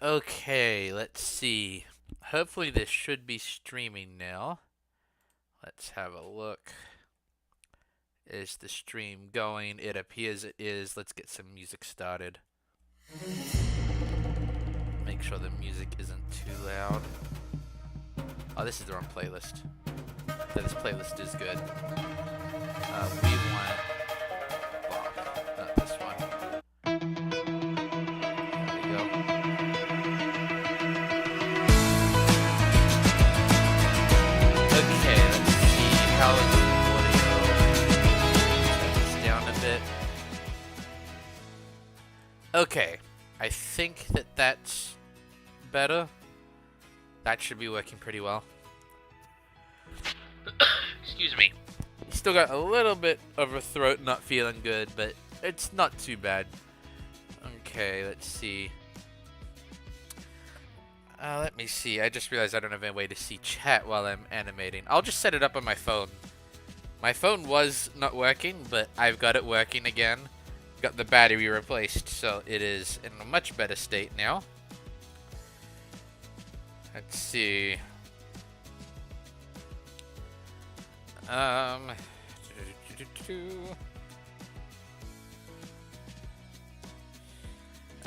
Okay, let's see. Hopefully this should be streaming now. Let's have a look. Is the stream going? It appears it is. Let's get some music started. Make sure the music isn't too loud. Oh, this is the wrong playlist. This playlist is good. We want Bach, not this one. There we go. Okay, let's see how the audio. Turn this down a bit. Okay, I think that's better. That should be working pretty well. Excuse me. Still got a little bit of a throat, not feeling good, but it's not too bad. Okay, let's see. Let me see. I just realized I don't have any way to see chat while I'm animating. I'll just set it up on my phone. My phone was not working, but I've got it working again. Got the battery replaced, so it is in a much better state now. Let's see.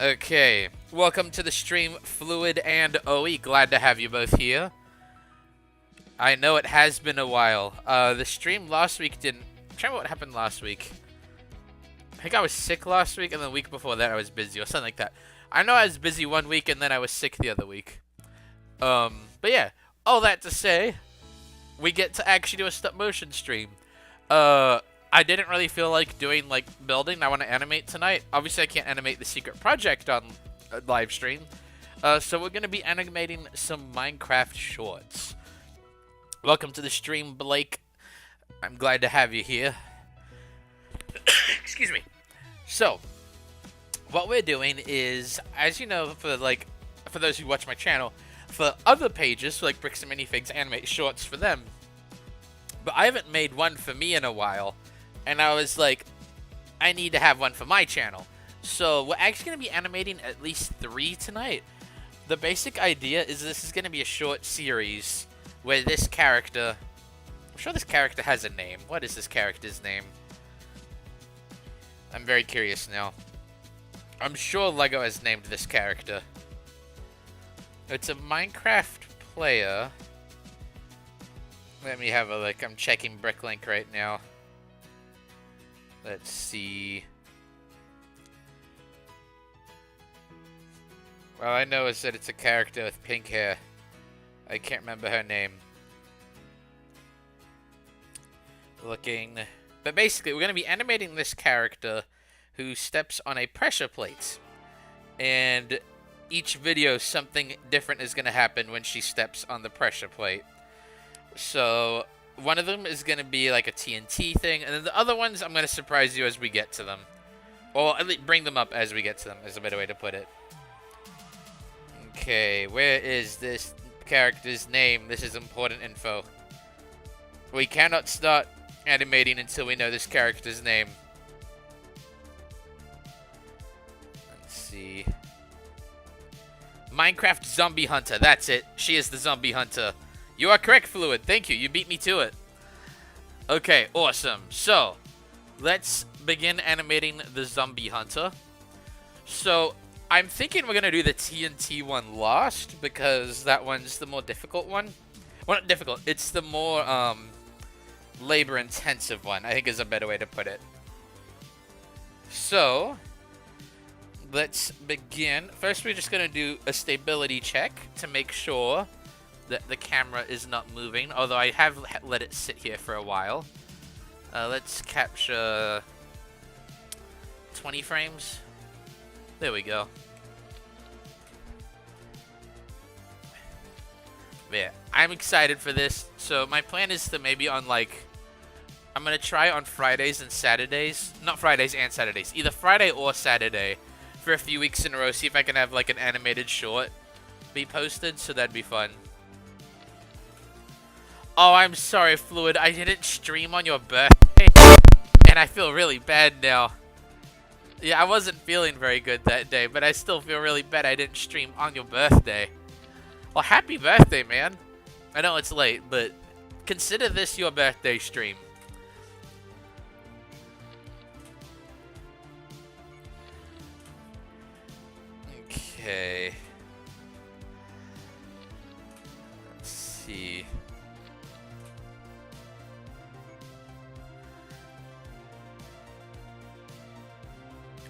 Okay, welcome to the stream, Fluid and OE. Glad to have you both here. I know it has been a while. The stream last week didn't... I'm trying to remember what happened last week. I think I was sick last week, and the week before that I was busy, or something like that. I know I was busy one week, and then I was sick the other week. But yeah, all that to say, we get to actually do a stop-motion stream. I didn't really feel like doing, like, building. I want to animate tonight. Obviously, I can't animate the secret project on live stream. So we're going to be animating some Minecraft shorts. Welcome to the stream, Blake. I'm glad to have you here. Excuse me. So, what we're doing is, as you know, for those who watch my channel, for other pages, like Bricks and Minifigs, animate shorts for them. But I haven't made one for me in a while. And I was like, I need to have one for my channel. So we're actually going to be animating at least 3 tonight. The basic idea is this is going to be a short series where this character... I'm sure this character has a name. What is this character's name? I'm very curious now. I'm sure Lego has named this character. It's a Minecraft player. Let me have a look. I'm checking Bricklink right now. Let's see. Well, I know is that it's a character with pink hair. I can't remember her name. Looking. But basically, we're going to be animating this character who steps on a pressure plate. And each video, something different is going to happen when she steps on the pressure plate. So, one of them is going to be like a TNT thing, and then the other ones, I'm going to surprise you as we get to them. Or at least bring them up as we get to them, is a better way to put it. Okay, where is this character's name? This is important info. We cannot start animating until we know this character's name. Let's see. Minecraft Zombie Hunter, that's it. She is the Zombie Hunter. You are correct, Fluid. Thank you. You beat me to it. Okay, awesome. So, let's begin animating the Zombie Hunter. So, I'm thinking we're going to do the TNT one last, because that one's the more difficult one. Well, not difficult. It's the more labor-intensive one, I think is a better way to put it. So, let's begin. First, we're just going to do a stability check to make sure that the camera is not moving, although I have let it sit here for a while. Let's capture 20 frames. There we go. Yeah, I'm excited for this. So my plan is to maybe on like... I'm going to try on Fridays and Saturdays. Not Fridays and Saturdays. Either Friday or Saturday for a few weeks in a row. See if I can have like an animated short be posted. So that'd be fun. Oh, I'm sorry, Fluid. I didn't stream on your birthday. And I feel really bad now. Yeah, I wasn't feeling very good that day, but I still feel really bad I didn't stream on your birthday. Well, happy birthday, man. I know it's late, but consider this your birthday stream. Okay. Let's see.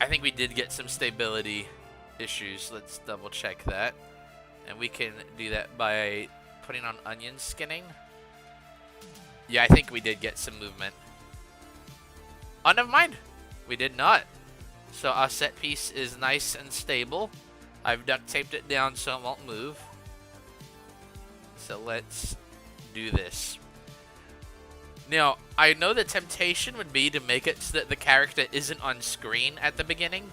I think we did get some stability issues. Let's double check that. And we can do that by putting on onion skinning. Yeah, I think we did get some movement. Oh, never mind. We did not. So our set piece is nice and stable. I've duct taped it down so it won't move. So let's do this. Now, I know the temptation would be to make it so that the character isn't on screen at the beginning.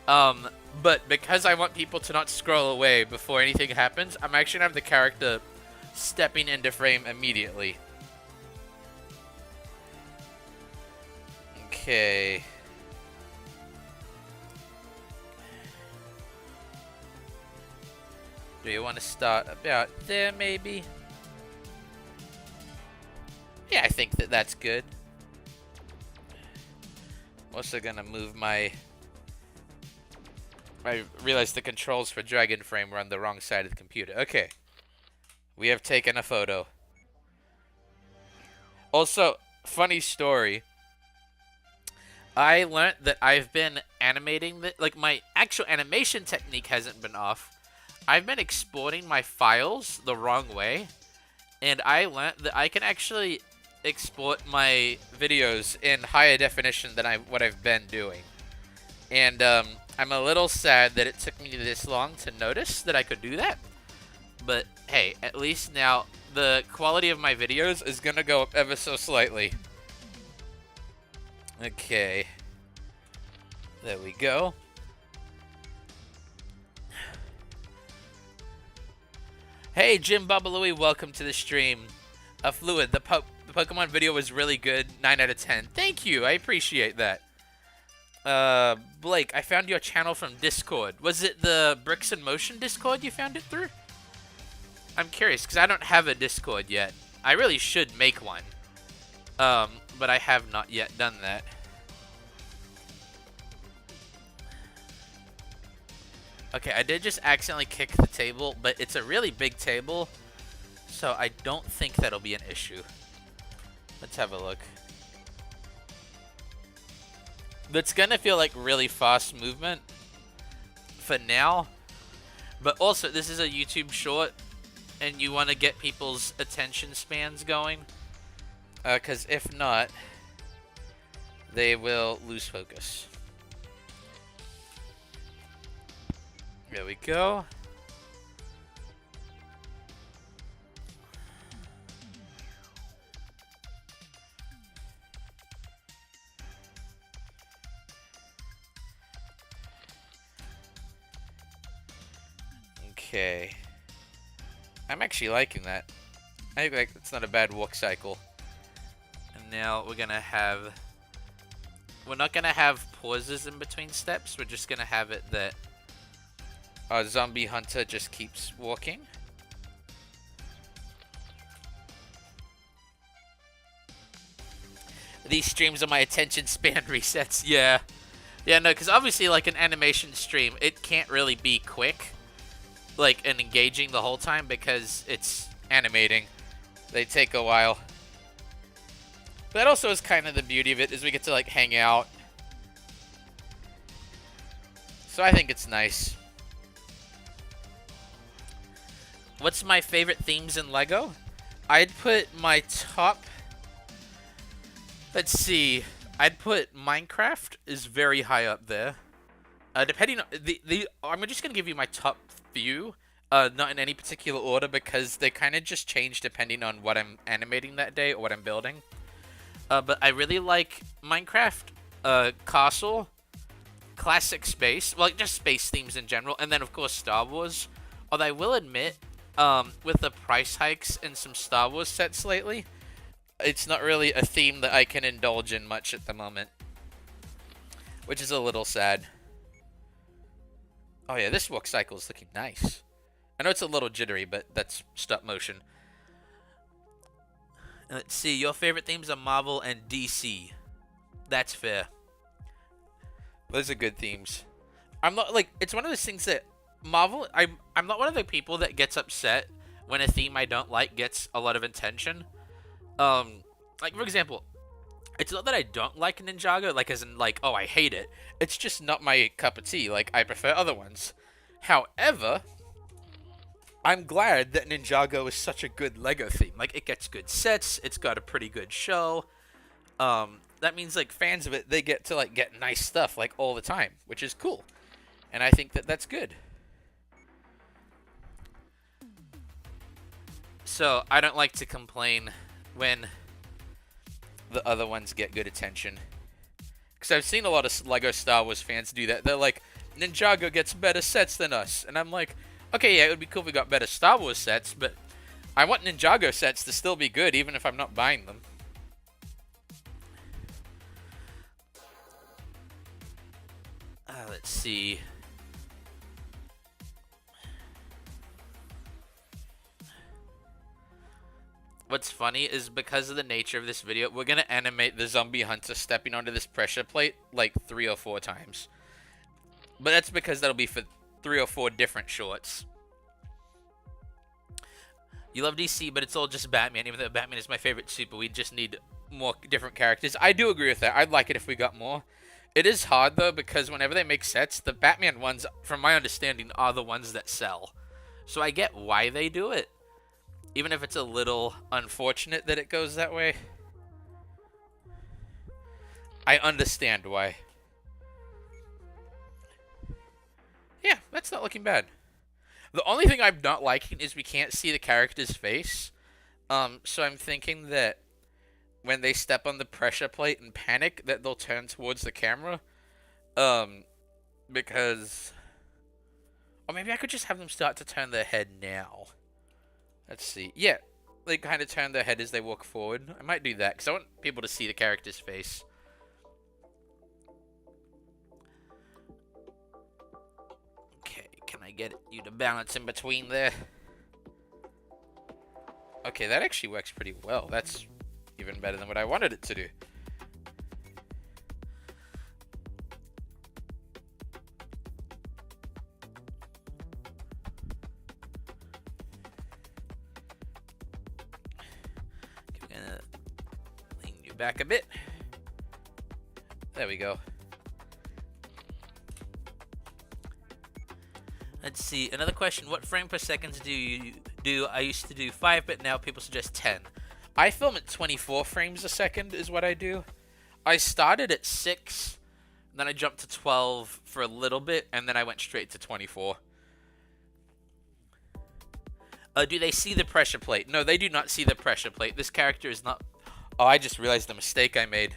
But because I want people to not scroll away before anything happens, I'm actually going to have the character stepping into frame immediately. Okay. Do you want to start about there, maybe? Yeah, I think that that's good. I'm also gonna move my... I realized the controls for Dragon Frame were on the wrong side of the computer. Okay. We have taken a photo. Also, funny story. I learned that I've been animating... like, my actual animation technique hasn't been off. I've been exporting my files the wrong way. And I learned that I can actually export my videos in higher definition than what I've been doing. And I'm a little sad that it took me this long to notice that I could do that. But hey, at least now the quality of my videos is gonna go up ever so slightly. Okay. There we go. Hey, Jim Babalooey, welcome to the stream. Fluid, the Pokemon video was really good. 9 out of 10. Thank you. I appreciate that. Blake, I found your channel from Discord. Was it the Bricks in Motion Discord you found it through? I'm curious, because I don't have a Discord yet. I really should make one. But I have not yet done that. Okay, I did just accidentally kick the table, but it's a really big table, so I don't think that'll be an issue. Let's have a look. That's gonna feel like really fast movement for now, but also this is a YouTube short, and you want to get people's attention spans going, because if not, they will lose focus. There we go. Okay. I'm actually liking that. I think like it's not a bad walk cycle. And now we're gonna have... We're not gonna have pauses in between steps. We're just gonna have it that our zombie hunter just keeps walking. These streams are my attention span resets. Yeah. Yeah, no, because obviously, like, an animation stream, it can't really be quick, like, and engaging the whole time because it's animating. They take a while. But that also is kind of the beauty of it, is we get to, like, hang out. So I think it's nice. What's my favorite themes in LEGO? I'd put my top... Let's see. I'd put Minecraft is very high up there. Depending on I'm just gonna give you my top few, not in any particular order because they kind of just change depending on what I'm animating that day or what I'm building. But I really like Minecraft, Castle, Classic Space, well, just space themes in general, and then of course Star Wars. Although I will admit, with the price hikes in some Star Wars sets lately, it's not really a theme that I can indulge in much at the moment. which is a little sad. Oh yeah, this walk cycle is looking nice. I know it's a little jittery, but that's stop motion. Let's see, your favorite themes are Marvel and DC. That's fair. Those are good themes. I'm not like it's one of those things that Marvel. I'm not one of the people that gets upset when a theme I don't like gets a lot of attention. Like for example, it's not that I don't like Ninjago, like as in like oh I hate it. It's just not my cup of tea. Like I prefer other ones. However, I'm glad that Ninjago is such a good Lego theme. Like it gets good sets. It's got a pretty good show. That means like fans of it, they get to like get nice stuff like all the time, which is cool. And I think that that's good. So I don't like to complain when the other ones get good attention. Because I've seen a lot of Lego Star Wars fans do that. They're like, Ninjago gets better sets than us. And I'm like, okay, yeah, it would be cool if we got better Star Wars sets, but I want Ninjago sets to still be good, even if I'm not buying them. Let's see. What's funny is because of the nature of this video, we're going to animate the zombie hunter stepping onto this pressure plate like 3 or 4 times. But that's because that'll be for 3 or 4 different shorts. You love DC, but it's all just Batman. Even though Batman is my favorite super, we just need more different characters. I do agree with that. I'd like it if we got more. It is hard, though, because whenever they make sets, the Batman ones, from my understanding, are the ones that sell. So I get why they do it. Even if it's a little unfortunate that it goes that way. I understand why. Yeah, that's not looking bad. The only thing I'm not liking is we can't see the character's face. So I'm thinking that when they step on the pressure plate and panic, that they'll turn towards the camera. Because... Or maybe I could just have them start to turn their head now. Let's see. Yeah, they kind of turn their head as they walk forward. I might do that, because I want people to see the character's face. Okay, can I get you to balance in between there? Okay, that actually works pretty well. That's even better than what I wanted it to do. I'm gonna lean you back a bit. There we go. Let's see. Another question. What frame per second do you do? I used to do 5, but now people suggest 10. I film at 24 frames a second is what I do. I started at 6, then I jumped to 12 for a little bit, and then I went straight to 24. Do they see the pressure plate? No, they do not see the pressure plate. This character is not... Oh, I just realized the mistake I made.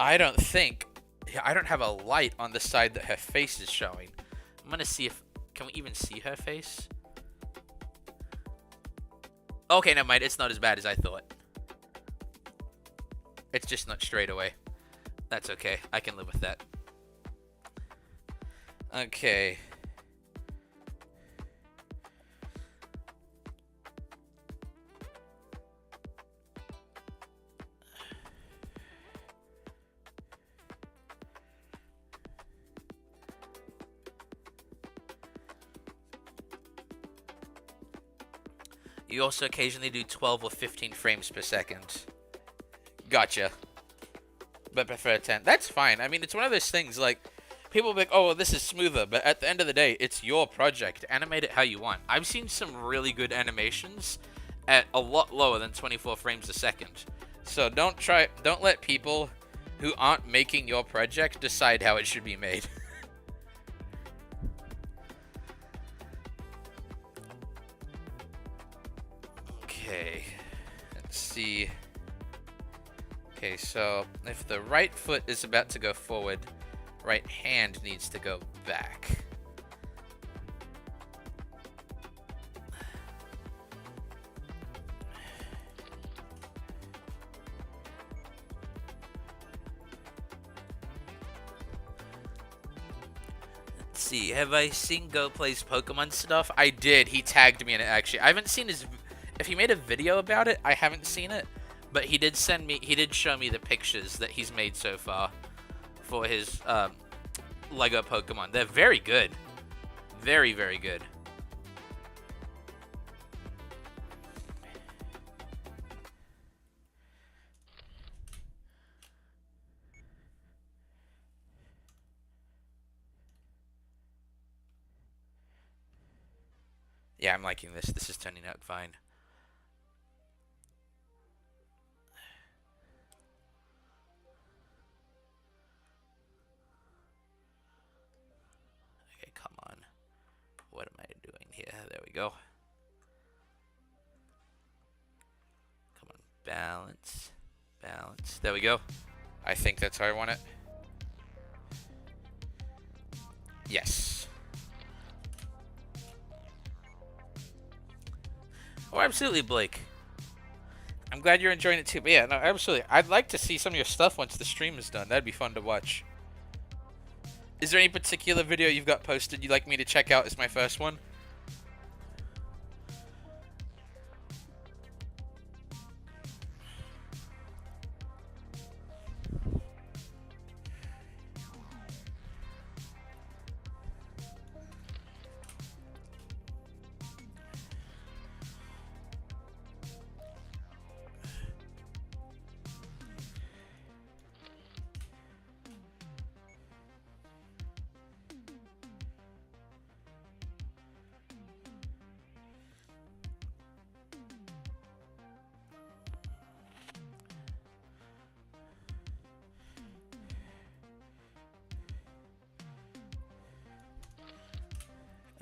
I don't think... Yeah, I don't have a light on the side that her face is showing. I'm gonna see if... Can we even see her face? Okay, never mind. It's not as bad as I thought. It's just not straight away. That's okay. I can live with that. Okay. You also occasionally do 12 or 15 frames per second. Gotcha. But prefer 10. That's fine. I mean, it's one of those things, like, people will be like, oh, well, this is smoother. But at the end of the day, it's your project. Animate it how you want. I've seen some really good animations at a lot lower than 24 frames a second. So don't let people who aren't making your project decide how it should be made. Okay, let's see. Okay, so if the right foot is about to go forward, right hand needs to go back. Let's see. Have I seen Go Play's Pokemon stuff? I did. He tagged me in it, actually. I haven't seen his... If he made a video about it, I haven't seen it. But he did send me... He did show me the pictures that he's made so far for his Lego Pokemon. They're very good. Very, very good. Yeah, I'm liking this. This is turning out fine. Okay, come on. What am I doing here? There we go. Come on. Balance. Balance. There we go. I think that's how I want it. Yes. Oh, absolutely, Blake. I'm glad you're enjoying it too. But yeah, no, absolutely. I'd like to see some of your stuff once the stream is done. That'd be fun to watch. Is there any particular video you've got posted you'd like me to check out as my first one?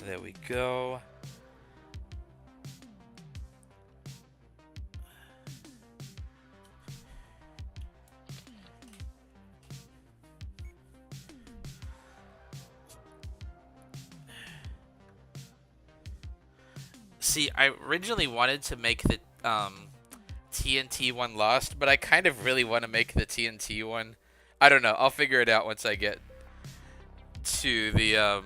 There we go. See, I originally wanted to make the TNT one last, but I kind of really want to make the TNT one. I don't know. I'll figure it out once I get to the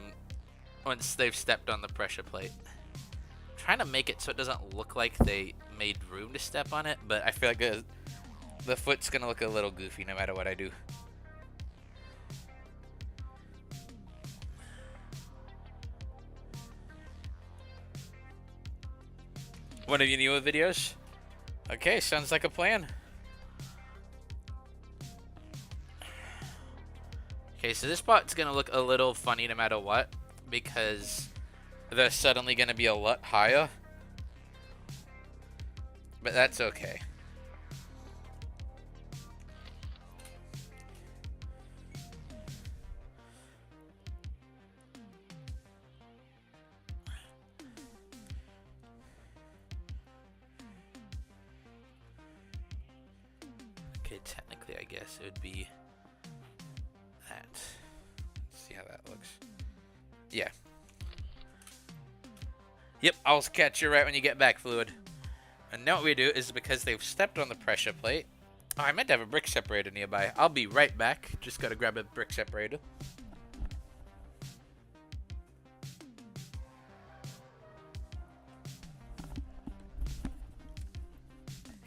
once they've stepped on the pressure plate. I'm trying to make it so it doesn't look like they made room to step on it, but I feel like the foot's gonna look a little goofy no matter what I do. One of your newer videos? Okay, sounds like a plan. Okay, so this spot's gonna look a little funny no matter what, because they're suddenly gonna be a lot higher. But that's okay. Okay, technically I guess it would be that. Let's see how that looks. Yeah. Yep, I'll catch you right when you get back, Fluid. And now what we do is, because they've stepped on the pressure plate... Oh, I meant to have a brick separator nearby. I'll be right back. Just gotta grab a brick separator.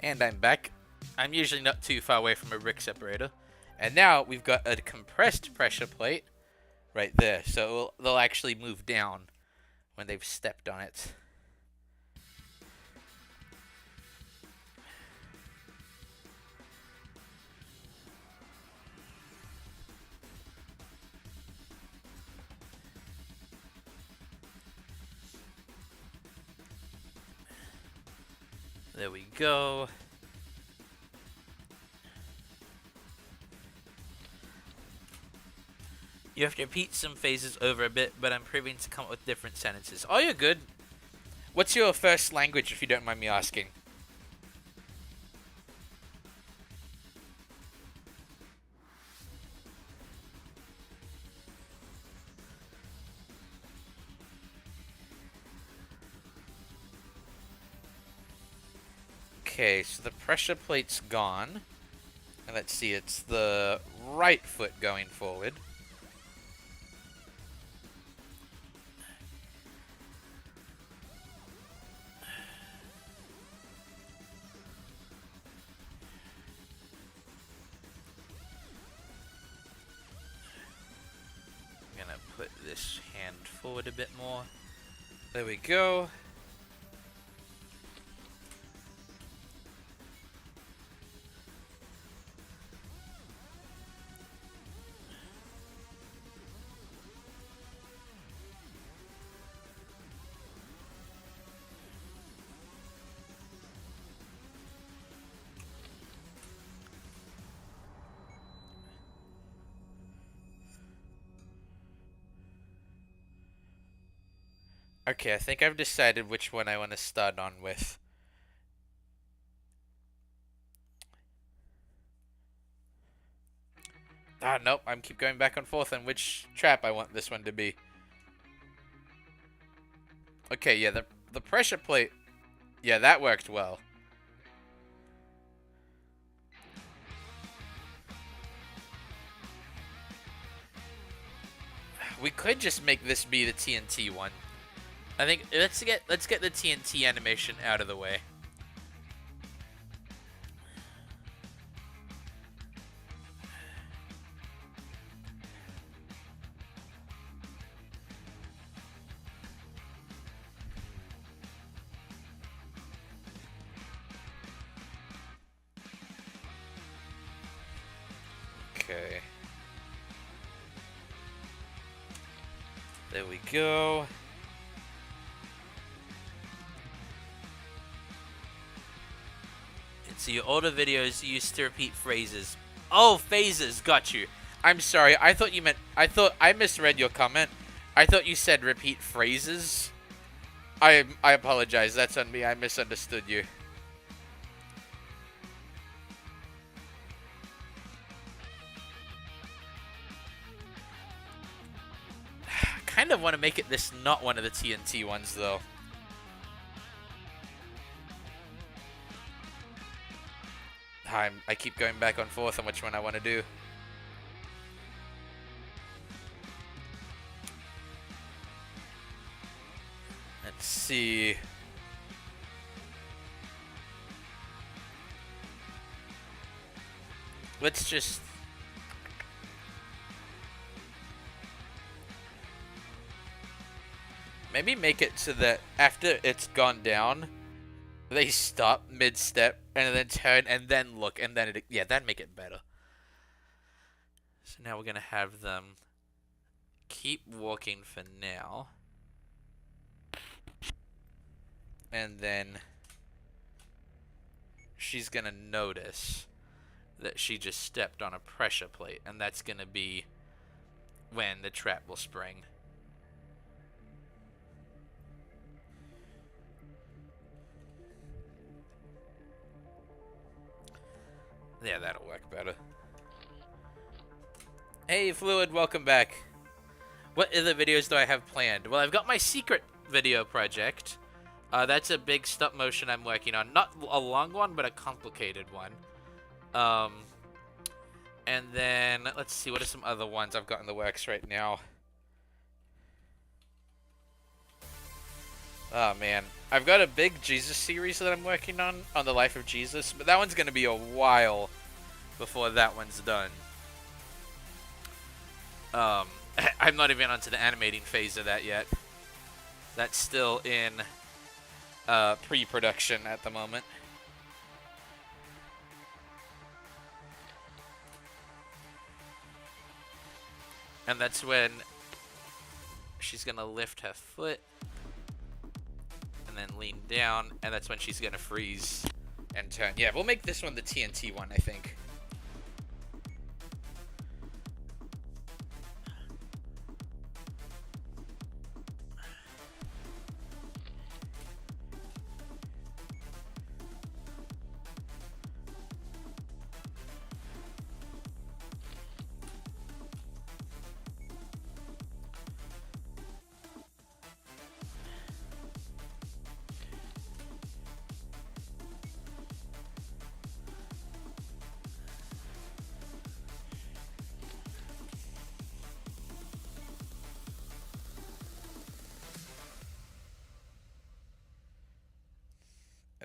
And I'm back. I'm usually not too far away from a brick separator. And now we've got a compressed pressure plate right there. So they'll actually move down when they've stepped on it. There we go. You have to repeat some phases over a bit, but I'm proving to come up with different sentences. Oh, you're good. What's your first language, if you don't mind me asking? Okay, so the pressure plate's gone. And let's see, it's the right foot going forward. this hand forward a bit more. There we go. Okay, I think I've decided which one I want to start on with. Ah, nope, I'm keep going back and forth on which trap I want this one to be. Okay, yeah, the pressure plate, yeah, that worked well. We could just make this be the TNT one. I think let's get the TNT animation out of the way. Okay. There we go. So your older videos used to repeat phrases. Oh, phases, got you. I'm sorry, I thought I misread your comment. I thought you said repeat phrases. I apologize, that's on me, I misunderstood you. I kind of want to make it this not one of the TNT ones, though. I keep going back and forth on which one I want to do. Let's see. Let's just... maybe make it so that after it's gone down, they stop mid-step and then turn and then look and then yeah, that'd make it better. So now we're gonna have them keep walking for now, and then she's gonna notice that she just stepped on a pressure plate, and that's gonna be when the trap will spring. Yeah, that'll work better. Hey, Fluid, welcome back. What other videos do I have planned? Well, I've got my secret video project. That's a big stop motion I'm working on. Not a long one, but a complicated one. And then, let's see, what are some other ones I've got in the works right now? Oh, man. I've got a big Jesus series that I'm working on the life of Jesus, but that one's going to be a while before that one's done. I'm not even onto the animating phase of that yet. That's still in pre-production at the moment. And that's when she's going to lift her foot and then lean down, and that's when she's going to freeze and turn. Yeah, we'll make this one the TNT one, I think.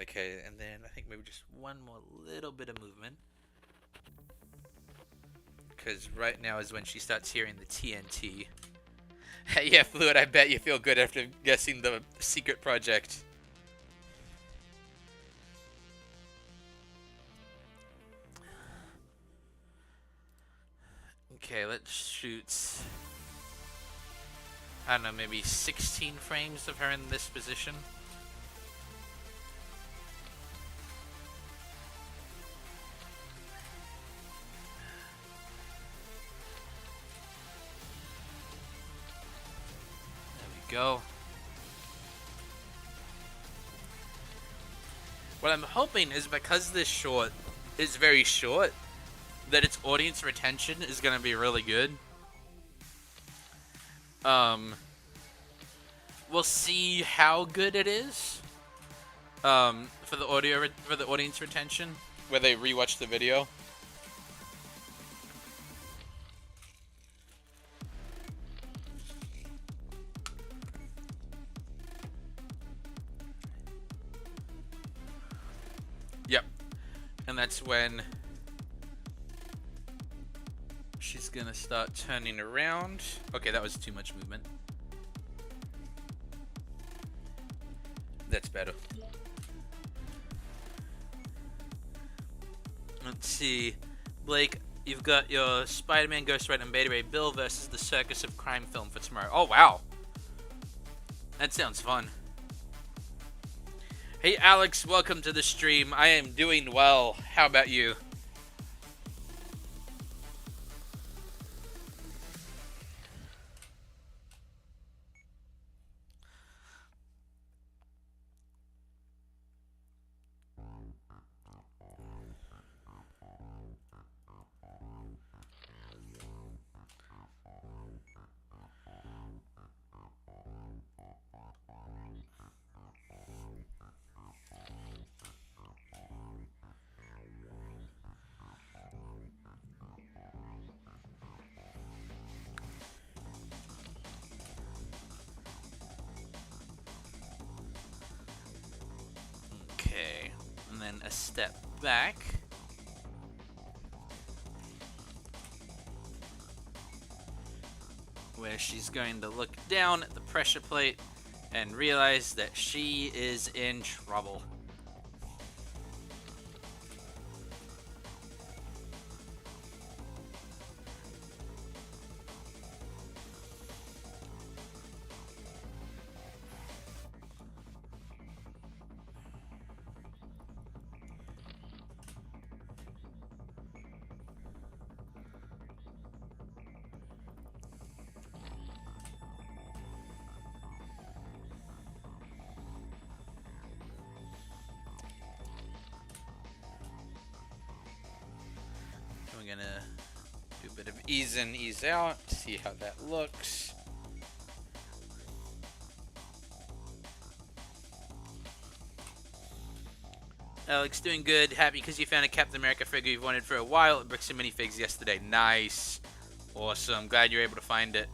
Okay, and then I think maybe just one more little bit of movement. Because right now is when she starts hearing the TNT. Yeah, Fluid, I bet you feel good after guessing the secret project. Okay, let's shoot, I don't know, maybe 16 frames of her in this position. There we go. What I'm hoping is because this short is very short, that its audience retention is going to be really good. We'll see how good it is. For the audience retention, where they rewatch the video. Yep. And that's when she's gonna start turning around. Okay, that was too much movement. That's better. Let's see. Blake, you've got your Spider-Man, Ghost Rider, and Beta Ray Bill versus the Circus of Crime film for tomorrow. Oh, wow. That sounds fun. Hey, Alex, welcome to the stream. I am doing well. How about you? Okay, and then a step back. Where she's going to look down at the pressure plate and realize that she is in trouble. We're gonna do a bit of ease in, ease out, see how that looks. Alex, doing good. Happy because you found a Captain America figure you've wanted for a while at Bricks and Minifigs yesterday. Nice. Awesome. Glad you're able to find it.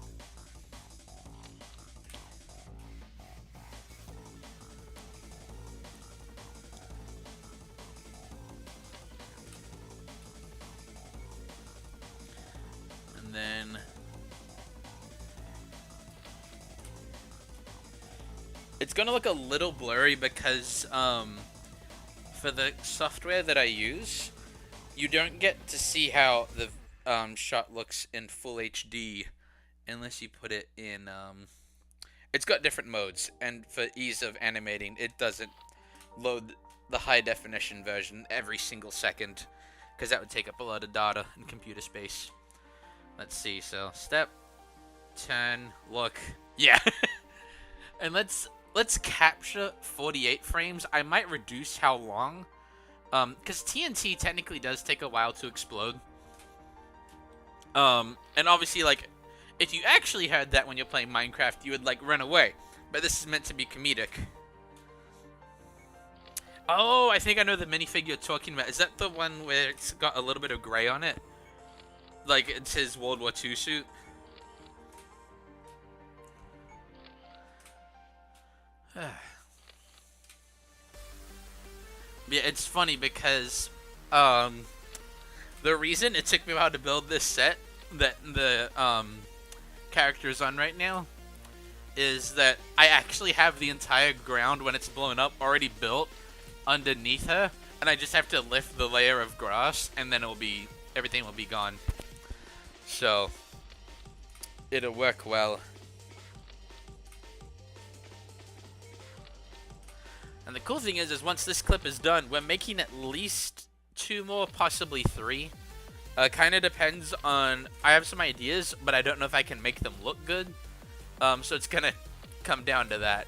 And then it's gonna look a little blurry because for the software that I use, you don't get to see how the shot looks in full HD unless you put it in. It's got different modes, and for ease of animating, it doesn't load the high definition version every single second because that would take up a lot of data and computer space. Let's see. So step, turn, look. Yeah. And let's capture 48 frames. I might reduce how long, because TNT technically does take a while to explode. And obviously, like, if you actually had that when you're playing Minecraft, you would, like, run away. But this is meant to be comedic. Oh, I think I know the minifig you're talking about. Is that the one where it's got a little bit of gray on it? Like, it's his World War II suit? Yeah, it's funny because the reason it took me a while to build this set that the character is on right now is that I actually have the entire ground when it's blown up already built underneath her, and I just have to lift the layer of grass, and then everything will be gone. So it'll work well. And the cool thing is once this clip is done, we're making at least 2 more, possibly 3. Kind of depends on... I have some ideas, but I don't know if I can make them look good. So it's gonna come down to that.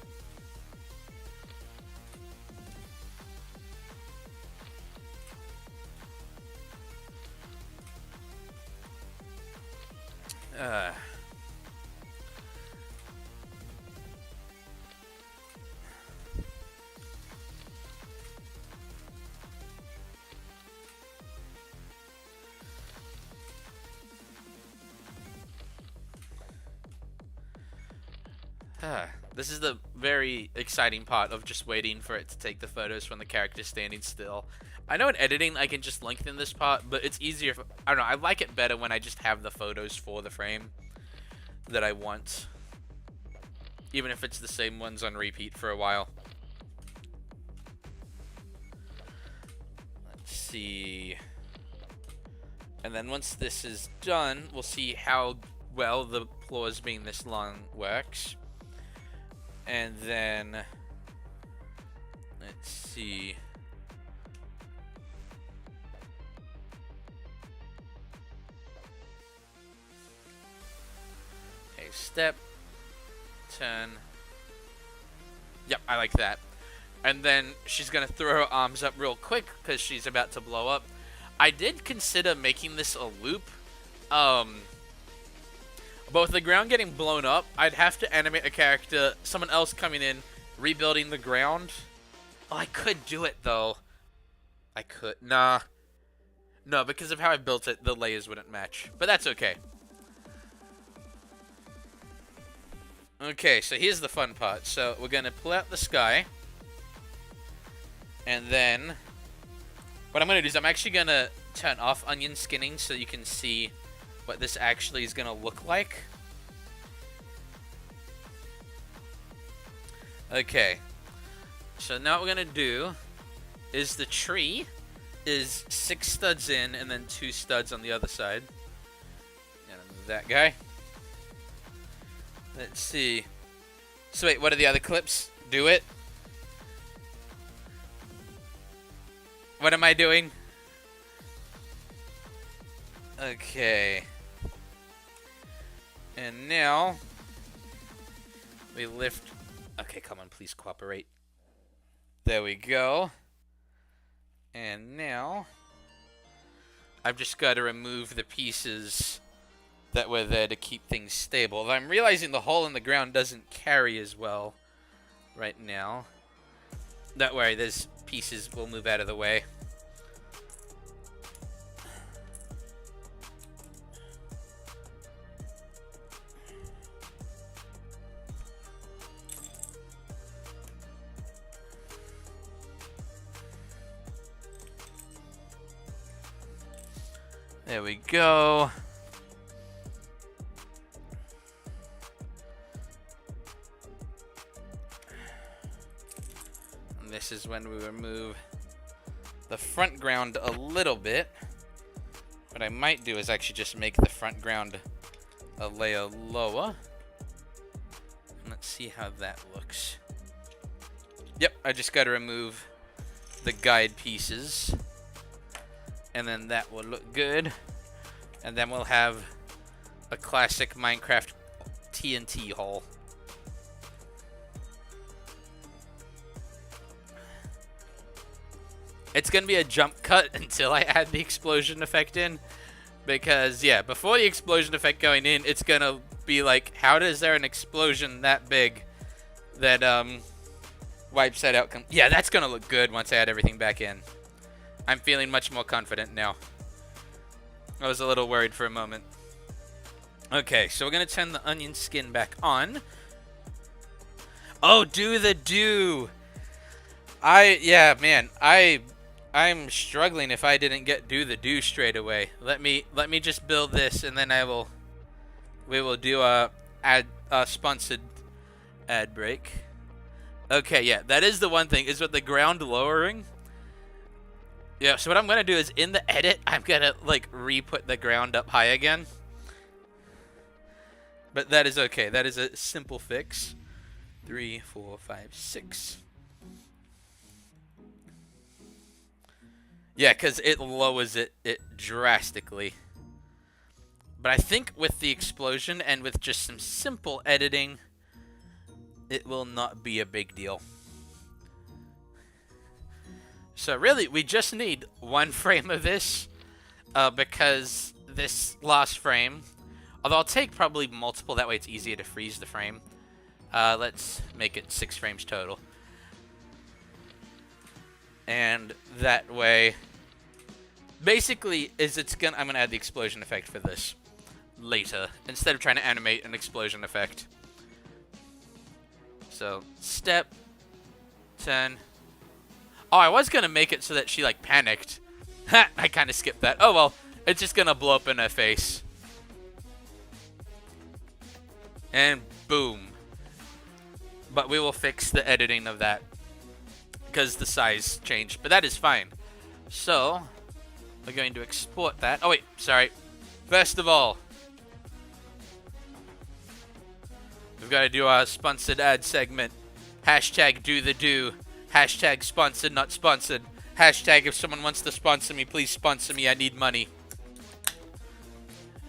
This is the very exciting part of just waiting for it to take the photos when the character's standing still. I know in editing I can just lengthen this part, but it's easier. I don't know, I like it better when I just have the photos for the frame that I want. Even if it's the same ones on repeat for a while. Let's see. And then once this is done, we'll see how well the floors being this long works. And then, let's see. Okay, step, turn. Yep, I like that. And then she's gonna throw her arms up real quick because she's about to blow up. I did consider making this a loop. But with the ground getting blown up, I'd have to animate a character, someone else coming in, rebuilding the ground. Oh, I could do it, though. I could. Nah. No, because of how I built it, the layers wouldn't match. But that's okay. Okay, so here's the fun part. So we're going to pull out the sky. And then what I'm going to do is I'm actually going to turn off onion skinning so you can see what this actually is going to look like. Okay. So now what we're going to do is the tree is 6 studs in and then 2 studs on the other side. And that guy. Let's see. So wait, what are the other clips? Do it. What am I doing? Okay. And now we lift. Okay, come on, please cooperate. There we go. And now I've just got to remove the pieces that were there to keep things stable. I'm realizing the hole in the ground doesn't carry as well right now. Don't worry, those pieces will move out of the way. There we go. And this is when we remove the front ground a little bit. What I might do is actually just make the front ground a layer lower. And let's see how that looks. Yep, I just got to remove the guide pieces. And then that will look good. And then we'll have a classic Minecraft TNT hole. It's going to be a jump cut until I add the explosion effect in. Because, yeah, before the explosion effect going in, it's going to be like, how is there an explosion that big that wipes that out? Yeah, that's going to look good once I add everything back in. I'm feeling much more confident now. I was a little worried for a moment. Okay, so we're going to turn the onion skin back on. Oh, do the do. Yeah, man, I'm struggling if I didn't get do the do straight away. Let me just build this and then we will do a sponsored Ad break. Okay, yeah, that is the one thing, is with the ground lowering. Yeah, so what I'm going to do is, in the edit, I'm going to, like, re-put the ground up high again. But that is okay. That is a simple fix. 3, 4, 5, 6. Yeah, because it lowers it drastically. But I think with the explosion and with just some simple editing, it will not be a big deal. So really, we just need one frame of this, because this last frame, although I'll take probably multiple, that way it's easier to freeze the frame. Let's make it 6 frames total. And that way, basically, I'm gonna add the explosion effect for this later, instead of trying to animate an explosion effect. So, step, 10. Oh, I was gonna make it so that she, like, panicked. Ha! I kind of skipped that. Oh, well. It's just gonna blow up in her face. And boom. But we will fix the editing of that, because the size changed. But that is fine. So, we're going to export that. Oh, wait. Sorry. First of all, we've got to do our sponsored ad segment. Hashtag do the do. Hashtag sponsored, not sponsored. Hashtag if someone wants to sponsor me, please sponsor me. I need money.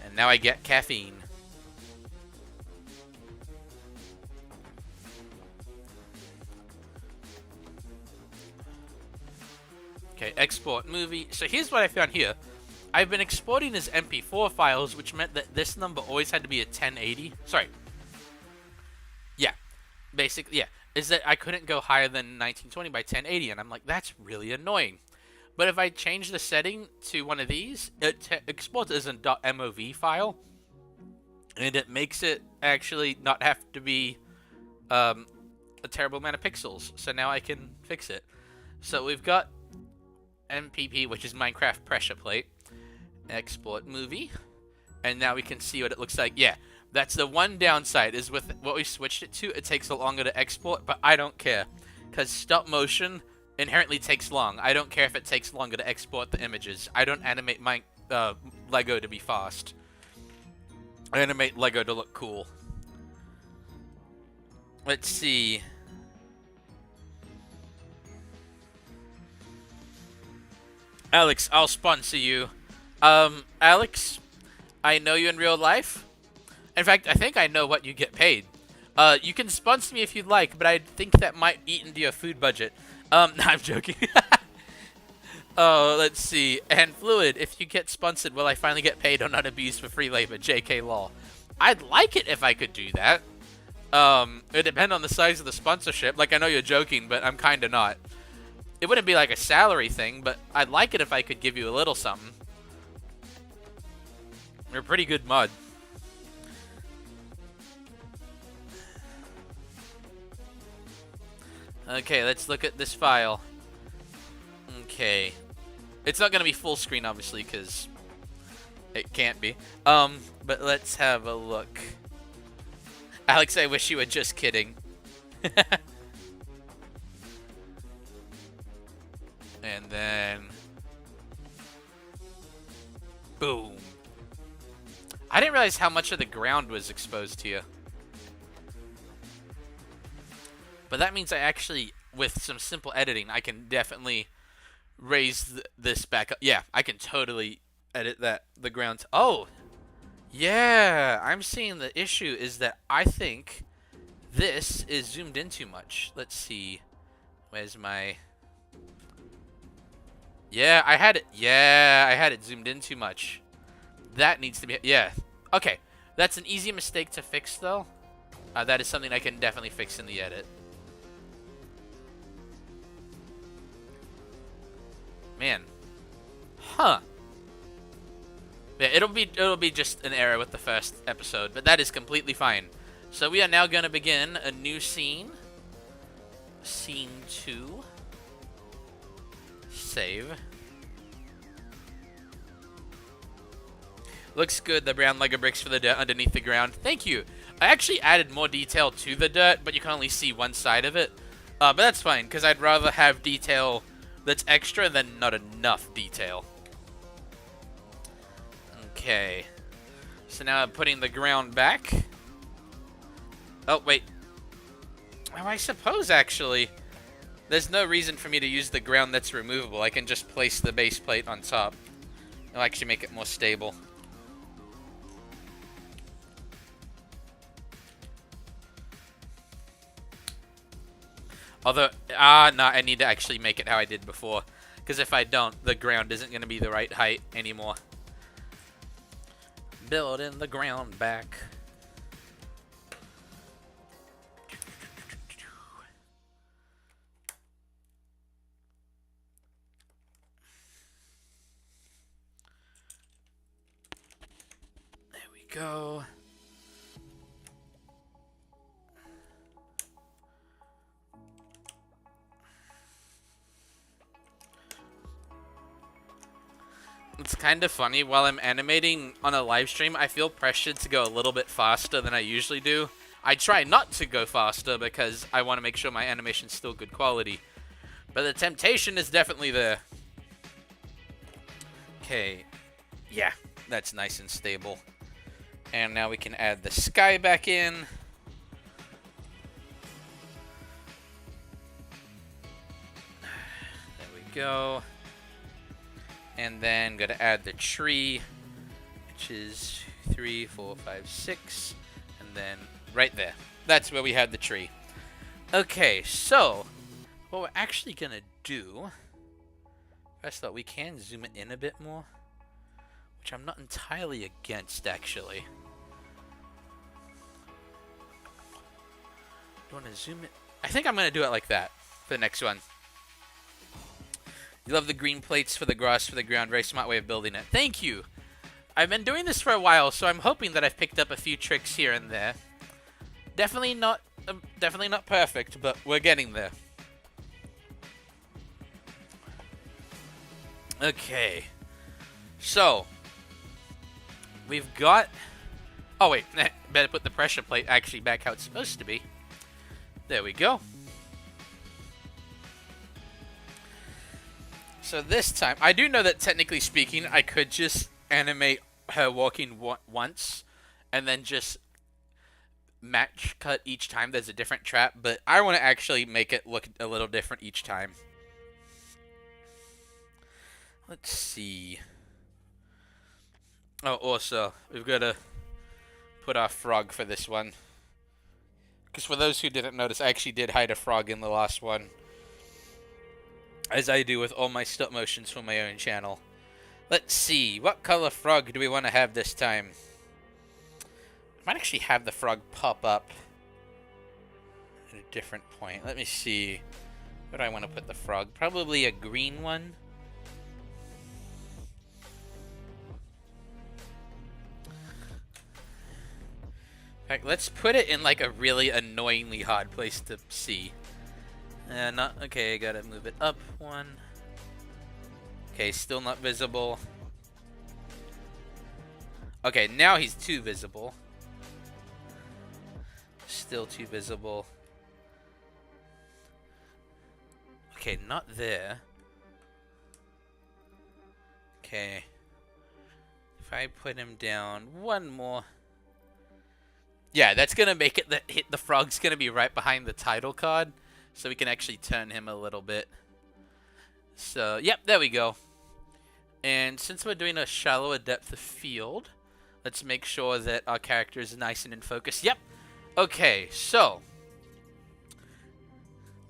And now I get caffeine. Okay, export movie. So here's what I found here. I've been exporting as MP4 files, which meant that this number always had to be a 1080. Sorry. Yeah. Basically, yeah. Is that I couldn't go higher than 1920 by 1080, and I'm like, that's really annoying. But if I change the setting to one of these, it exports as a .mov file, and it makes it actually not have to be a terrible amount of pixels. So now I can fix it. So we've got MPP, which is Minecraft pressure plate. Export movie. And now we can see what it looks like. Yeah, that's the one downside, is with what we switched it to, it takes a longer to export, but I don't care. Because stop motion inherently takes long. I don't care if it takes longer to export the images. I don't animate my Lego to be fast. I animate Lego to look cool. Let's see. Alex, I'll sponsor you. Alex, I know you in real life. In fact, I think I know what you get paid. You can sponsor me if you'd like, but I think that might eat into your food budget. No, I'm joking. Oh, let's see. And Fluid, if you get sponsored, will I finally get paid or not abused for free labor? JK Law. I'd like it if I could do that. It depends on the size of the sponsorship. Like, I know you're joking, but I'm kind of not. It wouldn't be like a salary thing, but I'd like it if I could give you a little something. You're a pretty good mod. Okay, let's look at this file. Okay. It's not going to be full screen, obviously, because it can't be. But let's have a look. Alex, I wish you were just kidding. And then... boom. I didn't realize how much of the ground was exposed here. But that means I actually, with some simple editing, I can definitely raise this back up. Yeah, I can totally edit the ground. Oh! Yeah! I'm seeing the issue is that I think this is zoomed in too much. Let's see. Where's my... Yeah, I had it zoomed in too much. That needs to be... yeah. Okay. That's an easy mistake to fix, though. That is something I can definitely fix in the edit. Man. Huh. Yeah, it'll be just an error with the first episode, but that is completely fine. So we are now going to begin a new scene. Scene 2. Save. Looks good, the brown Lego bricks for the dirt underneath the ground. Thank you. I actually added more detail to the dirt, but you can only see one side of it. But that's fine, because I'd rather have detail that's extra than not enough detail. Okay. So now I'm putting the ground back. Oh, wait. Oh, I suppose, actually, there's no reason for me to use the ground that's removable. I can just place the base plate on top. It'll actually make it more stable. Although, no, I need to actually make it how I did before. Because if I don't, the ground isn't going to be the right height anymore. Building the ground back. There we go. It's kind of funny, while I'm animating on a live stream, I feel pressured to go a little bit faster than I usually do. I try not to go faster because I want to make sure my animation's still good quality. But the temptation is definitely there. Okay. Yeah, that's nice and stable. And now we can add the sky back in. There we go. And then going to add the tree, which is 3, 4, 5, 6, and then right there. That's where we had the tree. Okay, so what we're actually going to do, first off, we can zoom it in a bit more, which I'm not entirely against, actually. Do you want to zoom it? I think I'm going to do it like that for the next one. You love the green plates for the grass, for the ground. Very smart way of building it. Thank you. I've been doing this for a while, so I'm hoping that I've picked up a few tricks here and there. Definitely not perfect, but we're getting there. Okay. So, we've got... Oh, wait. Better put the pressure plate actually back how it's supposed to be. There we go. So this time, I do know that technically speaking, I could just animate her walking once, and then just match cut each time there's a different trap, but I want to actually make it look a little different each time. Let's see. Oh, also, we've got to put our frog for this one. Because for those who didn't notice, I actually did hide a frog in the last one. As I do with all my stop motions for my own channel. Let's see, what color frog do we want to have this time? I might actually have the frog pop up at a different point. Let me see. Where do I want to put the frog? Probably a green one. In fact, let's put it in like a really annoyingly hard place to see. Okay, I gotta move it up one. Okay, still not visible. Okay, now he's too visible. Still too visible. Okay, not there. Okay. If I put him down one more. Yeah, that's gonna make it that the frog's gonna be right behind the title card. So we can actually turn him a little bit. So, yep, there we go. And since we're doing a shallower depth of field, let's make sure that our character is nice and in focus. Yep. Okay, so.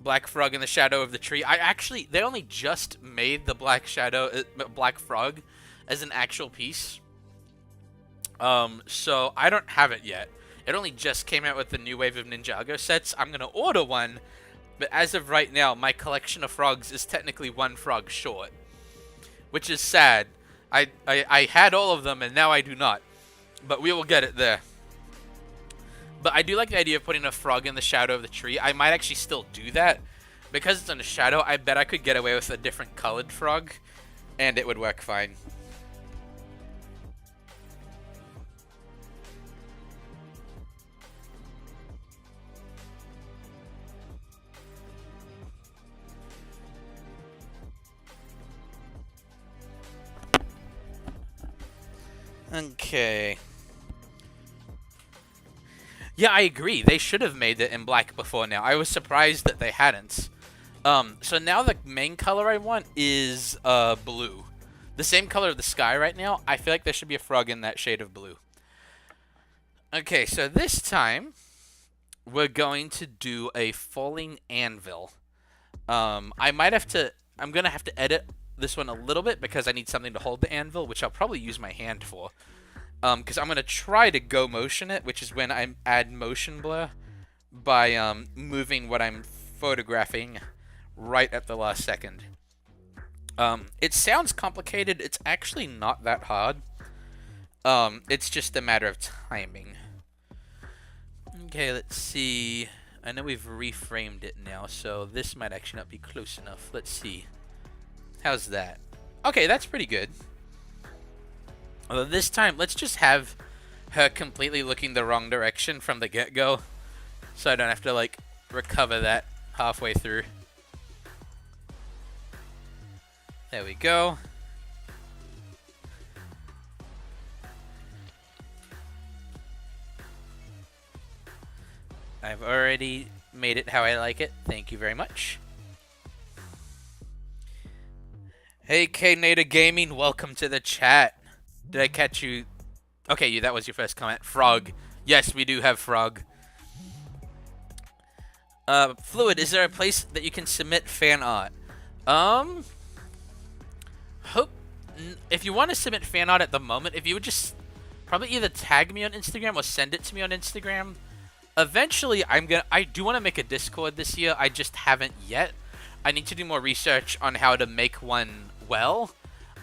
Black frog in the shadow of the tree. They only just made the black frog as an actual piece. So I don't have it yet. It only just came out with the new wave of Ninjago sets. I'm going to order one. But as of right now, my collection of frogs is technically one frog short. Which is sad. I had all of them, and now I do not. But we will get it there. But I do like the idea of putting a frog in the shadow of the tree. I might actually still do that. Because it's in a shadow, I bet I could get away with a different colored frog. And it would work fine. Okay. Yeah, I agree. They should have made it in black before now. I was surprised that they hadn't. So now the main color I want is blue. The same color of the sky right now. I feel like there should be a frog in that shade of blue. Okay, so this time we're going to do a falling anvil. I might have to. I'm gonna have to edit this one a little bit because I need something to hold the anvil, which I'll probably use my hand for. Because I'm gonna try to go motion it, which is when I add motion blur by moving what I'm photographing right at the last second. It sounds complicated. It's actually not that hard. It's just a matter of timing. Okay, let's see. I know we've reframed it now, so this might actually not be close enough. Let's see. How's that? Okay, that's pretty good. Although this time, let's just have her completely looking the wrong direction from the get-go, so I don't have to, like, recover that halfway through. There we go. I've already made it how I like it. Thank you very much. Hey, K-Nader Gaming, welcome to the chat. Did I catch you? Okay, that was your first comment. Frog. Yes, we do have frog. Fluid, is there a place that you can submit fan art? If you want to submit fan art at the moment, if you would just probably either tag me on Instagram or send it to me on Instagram. Eventually, I do want to make a Discord this year. I just haven't yet. I need to do more research on how to make one well.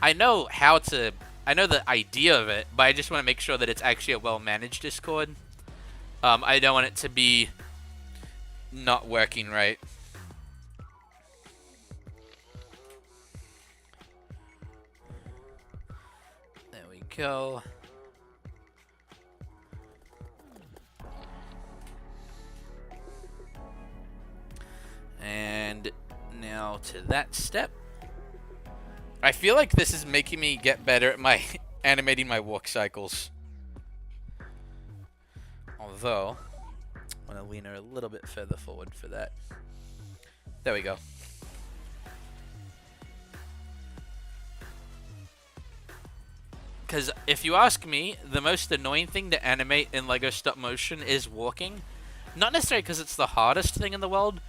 I know the idea of it, but I just want to make sure that it's actually a well-managed Discord. I don't want it to be not working right. There we go. And now to that step. I feel like this is making me get better at my animating my walk cycles. Although, I want to lean her a little bit further forward for that. There we go. Because if you ask me, the most annoying thing to animate in LEGO stop motion is walking. Not necessarily because it's the hardest thing in the world,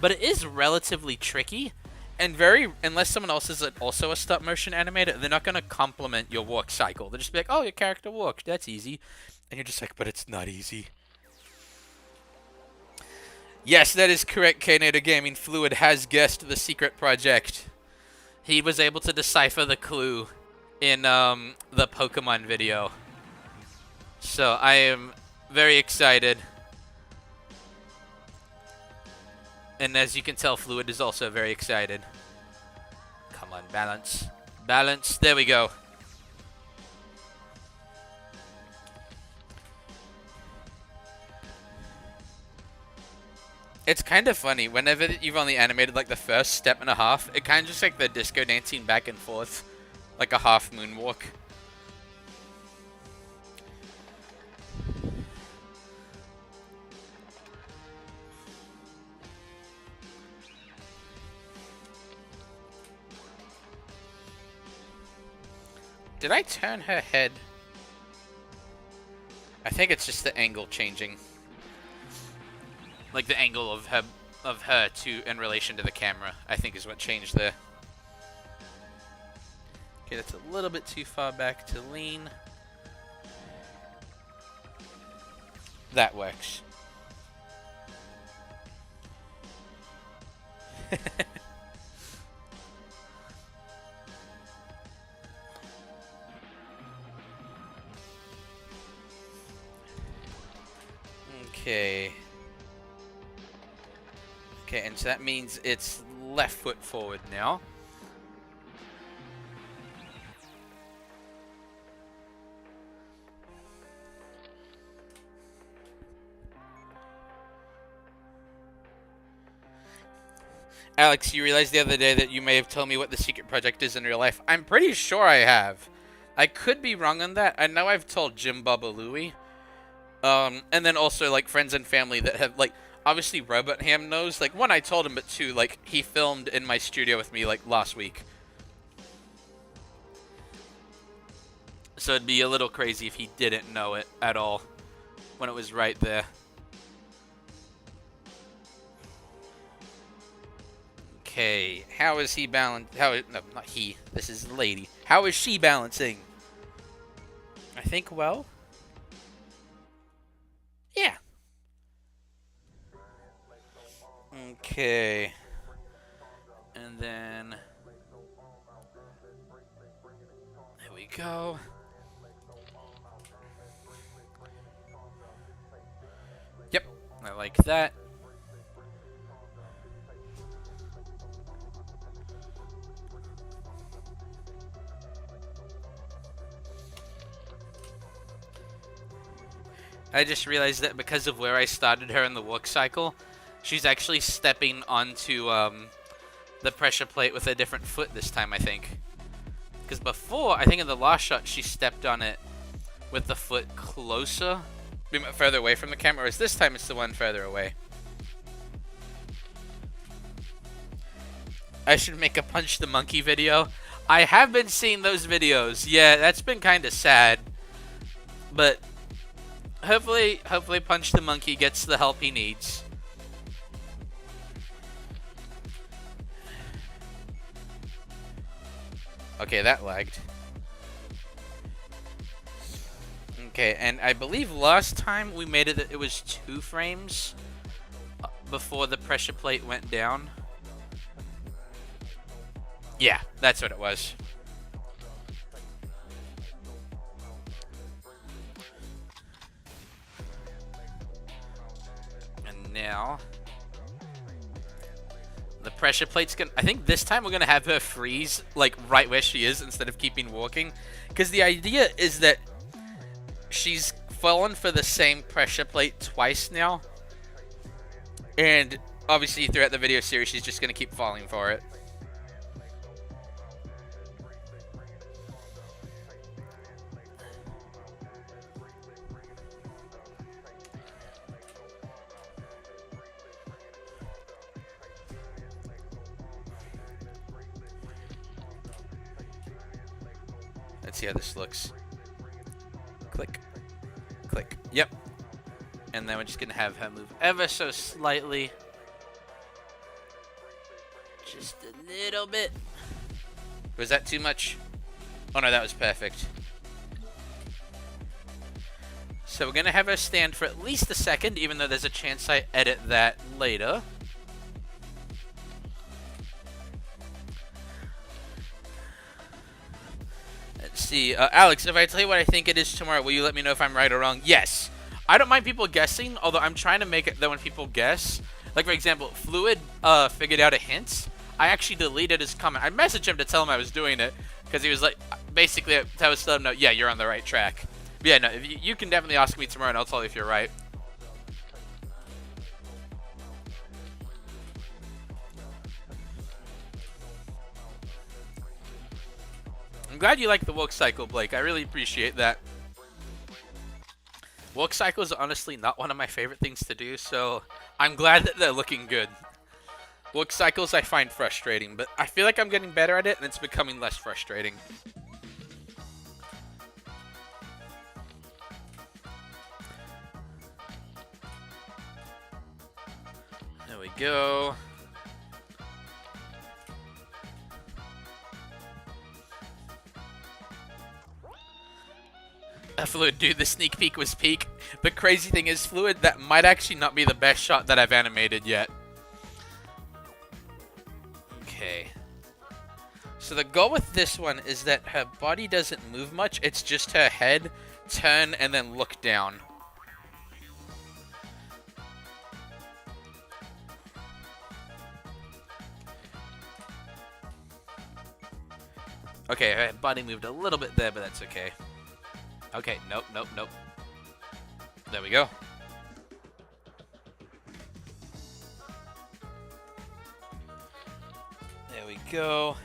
but it is relatively tricky. And unless someone else is also a stop motion animator, they're not going to compliment your walk cycle. They'll just be like, oh, your character walked. That's easy. And you're just like, but it's not easy. Yes, that is correct, K-Nader Gaming. Fluid has guessed the secret project. He was able to decipher the clue in the Pokemon video. So I am very excited. And as you can tell, Fluid is also very excited. Come on, balance. Balance. There we go. It's kind of funny. Whenever you've only animated like the first step and a half, it kind of just like the disco dancing back and forth. Like a half moonwalk. Did I turn her head? I think it's just the angle changing. Like the angle of her in relation to the camera, I think is what changed there. Okay, that's a little bit too far back to lean. That works. Okay. Okay, and so that means it's left foot forward now. Alex, you realized the other day that you may have told me what the secret project is in real life. I'm pretty sure I have. I could be wrong on that. I know I've told Jim Bubba Louie. And then also, like, friends and family that have, like, obviously Robot Ham knows. Like, one, I told him, but two, like, he filmed in my studio with me, like, last week. So it'd be a little crazy if he didn't know it at all when it was right there. Okay, how is he balanced? No, not he. This is the lady. How is she balancing? I think well. Yeah. Okay. And then there we go. Yep, I like that. I just realized that because of where I started her in the walk cycle, she's actually stepping onto the pressure plate with a different foot this time, I think. Because before, I think in the last shot, she stepped on it with the foot closer, further away from the camera, whereas this time it's the one further away. I should make a Punch the Monkey video. I have been seeing those videos. Yeah, that's been kind of sad. But hopefully Punch the Monkey gets the help he needs. Okay, that lagged. Okay, and I believe last time we made it that it was 2 frames before the pressure plate went down. Yeah, that's what it was. And now the pressure plate's gonna... I think this time we're gonna have her freeze, like, right where she is instead of keeping walking. Because the idea is that she's fallen for the same pressure plate twice now. And obviously throughout the video series, she's just gonna keep falling for it. Let's see how this looks. Click. Click. Yep. And then we're just going to have her move ever so slightly. Just a little bit. Was that too much? Oh no, that was perfect. So we're going to have her stand for at least a second, even though there's a chance I edit that later. Let's see. Alex, if I tell you what I think it is tomorrow, will you let me know if I'm right or wrong? Yes. I don't mind people guessing, although I'm trying to make it that when people guess, like for example, Fluid figured out a hint. I actually deleted his comment. I messaged him to tell him I was doing it, because he was like, basically, I was telling him, no, yeah, you're on the right track. But yeah, no, you can definitely ask me tomorrow, and I'll tell you if you're right. I'm glad you like the walk cycle, Blake. I really appreciate that. Walk cycles are honestly not one of my favorite things to do, so I'm glad that they're looking good. Walk cycles I find frustrating, but I feel like I'm getting better at it, and it's becoming less frustrating. There we go. Fluid, dude, the sneak peek was peak. The crazy thing is, Fluid, that might actually not be the best shot that I've animated yet. Okay. So the goal with this one is that her body doesn't move much. It's just her head, turn, and then look down. Okay, her body moved a little bit there, but that's okay. Okay, nope, nope, nope. There we go. There we go.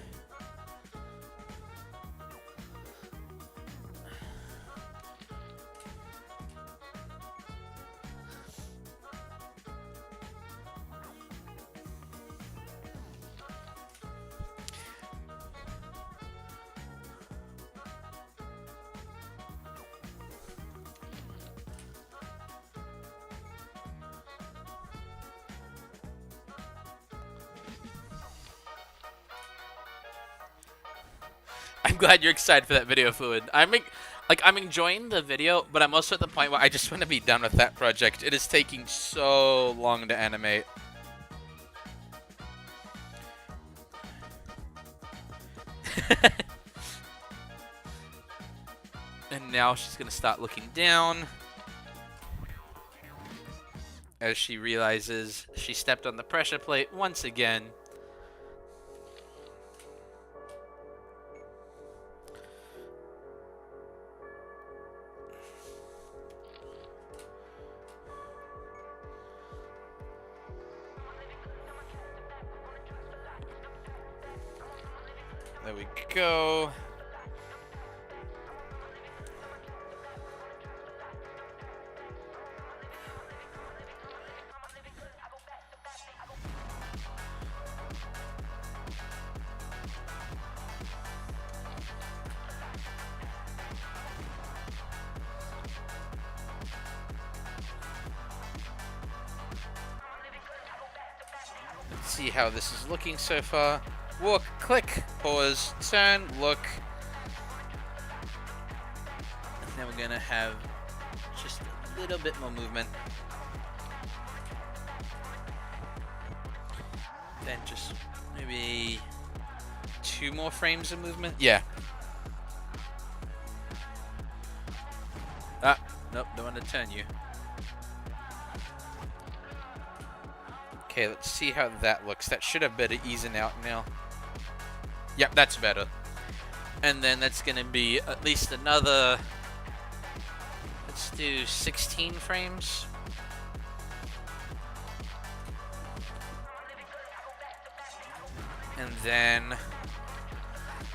I'm glad you're excited for that video, Fluid. I'm enjoying the video, but I'm also at the point where I just want to be done with that project. It is taking so long to animate. And now she's gonna start looking down as she realizes she stepped on the pressure plate once again. There we go. Let's see how this is looking so far. Walk, click, pause, turn, look. And then we're gonna have just a little bit more movement. Then just maybe 2 more frames of movement. Yeah. Ah, nope, don't want to turn you. Okay, let's see how that looks. That should have better easing out now. Yep, that's better. And then that's going to be at least another... Let's do 16 frames. And then...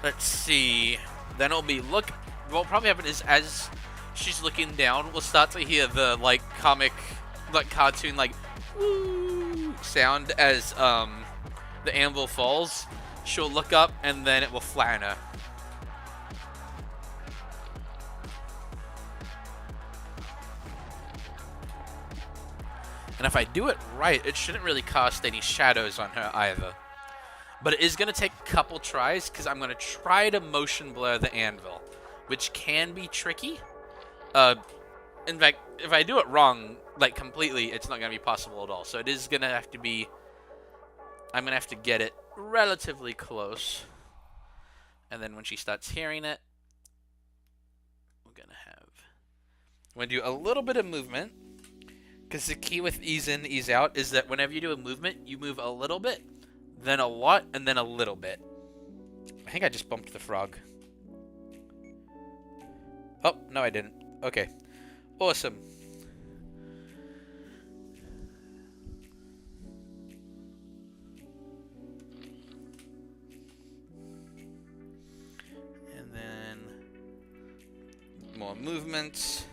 Let's see. Then it'll be look... What'll probably happen is as she's looking down, we'll start to hear the, like, comic... Like, cartoon, like... Woo! Sound as, the anvil falls. She'll look up, and then it will flatten her. And if I do it right, it shouldn't really cast any shadows on her either. But it is going to take a couple tries, because I'm going to try to motion blur the anvil, which can be tricky. In fact, if I do it wrong, like, completely, it's not going to be possible at all. So it is going to have to be... I'm going to have to get it relatively close. And then when she starts hearing it, we're going to do a little bit of movement. Because the key with ease in, ease out is that whenever you do a movement, you move a little bit, then a lot, and then a little bit. I think I just bumped the frog. Oh, no I didn't. Okay. Awesome. And then more movements.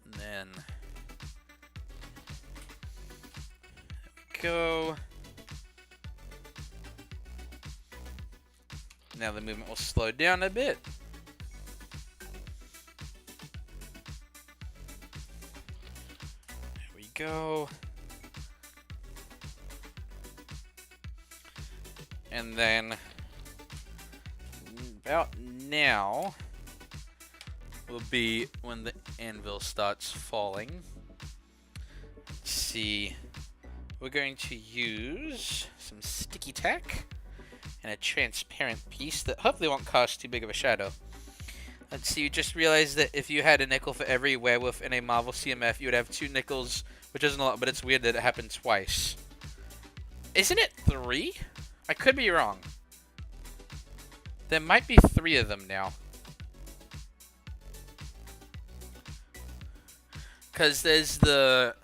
And then go. Now the movement will slow down a bit. There we go. And then about now will be when the anvil starts falling. Let's see. We're going to use some sticky tack and a transparent piece that hopefully won't cast too big of a shadow. Let's see, you just realized that if you had a nickel for every werewolf in a Marvel CMF, you would have 2 nickels, which isn't a lot, but it's weird that it happened twice. Isn't it 3? I could be wrong. There might be 3 of them now. Because there's the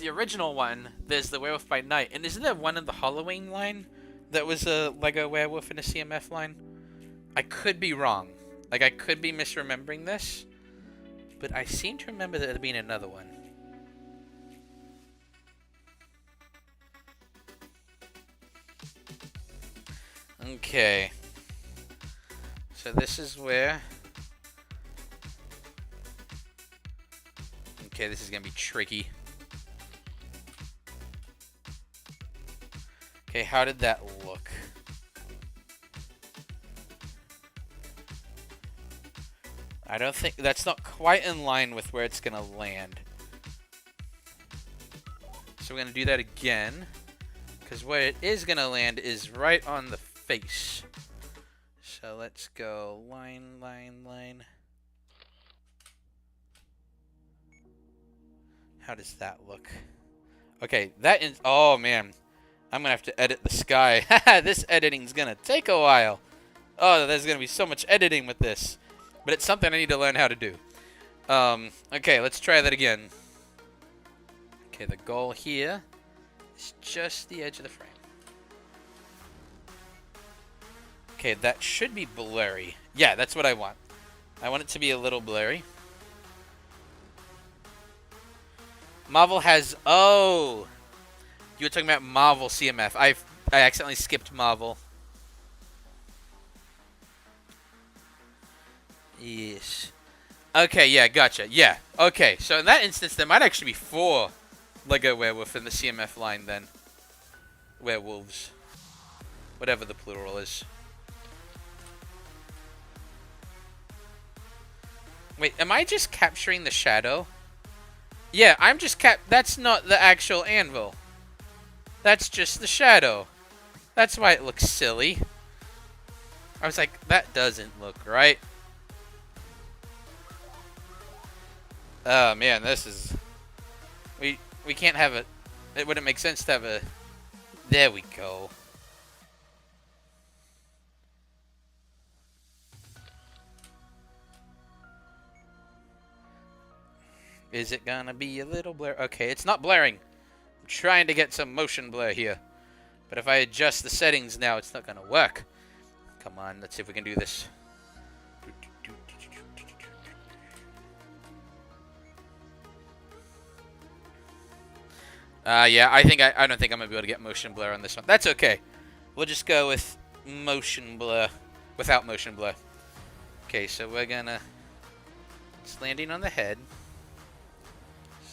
original one, there's the Werewolf by Night, and isn't there one in the Halloween line that was a Lego werewolf in a CMF line? I could be wrong. Like, I could be misremembering this, but I seem to remember there being another one. Okay. So this is where Okay, this is gonna be tricky. Okay, how did that look? I don't think that's not quite in line with where it's gonna land. So we're gonna do that again, because where it is gonna land is right on the face. So let's go line, line, line. How does that look? Okay, that is. Oh man, I'm gonna have to edit the sky. This editing's gonna take a while. Oh, there's gonna be so much editing with this, but it's something I need to learn how to do. Okay, let's try that again. Okay, the goal here is just the edge of the frame. Okay, that should be blurry. Yeah, that's what I want. I want it to be a little blurry. Marvel has... Oh! You were talking about Marvel CMF. I accidentally skipped Marvel. Yes. Okay, yeah, gotcha. Yeah. Okay, so in that instance, there might actually be 4 Lego Werewolf in the CMF line then. Werewolves. Whatever the plural is. Wait, am I just capturing the shadow? Yeah, I'm just that's not the actual anvil. That's just the shadow. That's why it looks silly. I was like, that doesn't look right. Oh man, this is... We can't have it. It wouldn't make sense to have a... There we go. Is it gonna be a little blur? Okay, it's not blaring. I'm trying to get some motion blur here. But if I adjust the settings now, it's not gonna work. Come on, let's see if we can do this. Yeah, I don't think I'm gonna be able to get motion blur on this one. That's okay. We'll just go with motion blur, without motion blur. Okay, so we're gonna... It's landing on the head.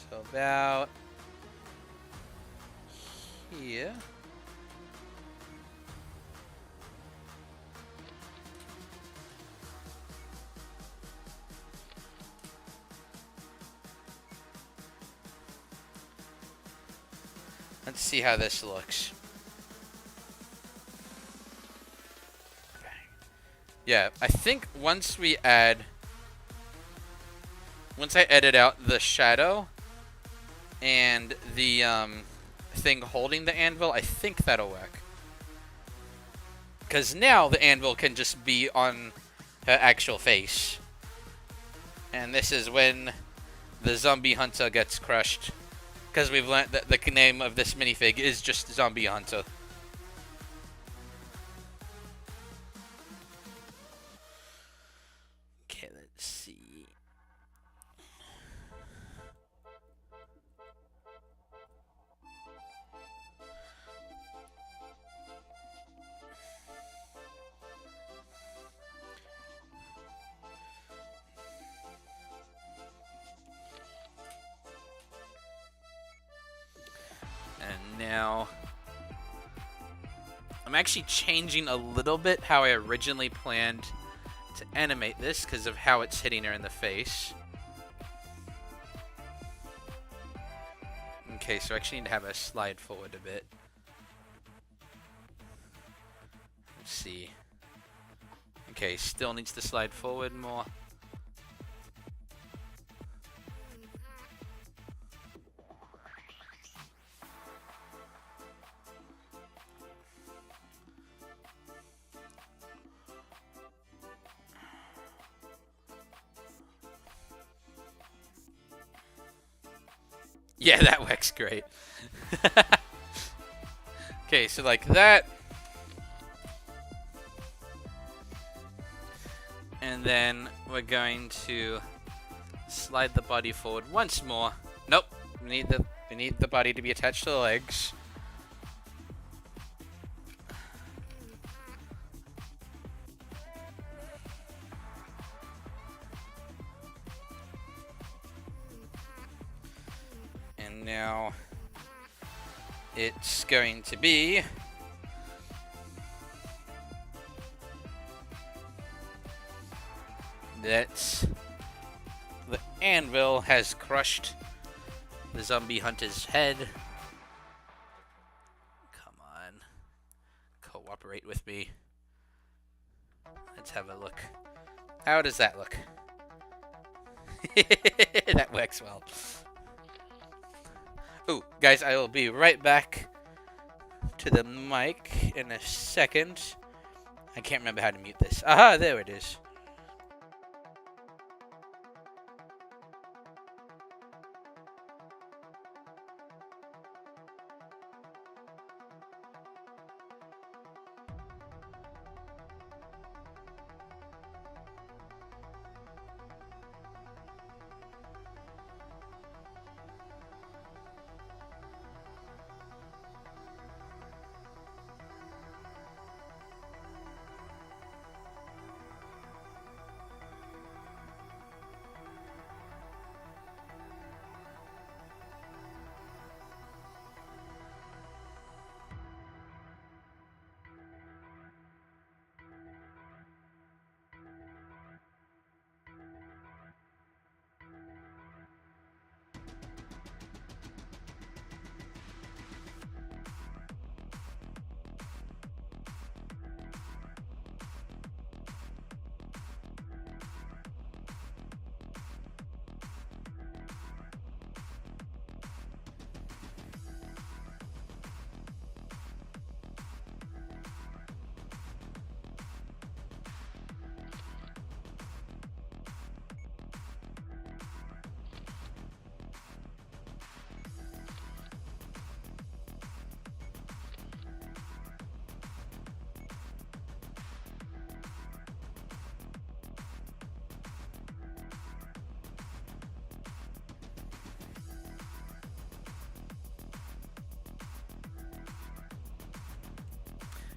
So about here. Let's see how this looks. Yeah, I think once I edit out the shadow and the thing holding the anvil, I think that'll work. Because now the anvil can just be on her actual face. And this is when the zombie hunter gets crushed. Because we've learned that the name of this minifig is just Zombie Hunter. Okay, let's see. And now I'm actually changing a little bit how I originally planned to animate this because of how it's hitting her in the face. Okay, so I actually need to have her slide forward a bit. Let's see. Okay, still needs to slide forward more. Yeah, that works great. Okay, so like that. And then we're going to slide the body forward once more. Nope. We need the body to be attached to the legs. now it's going to be that the anvil has crushed the zombie hunter's head. Come on. Cooperate with me. Let's have a look. How does that look? That works well. Ooh, guys, I will be right back to the mic in a second. I can't remember how to mute this. Aha, there it is.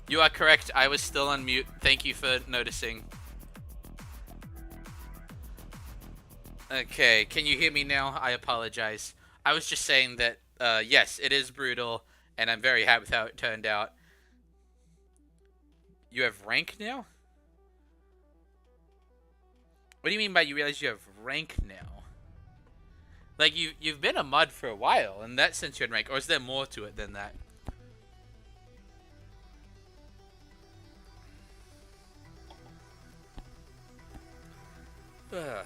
You are correct. I was still on mute. Thank you for noticing. Okay, can you hear me now? I apologize. I was just saying that, yes, it is brutal, and I'm very happy with how it turned out. You have rank now? What do you mean by you realize you have rank now? Like, you've been a mod for a while, in that sense you had rank, or is there more to it than that? Ugh.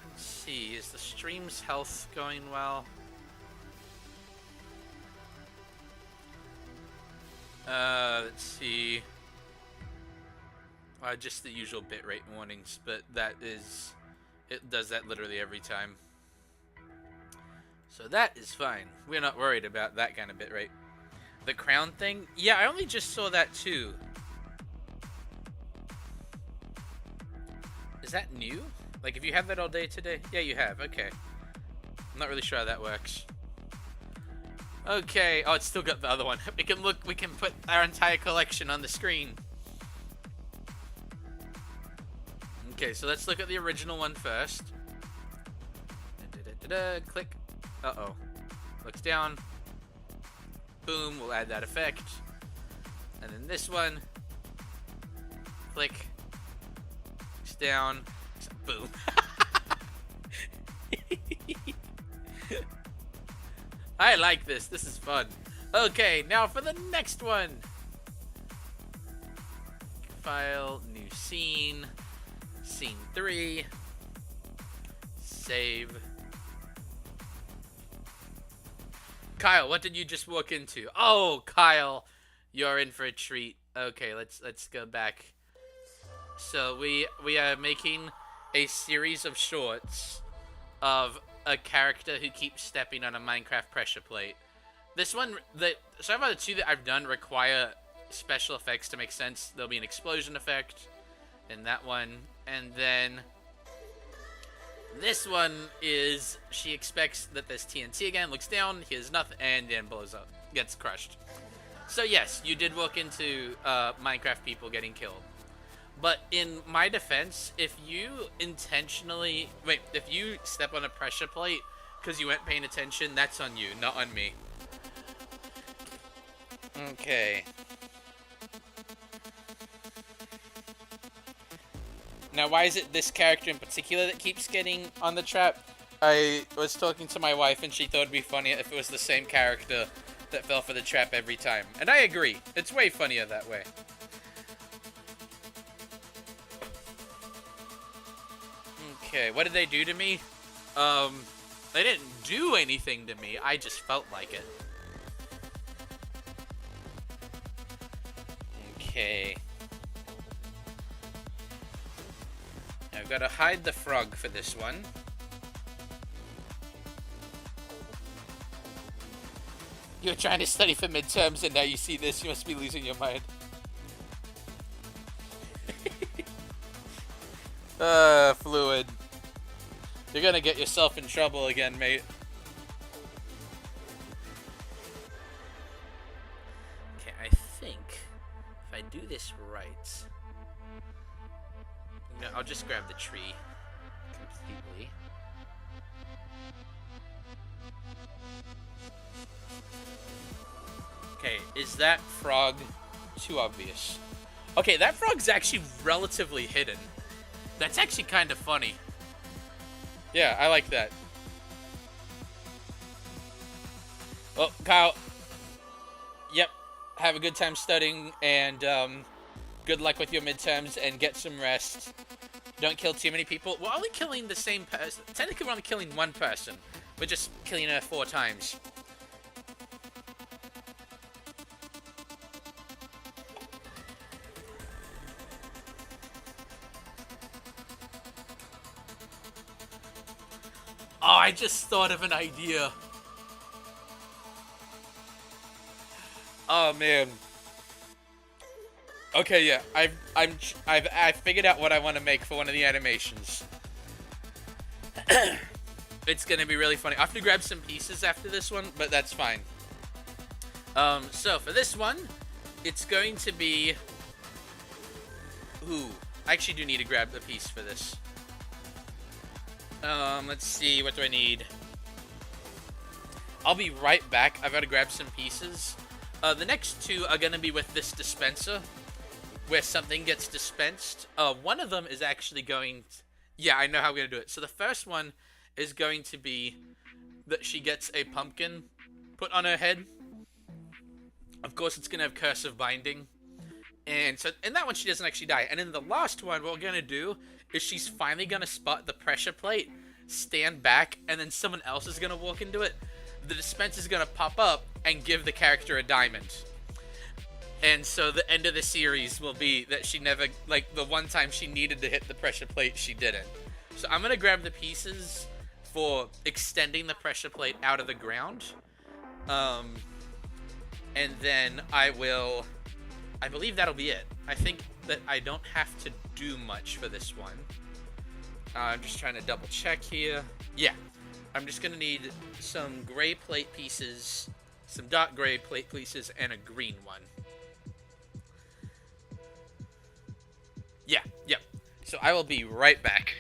Let's see, is the stream's health going well? Let's see. Just the usual bitrate warnings, but that is... It does that literally every time. So that is fine. We're not worried about that kind of bitrate. The crown thing? Yeah, I only just saw that too. Is that new? Like, if you have that all day today? Yeah, you have. Okay. I'm not really sure how that works. Okay. Oh, it's still got the other one. We can look. We can put our entire collection on the screen. Okay, so let's look at the original one first. Click. Uh-oh. Looks down. Boom. We'll add that effect. And then this one. Click. Down. Boom. I like this. This is fun. Okay, now for the next one. File, new scene. Scene 3. Save. Kyle, what did you just walk into? Oh, Kyle, you're in for a treat. Okay, let's go back. So we are making a series of shorts of a character who keeps stepping on a Minecraft pressure plate. This one, some of the two that I've done require special effects to make sense. There'll be an explosion effect in that one, and then this one is she expects that there's TNT again, looks down, hears nothing, and then blows up, gets crushed. So yes, you did walk into Minecraft people getting killed. But in my defense, if you intentionally wait, if you step on a pressure plate because you weren't paying attention, that's on you, not on me. Okay. Now, why is it this character in particular that keeps getting on the trap? I was talking to my wife, and she thought it'd be funnier if it was the same character that fell for the trap every time. And I agree. It's way funnier that way. Okay, what did they do to me? They didn't do anything to me. I just felt like it. Okay. Now I've got to hide the frog for this one. You're trying to study for midterms and now you see this, you must be losing your mind. Fluid. You're gonna get yourself in trouble again, mate. Okay, I think if I do this right... No, I'll just grab the tree completely. Okay, is that frog too obvious? Okay, that frog's actually relatively hidden. That's actually kind of funny. Yeah, I like that. Well, Kyle, yep, have a good time studying, and good luck with your midterms, and get some rest. Don't kill too many people. We're only killing the same person. Technically, we're only killing one person. We're just killing her 4 times. Oh, I just thought of an idea. Oh man. Okay, yeah, I've figured out what I want to make for one of the animations. It's gonna be really funny. I have to grab some pieces after this one, but that's fine. So for this one, it's going to be. Ooh, I actually do need to grab the piece for this. Let's see, what do I need? I'll be right back. I've got to grab some pieces. The next 2 are gonna be with this dispenser, where something gets dispensed. One of them is actually going... Yeah, I know how we're going to do it. So the first one is going to be that she gets a pumpkin put on her head. Of course, it's going to have cursive binding. And so in that one, she doesn't actually die. And in the last one, what we're going to do is she's finally going to spot the pressure plate, stand back, and then someone else is going to walk into it. The dispenser is going to pop up and give the character a diamond. And so the end of the series will be that she never, like, the one time she needed to hit the pressure plate, she didn't. So I'm going to grab the pieces for extending the pressure plate out of the ground. And then I believe that'll be it. I think that I don't have to do much for this one. I'm just trying to double check here. Yeah. I'm just going to need some gray plate pieces, some dark gray plate pieces, and a green one. Yeah, yep. So I will be right back.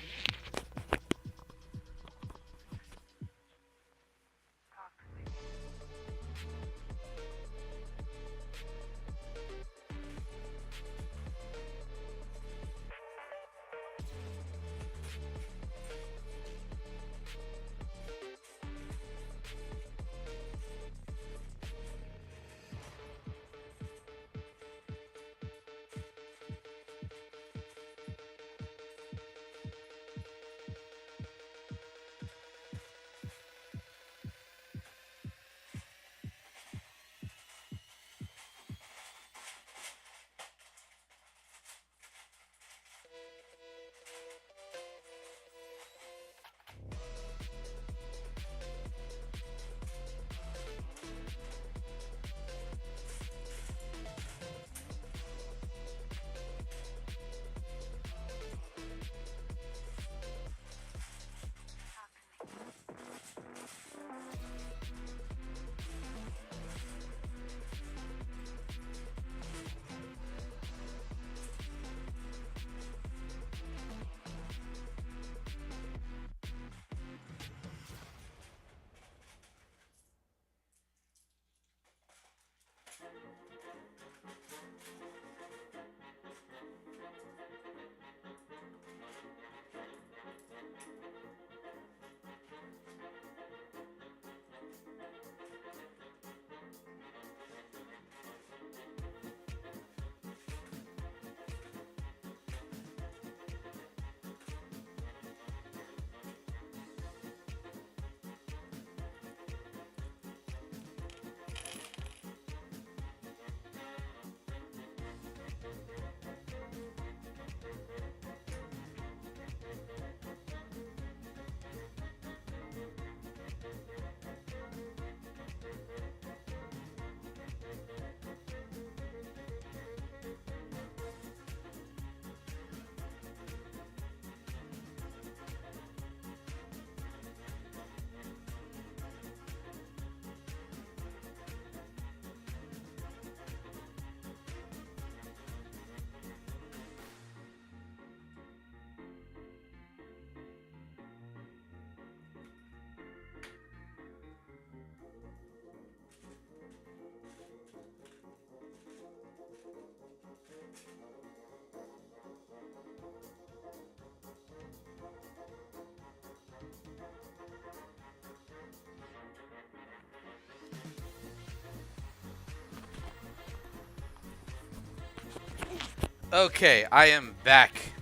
Okay, I am back.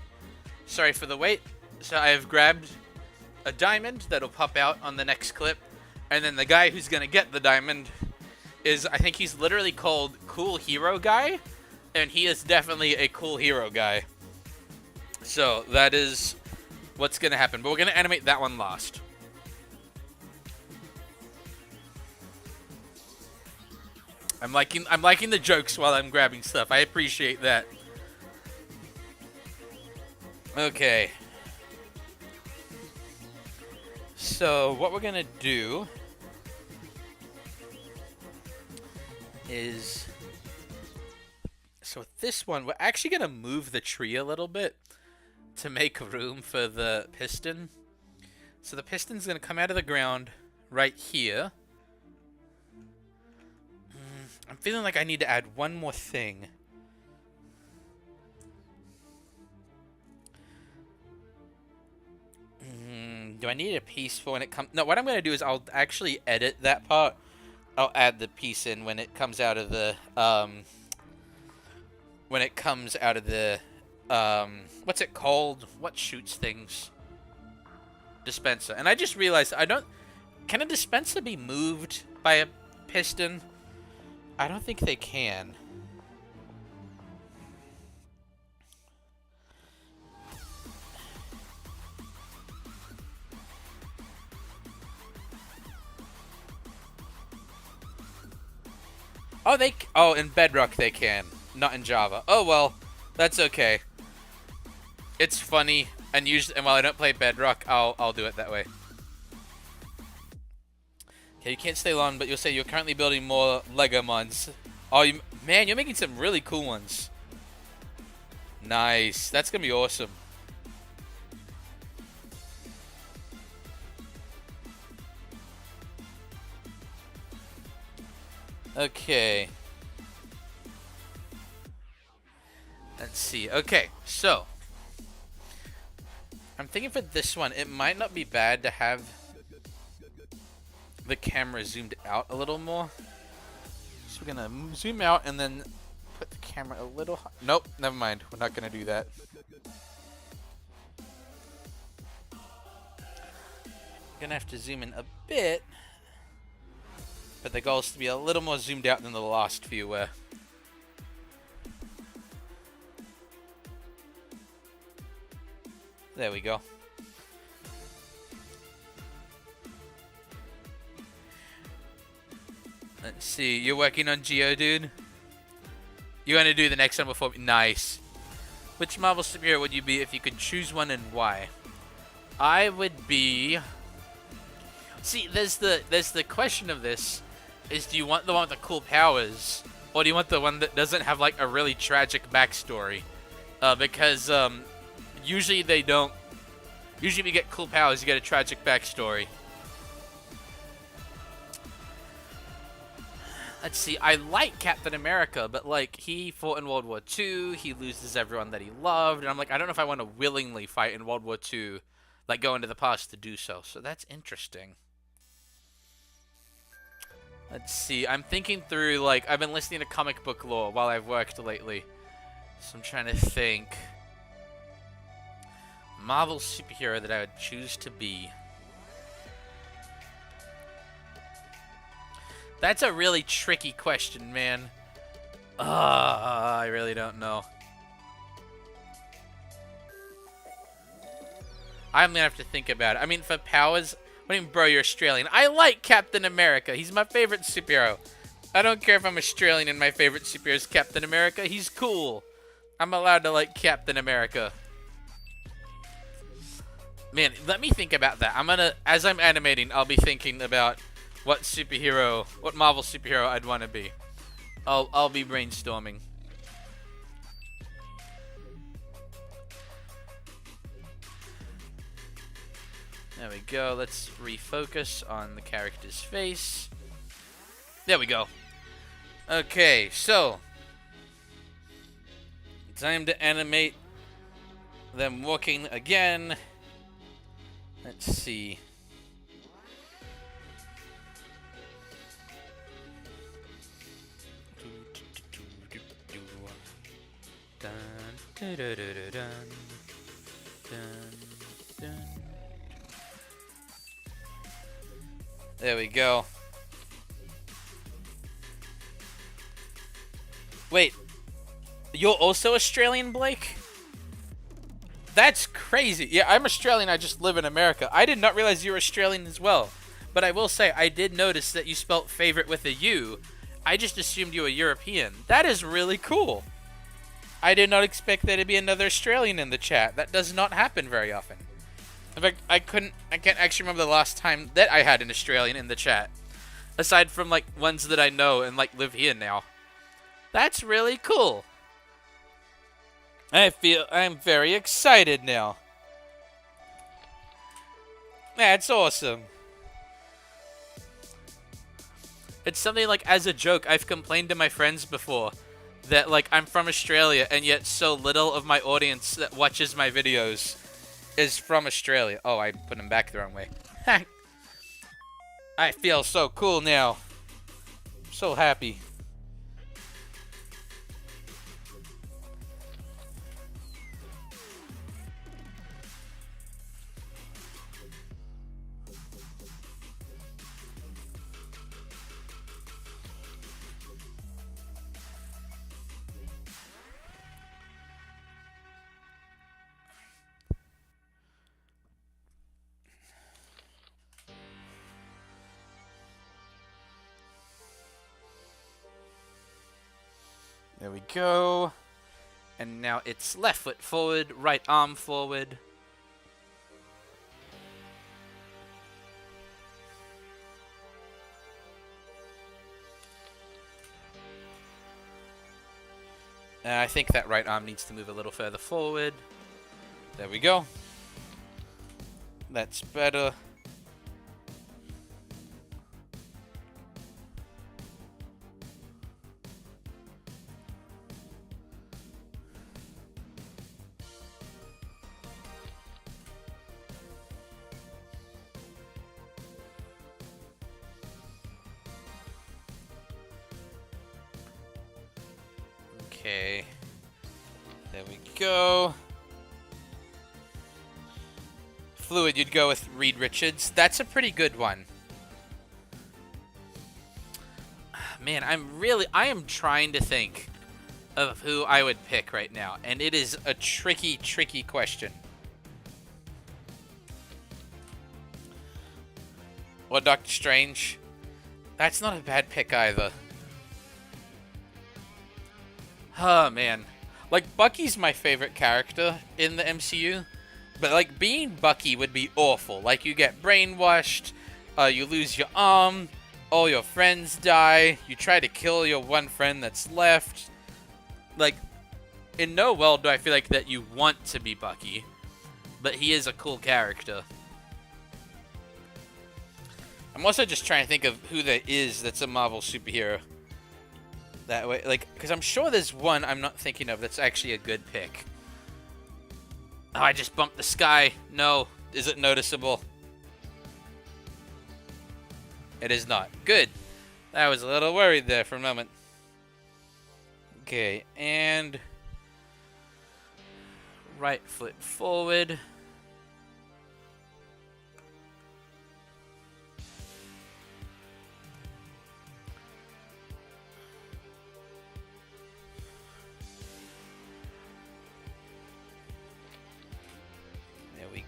Sorry for the wait. So I have grabbed a diamond that'll pop out on the next clip, and then the guy who's gonna get the diamond is, I think he's literally called Cool Hero Guy, and he is definitely a cool hero guy. So that is what's gonna happen, but we're gonna animate that one last. I'm liking the jokes while I'm grabbing stuff. I appreciate that. Okay. So what we're gonna do is, so with this one, we're actually gonna move the tree a little bit to make room for the piston. So the piston's gonna come out of the ground right here. I'm feeling like I need to add one more thing. Do I need a piece for when it comes? No, what I'm going to do is I'll actually edit that part. I'll add the piece in when it comes out of the, what's it called? What shoots things? Dispenser. And I just realized can a dispenser be moved by a piston? I don't think they can. Oh, in Bedrock they can, not in Java. Oh well, that's okay. It's funny, and while I don't play Bedrock, I'll do it that way. Okay, you can't stay long, but you'll say you're currently building more Lego mods. Oh, man, you're making some really cool ones. Nice, that's gonna be awesome. Okay. Let's see. Okay, so I'm thinking for this one, it might not be bad to have the camera zoomed out a little more. So we're gonna zoom out and then put the camera a little. Nope, never mind. We're not gonna do that. Gonna have to zoom in a bit, but the goal is to be a little more zoomed out than the last few were. There we go. Let's see. You're working on Geodude? You want to do the next one before? Nice. Which Marvel superhero would you be if you could choose one, and why? I would be. See, there's the question of this is, do you want the one with the cool powers, or do you want the one that doesn't have like a really tragic backstory? Because usually they don't. Usually if you get cool powers, you get a tragic backstory. Let's see, I like Captain America, but like, he fought in World War II, he loses everyone that he loved, and I'm like, I don't know if I want to willingly fight in World War II, like go into the past to do so. So that's interesting. Let's see, I'm thinking through, like, I've been listening to comic book lore while I've worked lately. So I'm trying to think. Marvel superhero that I would choose to be. That's a really tricky question, man. I really don't know. I'm gonna have to think about it. I mean, for powers, what do you mean, bro, you're Australian? I like Captain America. He's my favorite superhero. I don't care if I'm Australian and my favorite superhero is Captain America. He's cool. I'm allowed to like Captain America. Man, let me think about that. As I'm animating, I'll be thinking about what Marvel superhero I'd want to be. I'll be brainstorming. There we go. Let's refocus on the character's face. There we go. Okay, so time to animate them walking again. Let's see. Dun, Dun-dun-dun-dun. Dun. There we go. Wait, you're also Australian, Blake? That's crazy. Yeah, I'm Australian. I just live in America. I did not realize you were Australian as well. But I will say, I did notice that you spelt favorite with a U. I just assumed you were European. That is really cool. I did not expect there to be another Australian in the chat. That does not happen very often. In fact, I can't actually remember the last time that I had an Australian in the chat. Aside from, like, ones that I know and, like, live here now. That's really cool. I'm very excited now. That's awesome. It's something like, as a joke, I've complained to my friends before that, like, I'm from Australia, and yet so little of my audience that watches my videos is from Australia. Oh, I put him back the wrong way. I feel so cool now. I'm so happy. There we go. And now it's left foot forward, right arm forward. I think that right arm needs to move a little further forward. There we go. That's better. Okay, there we go. Fluid, you'd go with Reed Richards. That's a pretty good one. Man, I am trying to think of who I would pick right now, and it is a tricky, tricky question. Or Doctor Strange. That's not a bad pick either. Oh, man. Like, Bucky's my favorite character in the MCU. But, like, being Bucky would be awful. Like, you get brainwashed, you lose your arm, all your friends die, you try to kill your one friend that's left. Like, in no world do I feel like that you want to be Bucky. But he is a cool character. I'm also just trying to think of who that is that's a Marvel superhero. That way, like, because I'm sure there's one I'm not thinking of that's actually a good pick. Oh, I just bumped the sky. No. Is it noticeable? It is not. Good. I was a little worried there for a moment. Okay, and right foot forward.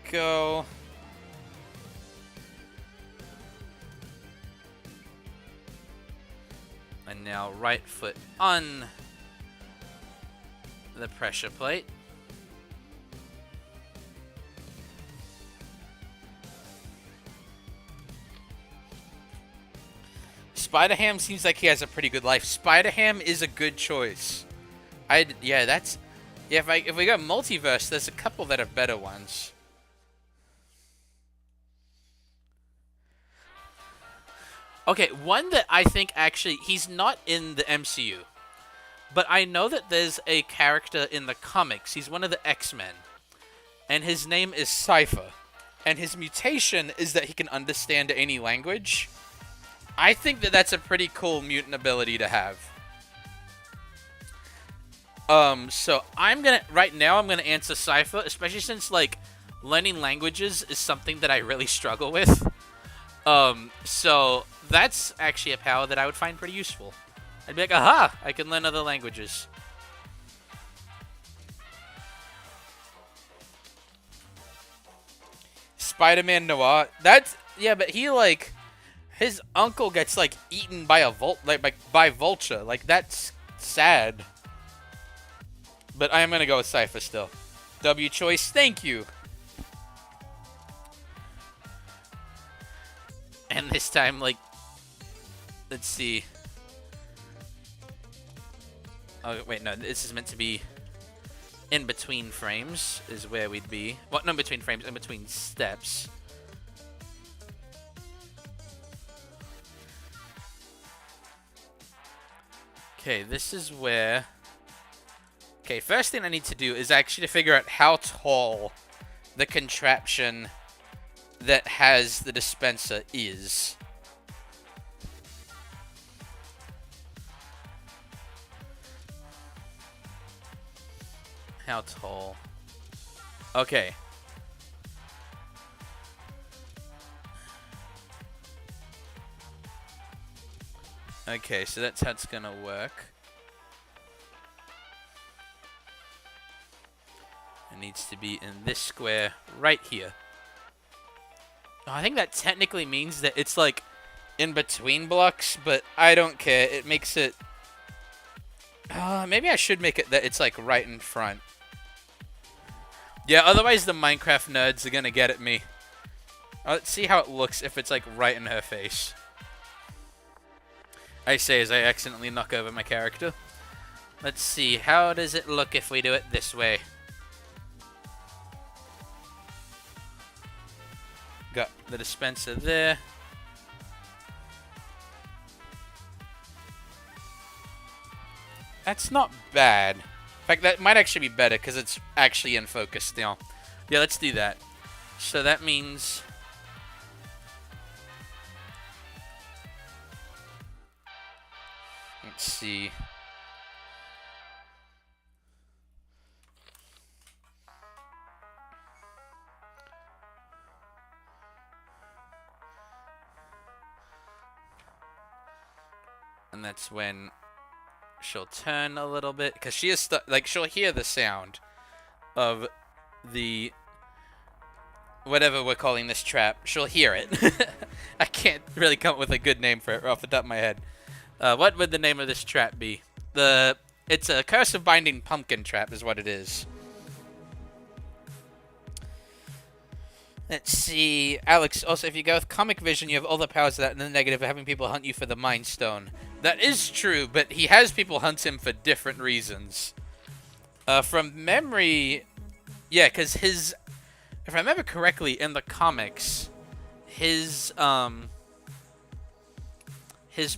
Go. And now right foot on the pressure plate. Spider-Ham seems like he has a pretty good life. Spider-Ham is a good choice. Yeah, that's... Yeah, if we go multiverse, there's a couple that are better ones. Okay, one that I think actually, he's not in the MCU, but I know that there's a character in the comics. He's one of the X-Men, and his name is Cypher, and his mutation is that he can understand any language. I think that that's a pretty cool mutant ability to have. So right now I'm gonna answer Cypher, especially since like learning languages is something that I really struggle with. So that's actually a power that I would find pretty useful. I'd be like, aha, I can learn other languages. Spider-Man Noir. Yeah, but he like his uncle gets like eaten by a by Vulture. Like that's sad. But I am gonna go with Cypher still. W choice, thank you. And this time, like, let's see. Oh wait, no, this is meant to be in between frames is where we'd be. Well, not in between frames, in between steps. Okay, this is where... Okay, first thing I need to do is actually to figure out how tall the contraption that has the dispenser is. How tall? Okay. Okay, so that's how it's gonna work. It needs to be in this square right here. Oh, I think that technically means that it's like in between blocks, but I don't care. It makes it... maybe I should make it that it's like right in front. Yeah, otherwise the Minecraft nerds are gonna get at me. Let's see how it looks if it's like right in her face. I say as I accidentally knock over my character. Let's see, how does it look if we do it this way? Got the dispenser there. That's not bad. In fact, that might actually be better because it's actually in focus still. Yeah, let's do that. So that means... Let's see. And that's when she'll turn a little bit, because she is like she'll hear the sound of the whatever we're calling this trap. She'll hear it. I can't really come up with a good name for it off the top of my head. What would the name of this trap be? It's a Curse of Binding Pumpkin trap is what it is. Let's see. Alex, also, if you go with Comic Vision, you have all the powers of that, and the negative of having people hunt you for the Mind Stone. That is true, but he has people hunt him for different reasons. From memory... Yeah, because his... If I remember correctly, in the comics, his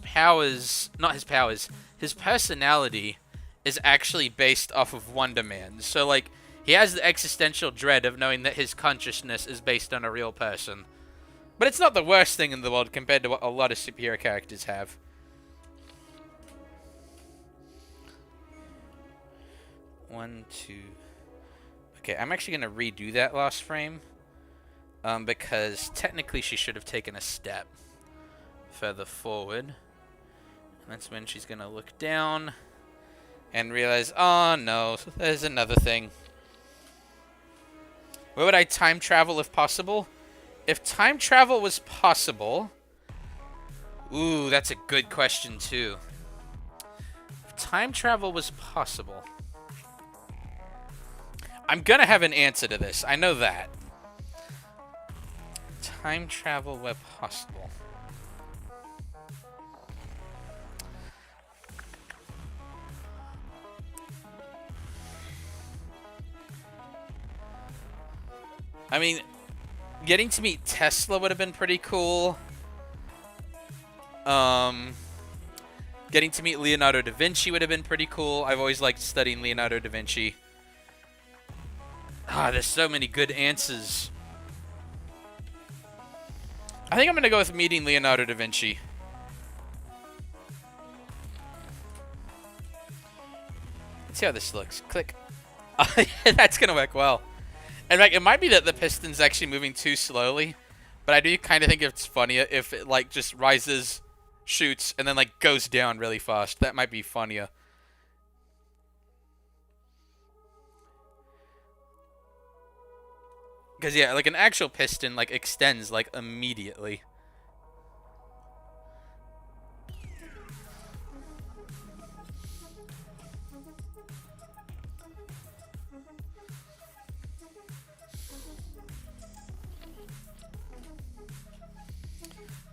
powers... Not his powers. His personality is actually based off of Wonder Man. So, like... He has the existential dread of knowing that his consciousness is based on a real person. But it's not the worst thing in the world compared to what a lot of superhero characters have. One, two... Okay, I'm actually going to redo that last frame. Because technically she should have taken a step further forward. And that's when she's going to look down and realize, oh no, there's another thing. Where would I time travel if possible? If time travel was possible... Ooh, that's a good question, too. If time travel was possible... I'm gonna have an answer to this. I know that. Time travel where possible. I mean, getting to meet Tesla would have been pretty cool. Getting to meet Leonardo da Vinci would have been pretty cool. I've always liked studying Leonardo da Vinci. There's so many good answers. I think I'm going to go with meeting Leonardo da Vinci. Let's see how this looks. Click. That's gonna work well. And like, it might be that the piston's actually moving too slowly, but I do kind of think it's funnier if it like just rises, shoots, and then like goes down really fast. That might be funnier. Because yeah, like an actual piston like extends like immediately.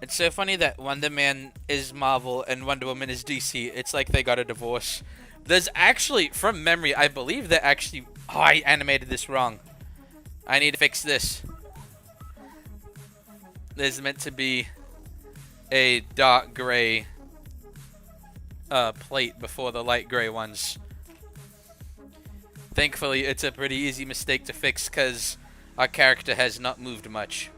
It's so funny that Wonder Man is Marvel and Wonder Woman is DC. It's like they got a divorce. There's actually, from memory, I believe that actually... Oh, I animated this wrong. I need to fix this. There's meant to be a dark gray plate before the light gray ones. Thankfully, it's a pretty easy mistake to fix because our character has not moved much.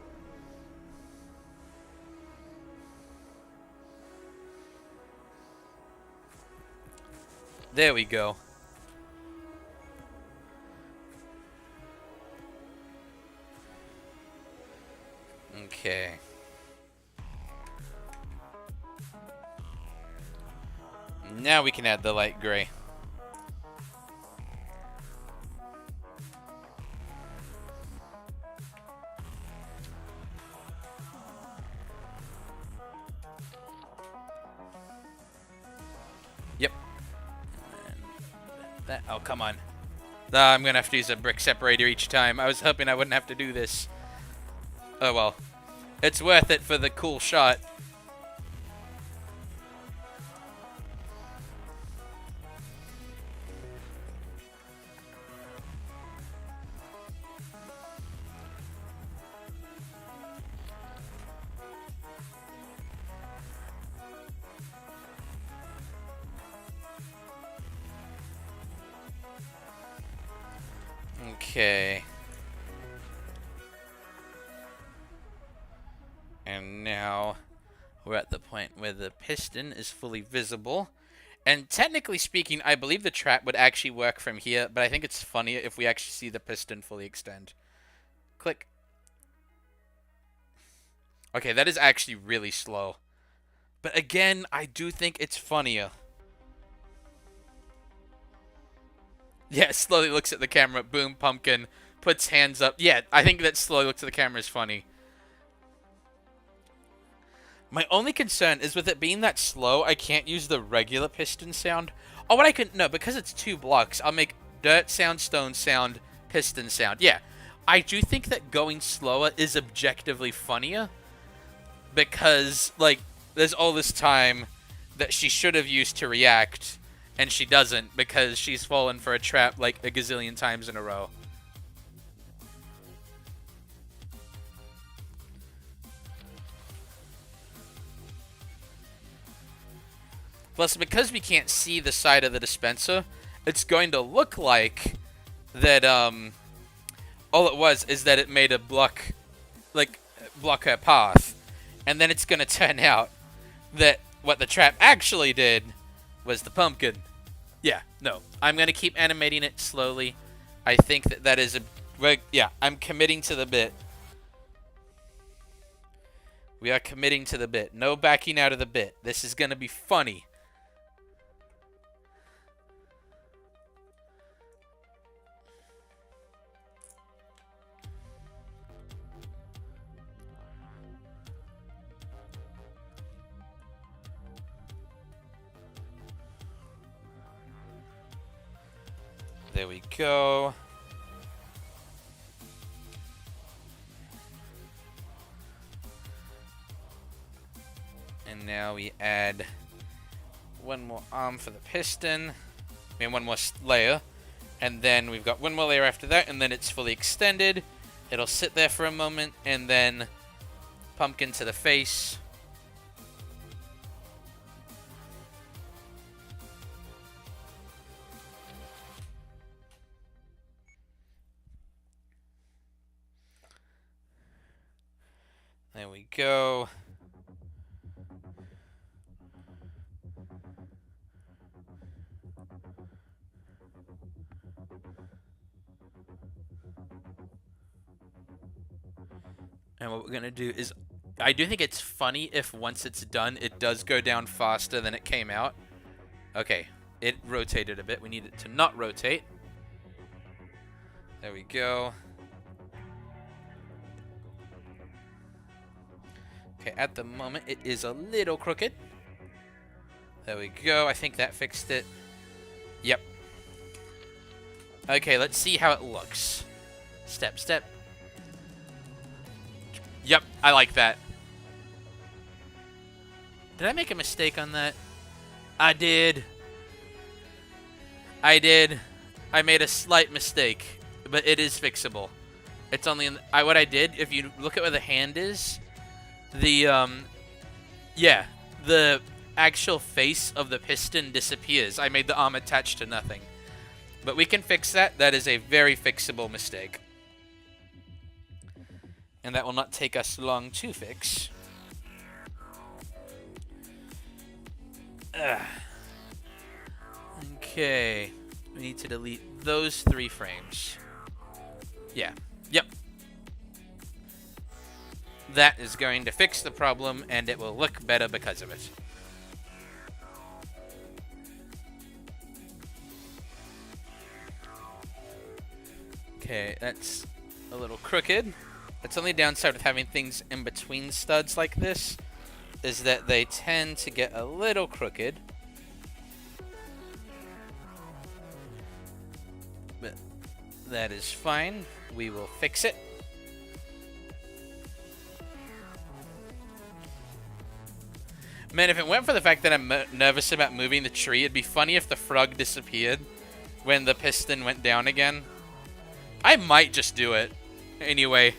There we go. Okay. Now we can add the light gray. Yep. That, oh, come on. I'm gonna have to use a brick separator each time. I was hoping I wouldn't have to do this. Oh well. It's worth it for the cool shot. Okay. And now we're at the point where the piston is fully visible. And technically speaking, I believe the trap would actually work from here, but I think it's funnier if we actually see the piston fully extend. Click. Okay, that is actually really slow. But again, I do think it's funnier. Yeah, slowly looks at the camera. Boom, pumpkin. Puts hands up. Yeah, I think that slowly looks at the camera is funny. My only concern is with it being that slow, I can't use the regular piston sound. Oh, what I can... No, because it's 2 blocks, I'll make dirt sound, stone sound, piston sound. Yeah, I do think that going slower is objectively funnier. Because, like, there's all this time that she should have used to react, and she doesn't because she's fallen for a trap like a gazillion times in a row. Plus, because we can't see the side of the dispenser, it's going to look like that, all it was is that it made a block her path. And then it's going to turn out that what the trap actually did was the pumpkin. Yeah, no. I'm going to keep animating it slowly. I think that that is a... Yeah, I'm committing to the bit. We are committing to the bit. No backing out of the bit. This is going to be funny. There we go. And now we add one more arm for the piston. I mean, one more layer. And then we've got one more layer after that, and then it's fully extended. It'll sit there for a moment, and then pumpkin to the face. There we go. And what we're gonna do is, I do think it's funny if once it's done, it does go down faster than it came out. Okay, it rotated a bit. We need it to not rotate. There we go. Okay, at the moment, it is a little crooked. There we go. I think that fixed it. Yep. Okay, let's see how it looks. Step, step. Yep, I like that. Did I make a mistake on that? I did. I made a slight mistake, but it is fixable. It's only in what I did, if you look at where the hand is, the actual face of the piston disappears. I made the arm attached to nothing. But we can fix that. That is a very fixable mistake. And that will not take us long to fix. Ugh. Okay. We need to delete those 3 frames. Yeah. Yep. That is going to fix the problem, and it will look better because of it. Okay, that's a little crooked. That's the only downside with having things in between studs like this, is that they tend to get a little crooked. But that is fine. We will fix it. Man, if it weren't for the fact that I'm nervous about moving the tree, it'd be funny if the frog disappeared when the piston went down again. I might just do it anyway,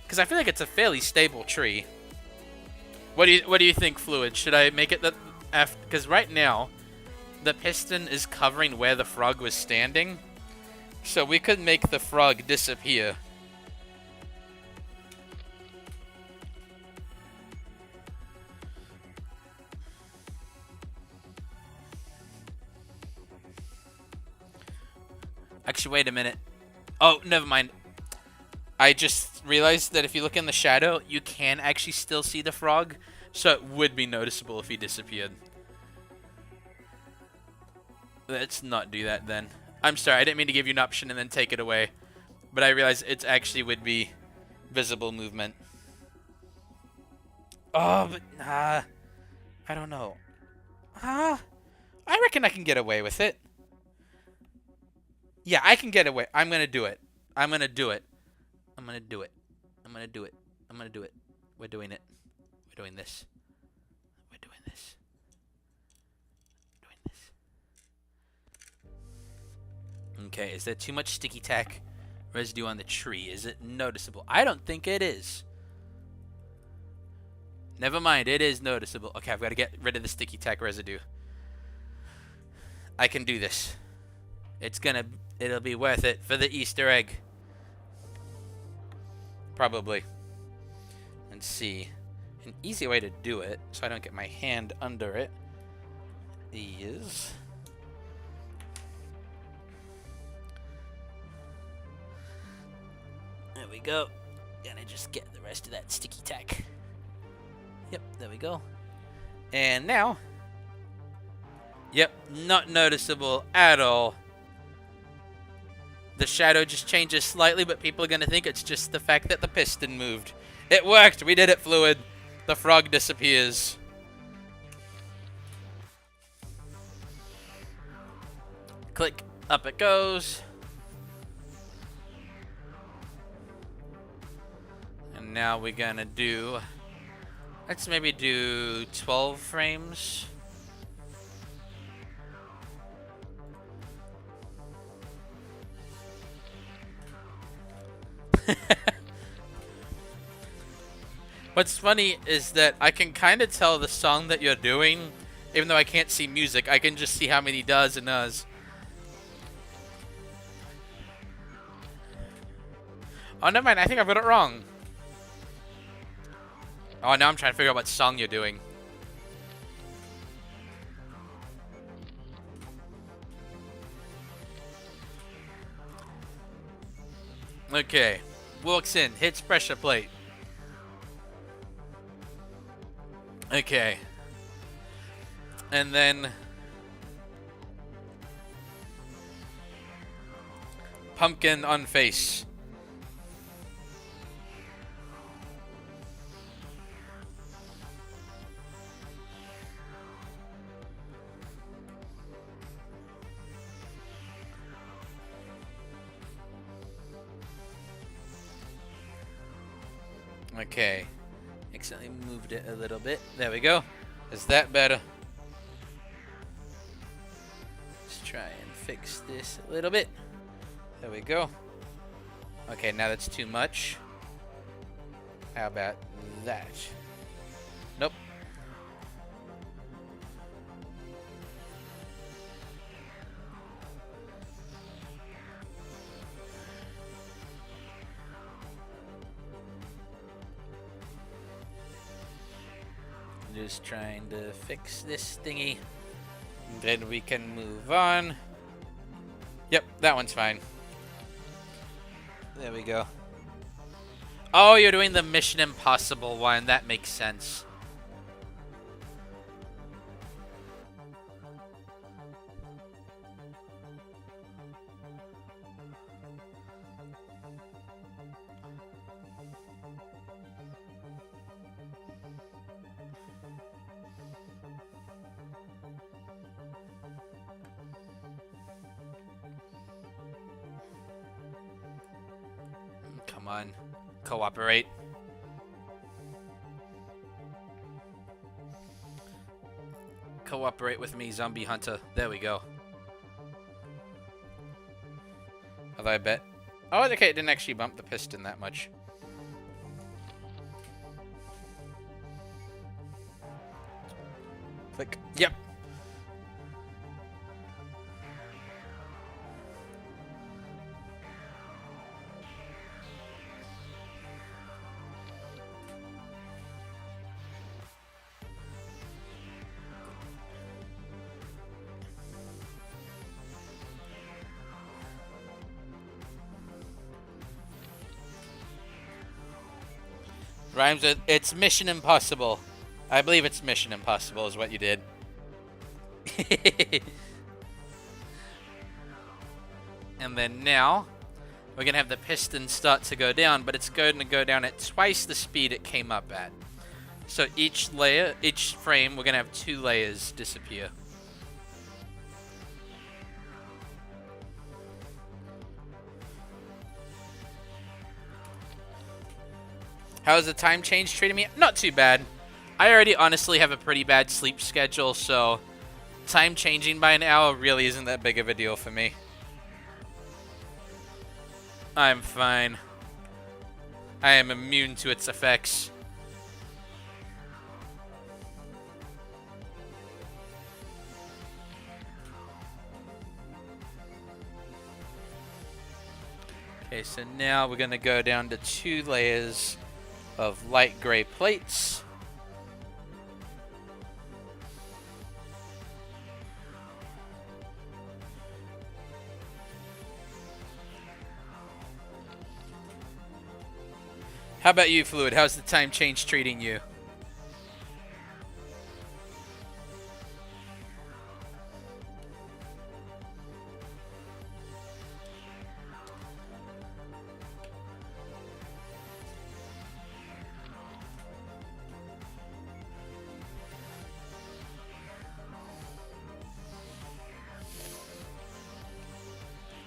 because I feel like it's a fairly stable tree. What do you think, Fluid? Should I make it that after? Because right now, the piston is covering where the frog was standing, so we could make the frog disappear. Actually, wait a minute. Oh, never mind. I just realized that if you look in the shadow, you can actually still see the frog, so it would be noticeable if he disappeared. Let's not do that then. I'm sorry, I didn't mean to give you an option and then take it away, but I realized it actually would be visible movement. Oh, but I don't know. I reckon I can get away with it. Yeah, I can get away. I'm gonna do it. I'm gonna do it. I'm gonna do it. I'm gonna do it. I'm gonna do it. We're doing it. We're doing this. We're doing this. We're doing this. Okay, is there too much sticky tack residue on the tree? Is it noticeable? I don't think it is. Never mind, it is noticeable. Okay, I've got to get rid of the sticky tack residue. I can do this. It'll be worth it for the Easter egg. Probably. Let's see. An easy way to do it, so I don't get my hand under it, is... There we go. Gonna just get the rest of that sticky tack. Yep, there we go. And now... Yep, not noticeable at all. The shadow just changes slightly, but people are going to think it's just the fact that the piston moved. It worked! We did it, Fluid! The frog disappears. Click. Up it goes. And now we're going to do... Let's maybe do 12 frames. What's funny is that I can kind of tell the song that you're doing, even though I can't see music. I can just see how many does and does. Oh, never mind. I think I've got it wrong. Oh, now I'm trying to figure out what song you're doing. Okay. Walks in, hits pressure plate. Okay. And then pumpkin on face. Okay. Accidentally moved it a little bit. There we go. Is that better? Let's try and fix this a little bit. There we go. Okay, now that's too much. How about that? Nope. Just trying to fix this thingy. Then we can move on. Yep, that one's fine. There we go. Oh, you're doing the Mission Impossible one. That makes sense. Come on. Cooperate. Cooperate with me, zombie hunter. There we go. Although I bet... Oh, okay, it didn't actually bump the piston that much. Click. Yep. Rhymes with, it's Mission Impossible. I believe it's Mission Impossible is what you did. And then now, we're going to have the piston start to go down, but it's going to go down at twice the speed it came up at. So each layer, each frame, we're going to have 2 layers disappear. How's the time change treating me? Not too bad. I already honestly have a pretty bad sleep schedule, so time changing by an hour really isn't that big of a deal for me. I'm fine. I am immune to its effects. Okay, so now we're going to go down to 2 layers of light gray plates. How about you, Fluid? How's the time change treating you?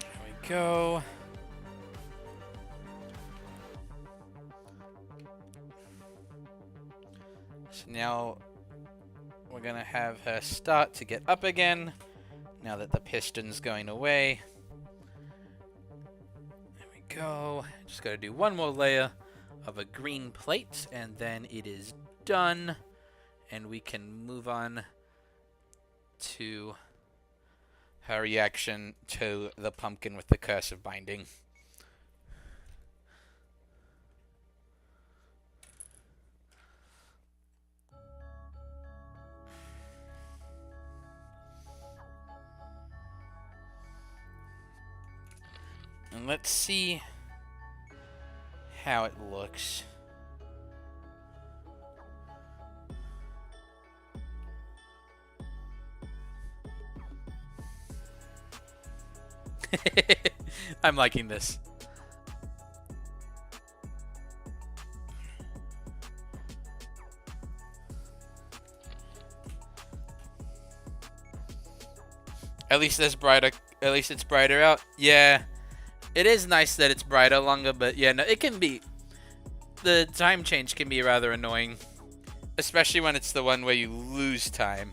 There we go. So now we're going to have her start to get up again, now that the piston's going away. There we go. Just got to do one more layer of a green plate, and then it is done. And we can move on to her reaction to the pumpkin with the cursive binding. And let's see how it looks. I'm liking this. At least there's brighter. At least it's brighter out. Yeah, it is nice that it's brighter longer, but yeah, no, it can be. The time change can be rather annoying, especially when it's the one where you lose time.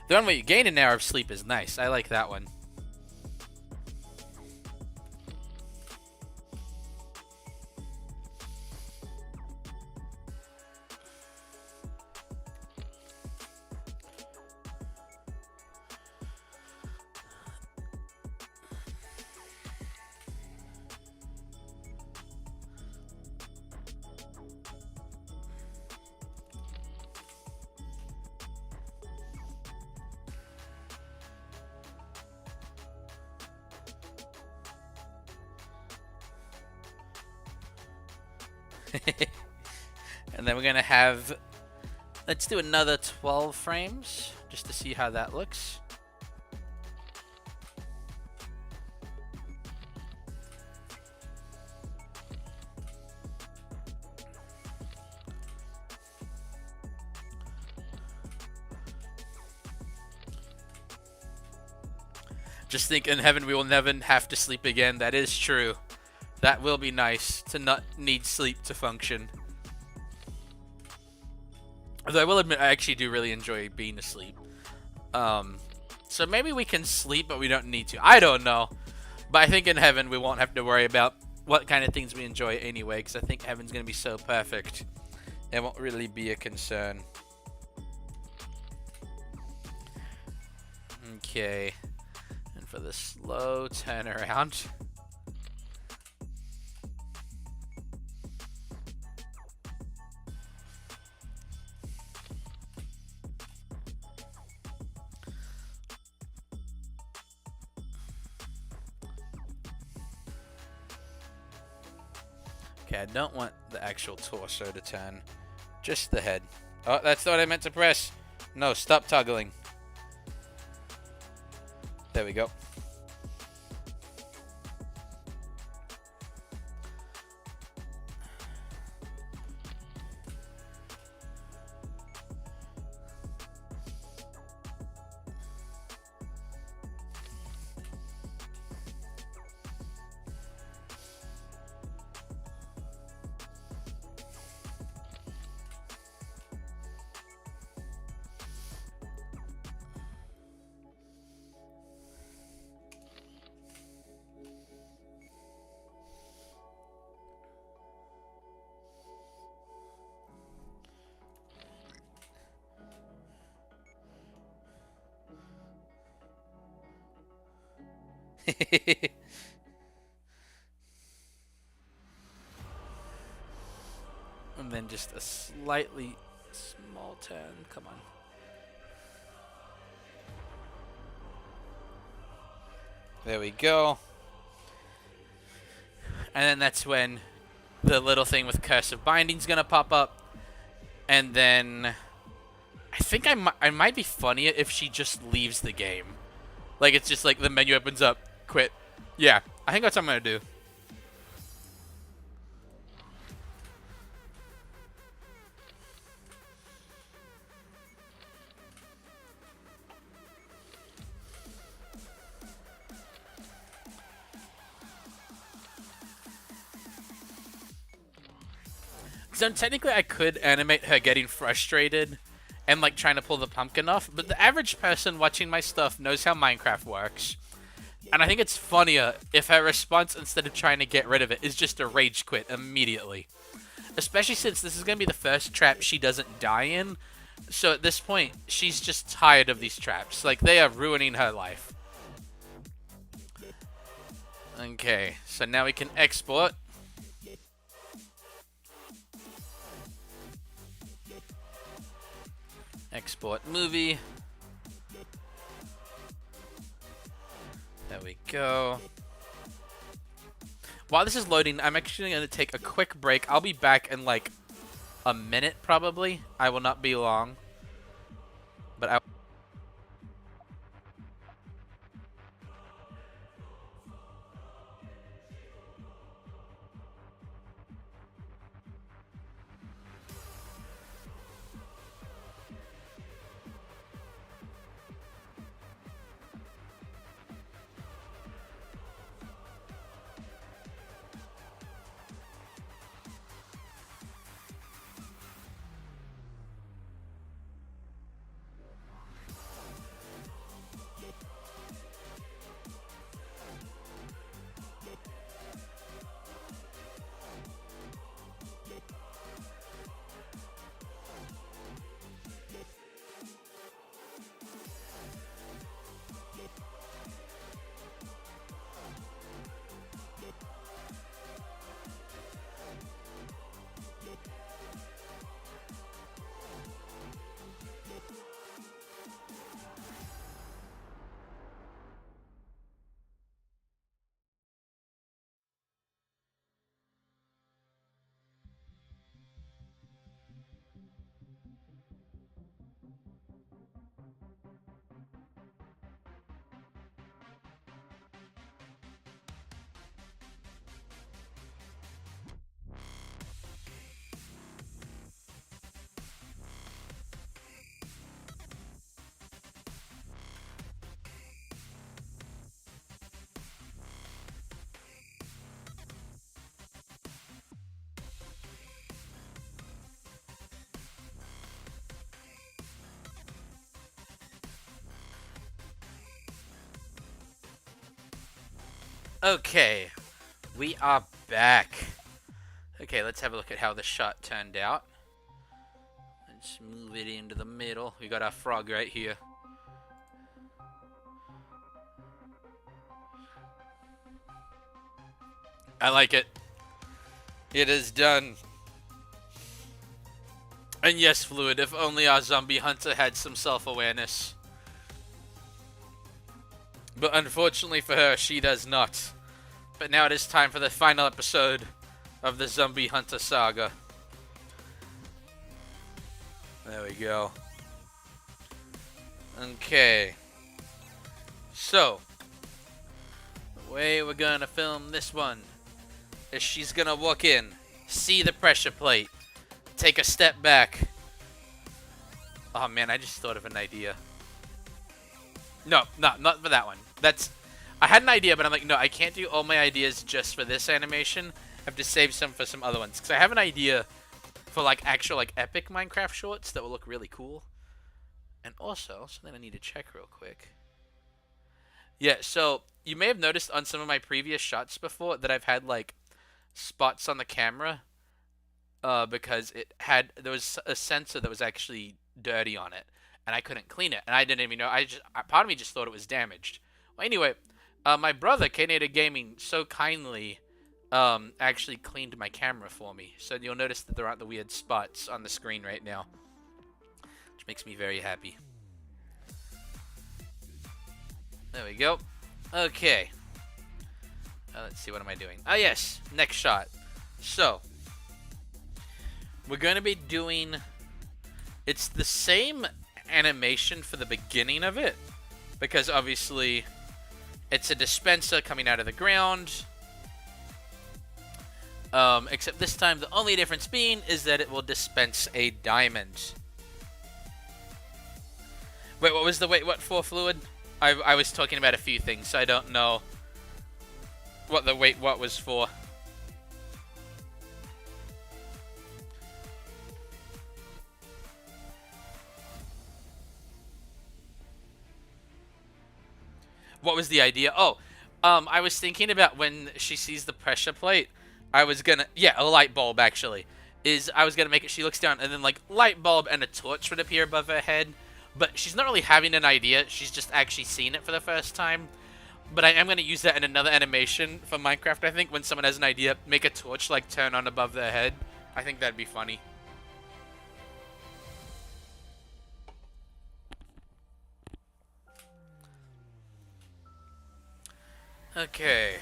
The one where you gain an hour of sleep is nice. I like that one. And then we're gonna have, let's do another 12 frames just to see how that looks. Just think, in heaven we will never have to sleep again. That is true. That will be nice, to not need sleep to function. Although I will admit, I actually do really enjoy being asleep. So maybe we can sleep, but we don't need to. I don't know. But I think in heaven we won't have to worry about what kind of things we enjoy anyway, because I think heaven's going to be so perfect. It won't really be a concern. Okay. And for the slow turnaround. Okay, I don't want the actual torso to turn. Just the head. Oh, that's not what I meant to press. No, stop toggling. There we go. And then just a slightly small turn. Come on. There we go. And then that's when the little thing with cursive binding's gonna pop up. And then I think I might be funnier if she just leaves the game. Like, it's just like the menu opens up. Quit. Yeah, I think that's what I'm gonna do. So technically I could animate her getting frustrated and like trying to pull the pumpkin off, but the average person watching my stuff knows how Minecraft works. And I think it's funnier if her response, instead of trying to get rid of it, is just to rage quit immediately. Especially since this is going to be the first trap she doesn't die in. So at this point, she's just tired of these traps. Like, they are ruining her life. Okay, so now we can export. Export movie. There we go. While this is loading, I'm actually going to take a quick break. I'll be back in like a minute probably. I will not be long. But Okay, we are back. Okay, let's have a look at how the shot turned out. Let's move it into the middle. We got our frog right here. I like it. It is done. And yes, Fluid, if only our zombie hunter had some self-awareness. But unfortunately for her, she does not. But now it is time for the final episode of the Zombie Hunter saga. There we go. Okay. So, the way we're gonna film this one is she's gonna walk in, see the pressure plate, take a step back. Oh man, I just thought of an idea. No, not for that one. I had an idea, but I'm like, no, I can't do all my ideas just for this animation. I have to save some for some other ones. Because I have an idea for, like, actual, like, epic Minecraft shorts that will look really cool. And also, something I need to check real quick. Yeah, so, you may have noticed on some of my previous shots before that I've had, like, spots on the camera. Because there was a sensor that was actually dirty on it. And I couldn't clean it. And I didn't even know. Part of me just thought it was damaged. Well, anyway, my brother, Knated Gaming, so kindly actually cleaned my camera for me. So you'll notice that there aren't the weird spots on the screen right now. Which makes me very happy. There we go. Okay. Let's see, what am I doing? Oh, yes. Next shot. So, we're going to be doing... It's the same animation for the beginning of it. Because, obviously, it's a dispenser coming out of the ground. Except this time, the only difference being is that it will dispense a diamond. Wait, what was the what for, Fluid? I was talking about a few things, so I don't know what the what was for. What was the idea? Oh, I was thinking about when she sees the pressure plate. I was gonna, yeah, a light bulb actually. I was gonna make it. She looks down, and then like light bulb and a torch would appear above her head. But she's not really having an idea. She's just actually seeing it for the first time. But I am gonna use that in another animation for Minecraft. I think when someone has an idea, make a torch like turn on above their head. I think that'd be funny. Okay.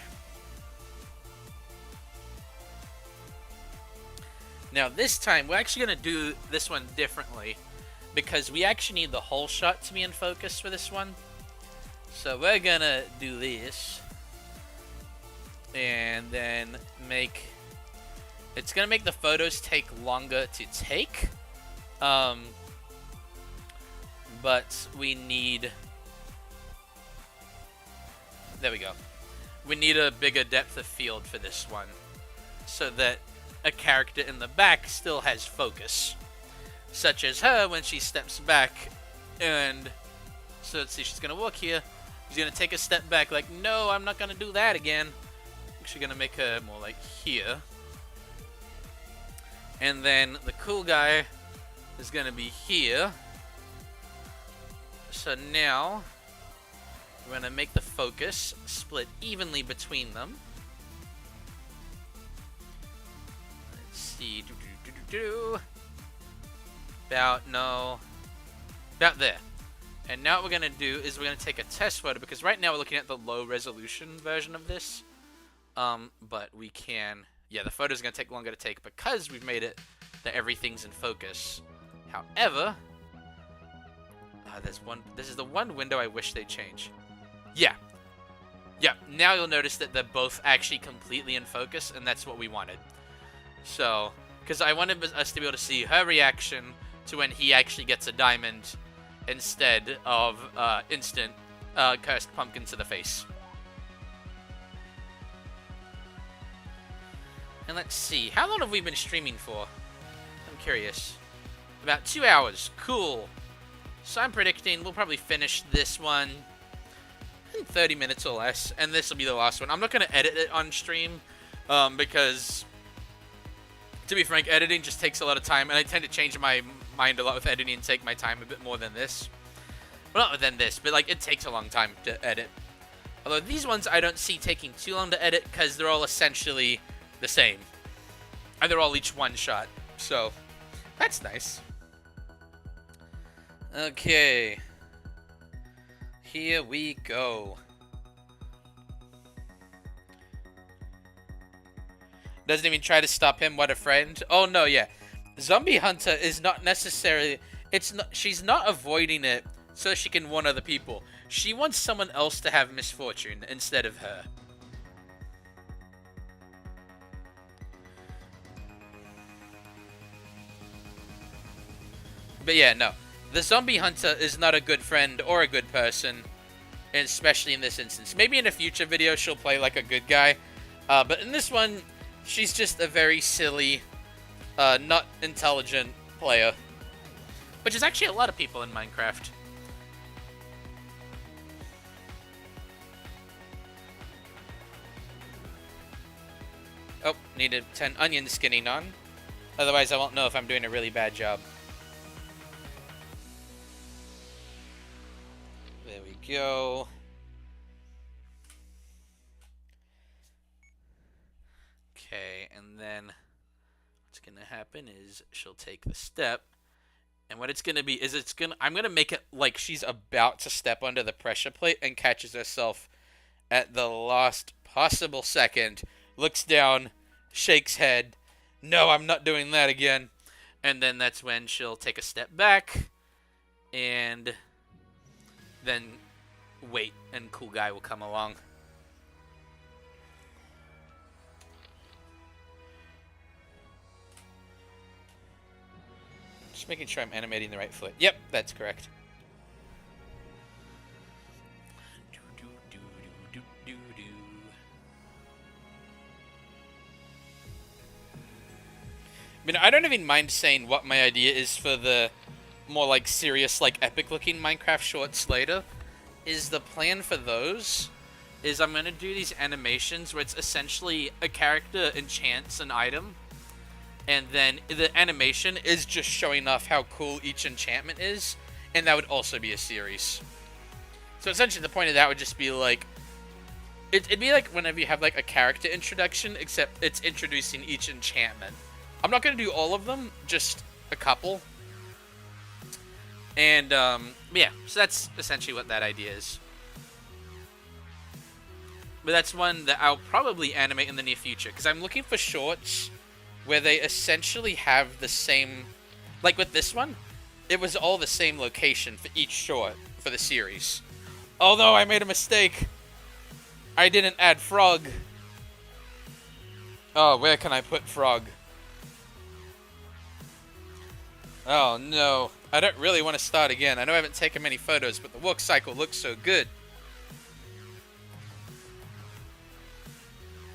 Now this time, we're actually going to do this one differently. Because we actually need the whole shot to be in focus for this one. So we're going to do this. And then make... It's going to make the photos take longer to take. But we need... There we go. We need a bigger depth of field for this one. So that a character in the back still has focus. Such as her when she steps back. And so let's see, she's going to walk here. She's going to take a step back like, no, I'm not going to do that again. Actually going to make her more like here. And then the cool guy is going to be here. So now we're going to make the focus split evenly between them. Let's see. About there. And now what we're going to do is we're going to take a test photo, because right now we're looking at the low resolution version of this. But we can... Yeah, the photo's going to take longer to take because we've made it that everything's in focus. However... this is the one window I wish they'd change. Yeah. Yeah, now you'll notice that they're both actually completely in focus, and that's what we wanted. So, because I wanted us to be able to see her reaction to when he actually gets a diamond instead of instant cursed pumpkin to the face. And let's see, how long have we been streaming for? I'm curious. About 2 hours. Cool. So I'm predicting we'll probably finish this one in 30 minutes or less, and this will be the last one. I'm not going to edit it on stream, because, to be frank, editing just takes a lot of time, and I tend to change my mind a lot with editing and take my time a bit more than this. Well, not than this, but like it takes a long time to edit. Although these ones I don't see taking too long to edit because they're all essentially the same. And they're all each one shot. So, that's nice. Okay. Here we go. Doesn't even try to stop him, what a friend. Oh no, yeah. Zombie Hunter is not necessarily... she's not avoiding it so she can warn other people. She wants someone else to have misfortune instead of her. But yeah, no. The Zombie Hunter is not a good friend or a good person, especially in this instance. Maybe in a future video she'll play like a good guy, but in this one, she's just a very silly, not intelligent player. Which is actually a lot of people in Minecraft. Oh, needed 10 onion skinning on. Otherwise, I won't know if I'm doing a really bad job. There we go. Okay, and then what's going to happen is she'll take the step. And what it's going to be is I'm going to make it like she's about to step under the pressure plate and catches herself at the last possible second. Looks down, shakes head. No, I'm not doing that again. And then that's when she'll take a step back and then wait, and cool guy will come along. Just making sure I'm animating the right foot. Yep, that's correct. I mean, I don't even mind saying what my idea is for the more, like, serious, like, epic-looking Minecraft shorts later. Is the plan for those is I'm going to do these animations where it's essentially a character enchants an item, and then the animation is just showing off how cool each enchantment is, and that would also be a series. So essentially the point of that would just be, like, it'd be like whenever you have, like, a character introduction, except it's introducing each enchantment. I'm not going to do all of them, just a couple. And, yeah, so that's essentially what that idea is. But that's one that I'll probably animate in the near future, because I'm looking for shorts where they essentially have the same... Like with this one, it was all the same location for each short for the series. Although I made a mistake. I didn't add frog. Oh, where can I put frog? Oh, no. I don't really want to start again. I know I haven't taken many photos, but the walk cycle looks so good.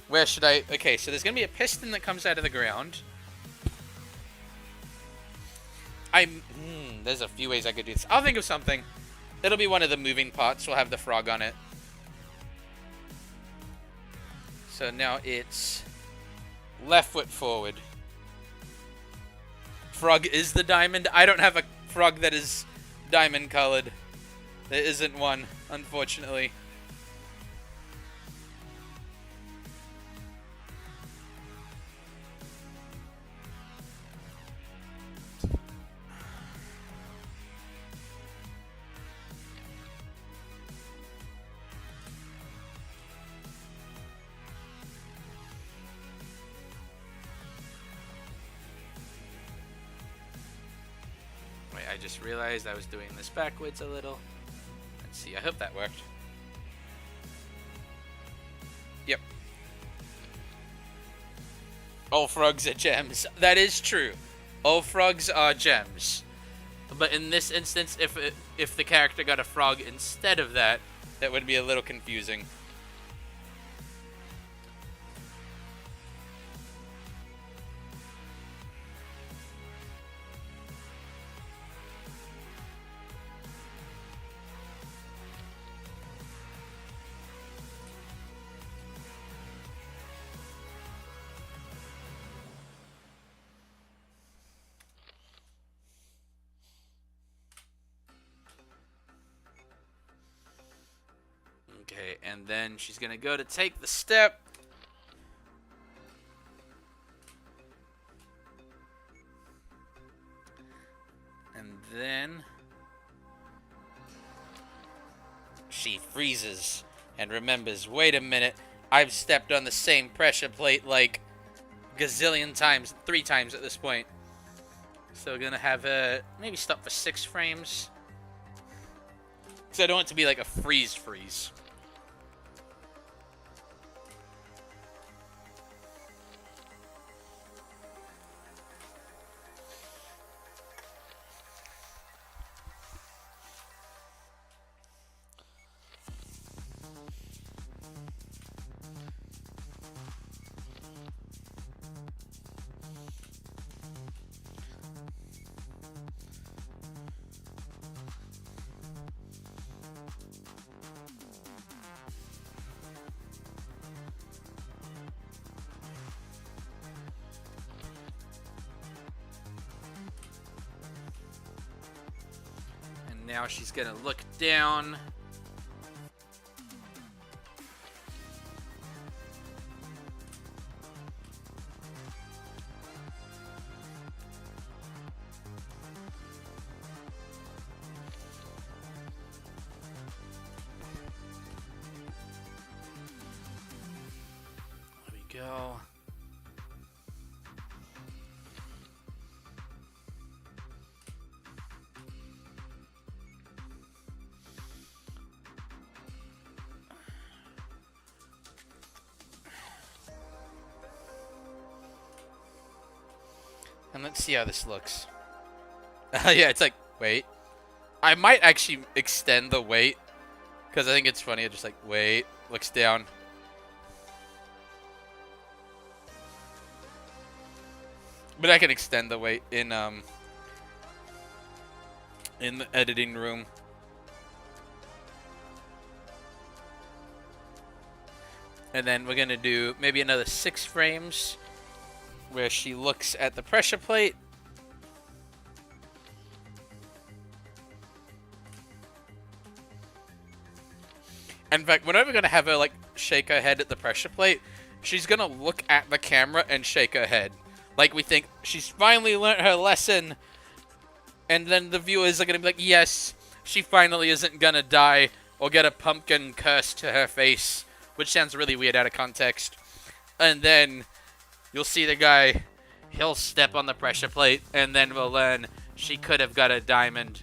Where should I... Okay, so there's going to be a piston that comes out of the ground. There's a few ways I could do this. I'll think of something. It'll be one of the moving parts. We'll have the frog on it. So now it's left foot forward. Frog is the diamond. I don't have a frog that is diamond colored. There isn't one, unfortunately. I just realized I was doing this backwards a little. Let's see, I hope that worked. Yep. All frogs are gems. That is true. All frogs are gems. But in this instance, if the character got a frog instead of that, that would be a little confusing. Okay, and then she's gonna go to take the step. And then she freezes and remembers, wait a minute, I've stepped on the same pressure plate like gazillion times, 3 times at this point. So we're gonna have her maybe stop for 6 frames. Because I don't want it to be like a freeze. Now she's gonna look down. There we go. And let's see how this looks. Yeah, it's like, wait. I might actually extend the wait. Because I think it's funny. Just like, wait. Looks down. But I can extend the wait in the editing room. And then we're going to do maybe another 6 frames. Where she looks at the pressure plate. In fact, whenever we're going to have her like shake her head at the pressure plate, she's going to look at the camera and shake her head. Like we think she's finally learned her lesson. And then the viewers are going to be like, yes, she finally isn't going to die or get a pumpkin curse to her face. Which sounds really weird out of context. And then you'll see the guy, he'll step on the pressure plate, and then we'll learn she could have got a diamond.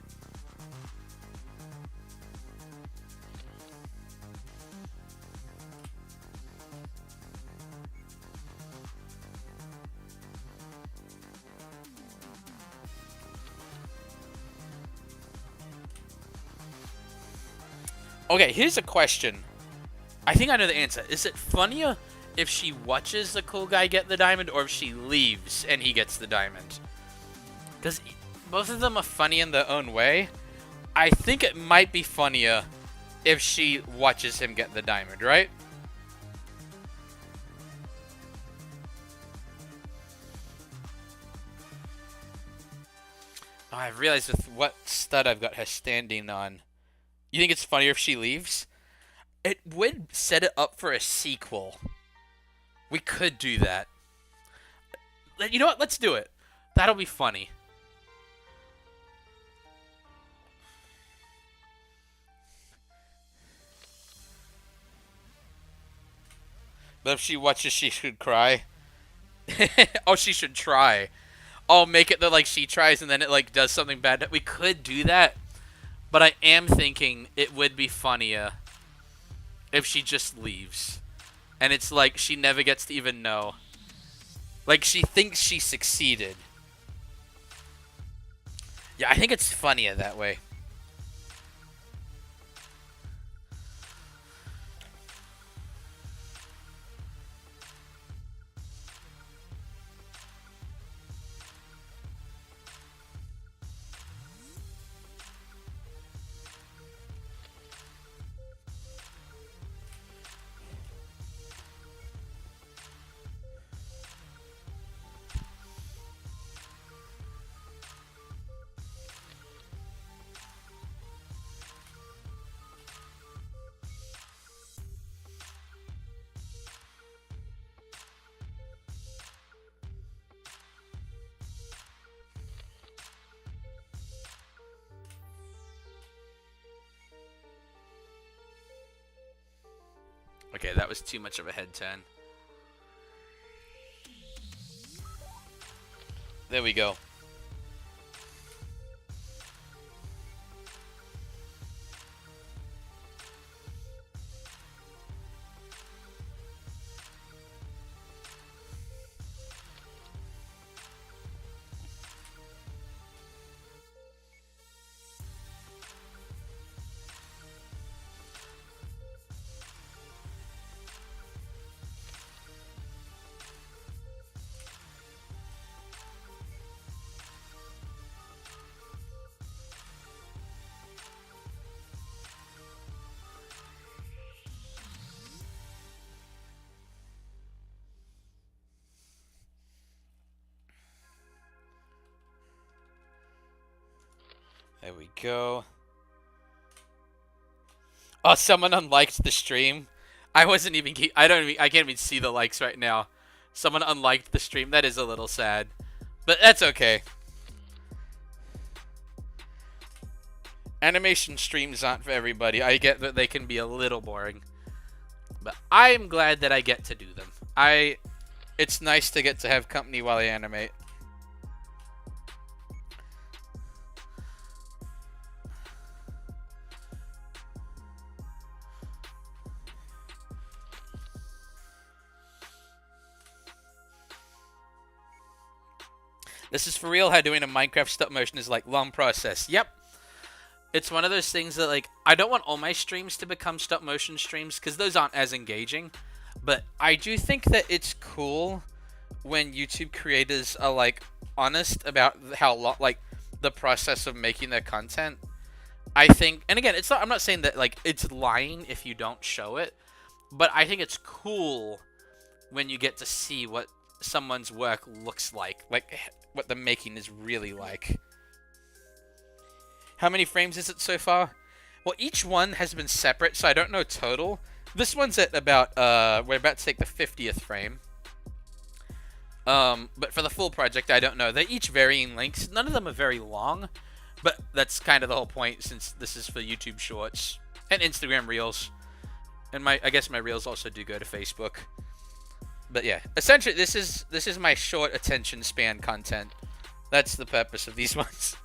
Okay, here's a question. I think I know the answer. Is it funnier if she watches the cool guy get the diamond, or if she leaves and he gets the diamond? Because both of them are funny in their own way. I think it might be funnier if she watches him get the diamond, right? Oh, I've realized with what stud I've got her standing on. You think it's funnier if she leaves? It would set it up for a sequel. We could do that. You know what? Let's do it. That'll be funny. But if she watches, she should cry. Oh, she should try. Oh, make it that like she tries and then it like does something bad. We could do that. But I am thinking it would be funnier if she just leaves. And it's like she never gets to even know. Like she thinks she succeeded. Yeah, I think it's funnier that way. Okay, that was too much of a head turn. There we go. There we go. Oh, someone unliked the stream. I wasn't even. I can't even see the likes right now. Someone unliked the stream. That is a little sad, but that's okay. Animation streams aren't for everybody. I get that they can be a little boring, but I'm glad that I get to do them. It's nice to get to have company while I animate. This is for real how doing a Minecraft stop motion is like long process. Yep. It's one of those things that, like, I don't want all my streams to become stop motion streams because those aren't as engaging. But I do think that it's cool when YouTube creators are, like, honest about how like the process of making their content. I think, and again, it's not. I'm not saying that like it's lying if you don't show it, but I think it's cool when you get to see what someone's work looks like what the making is really like. How many frames is it so far? Well, each one has been separate, so I don't know total. This one's at about, we're about to take the 50th frame. But for the full project, I don't know. They're each varying lengths. None of them are very long, but that's kind of the whole point since this is for YouTube Shorts and Instagram Reels. And I guess my Reels also do go to Facebook. But yeah, essentially this is my short attention span content. That's the purpose of these ones.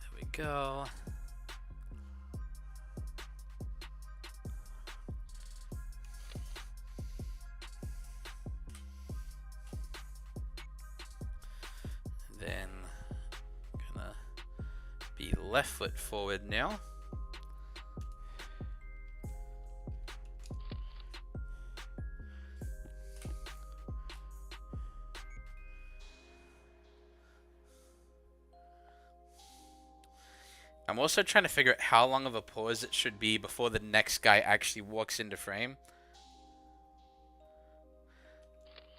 There we go. Then gonna be left foot forward now. I'm also trying to figure out how long of a pause it should be before the next guy actually walks into frame.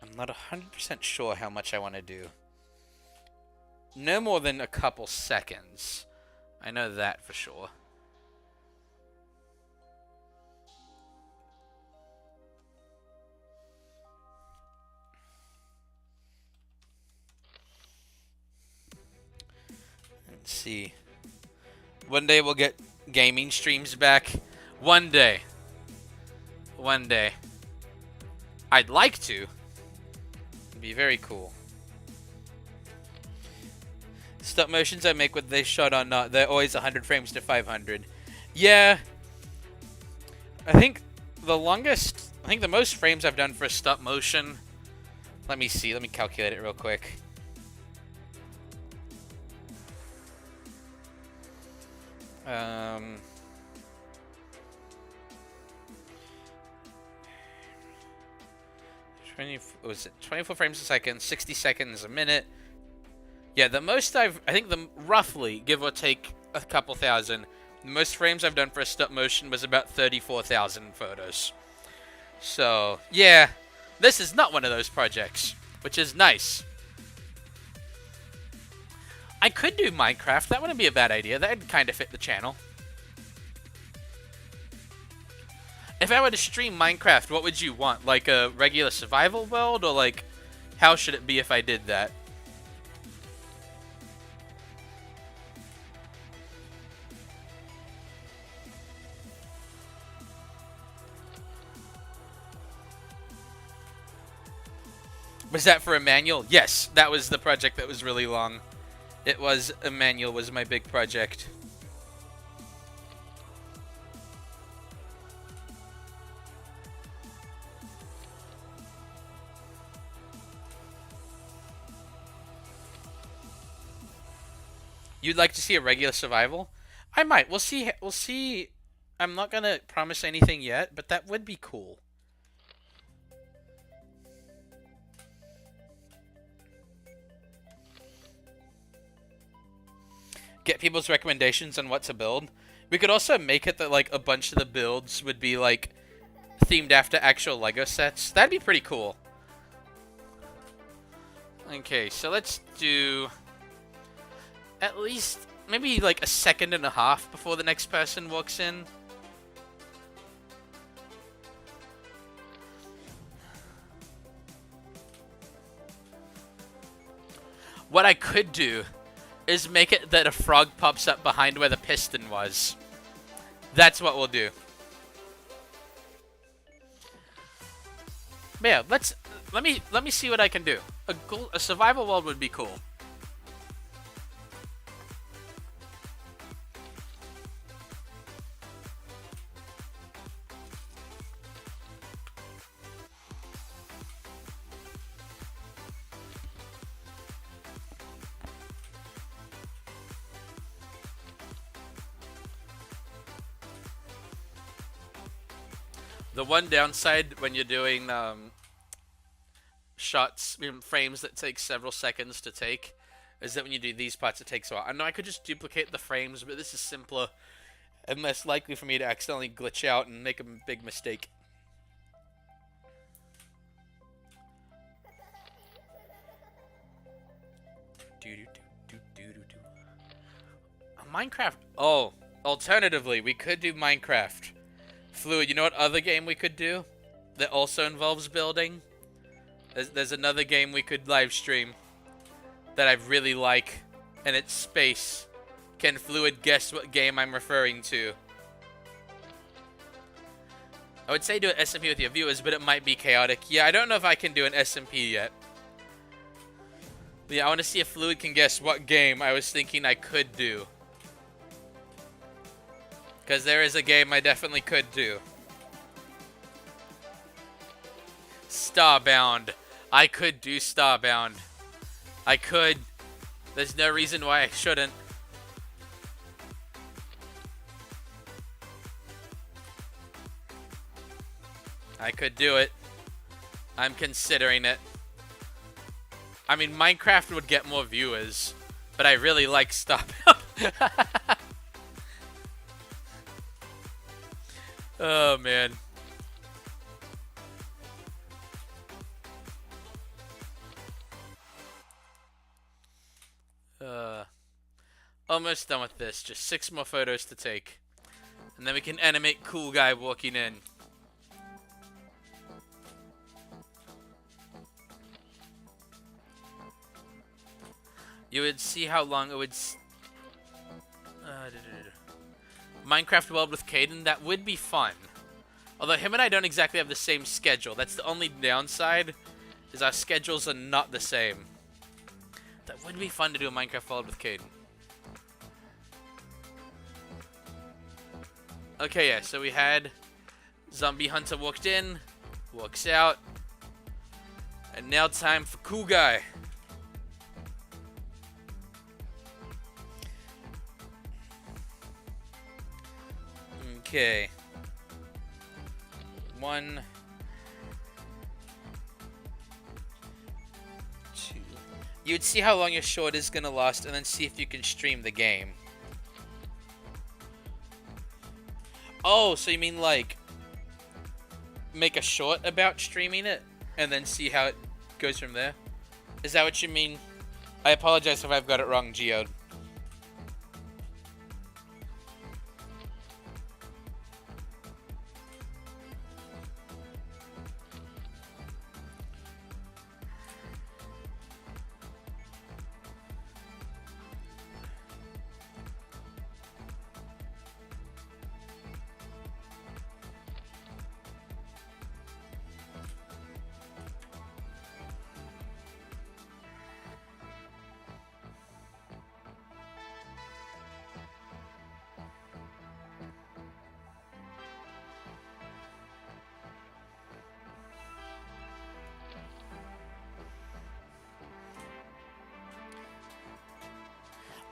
I'm not 100% sure how much I want to do. No more than a couple seconds. I know that for sure. Let's see. One day we'll get gaming streams back. One day. One day. I'd like to. It'd be very cool. Stop motions I make, whether they shot or not, they're always 100 frames to 500. Yeah. I think the most frames I've done for a stop motion. Let me see. Let me calculate it real quick. Was it 24 frames a second, 60 seconds a minute? Yeah, the most I think roughly, give or take a couple thousand, the most frames I've done for a stop motion was about 34,000 photos. So, yeah, this is not one of those projects, which is nice. I could do Minecraft. That wouldn't be a bad idea. That'd kind of fit the channel. If I were to stream Minecraft, what would you want? Like a regular survival world, or like, how should it be if I did that? Was that for a manual? Yes, that was the project that was really long. It was a manual was my big project. You'd like to see a regular survival? I might. We'll see. We'll see. I'm not gonna promise anything yet, but that would be cool. Get people's recommendations on what to build. We could also make it that like a bunch of the builds would be like themed after actual Lego sets. That'd be pretty cool. Okay, so let's do at least maybe like a second and a half before the next person walks in. What I could do is make it that a frog pops up behind where the piston was. That's what we'll do. But yeah, let me see what I can do. A survival world would be cool. The one downside when you're doing shots, frames that take several seconds to take, is that when you do these parts, it takes a while. I know I could just duplicate the frames, but this is simpler and less likely for me to accidentally glitch out and make a big mistake. Minecraft. Oh, alternatively, we could do Minecraft. Fluid, you know what other game we could do that also involves building? There's another game we could live stream that I really like, and it's Space. Can Fluid guess what game I'm referring to? I would say do an SMP with your viewers, but it might be chaotic. Yeah, I don't know if I can do an SMP yet. But yeah, I want to see if Fluid can guess what game I was thinking I could do. Because there is a game I definitely could do. Starbound. I could do Starbound. I could. There's no reason why I shouldn't. I could do it. I'm considering it. I mean, Minecraft would get more viewers, but I really like Starbound. Oh, man. Almost done with this. Just 6 more photos to take. And then we can animate cool guy walking in. You would see how long it would... Minecraft world with Caden, that would be fun. Although him and I don't exactly have the same schedule. That's the only downside, is our schedules are not the same. That would be fun to do a Minecraft world with Caden. Okay, yeah, so we had Zombie Hunter walked in, walks out, and now time for Cool Guy. Okay. 1, 2. You'd see how long your short is gonna last, and then see if you can stream the game. Oh, so you mean like make a short about streaming it, and then see how it goes from there? Is that what you mean? I apologize if I've got it wrong, Geode.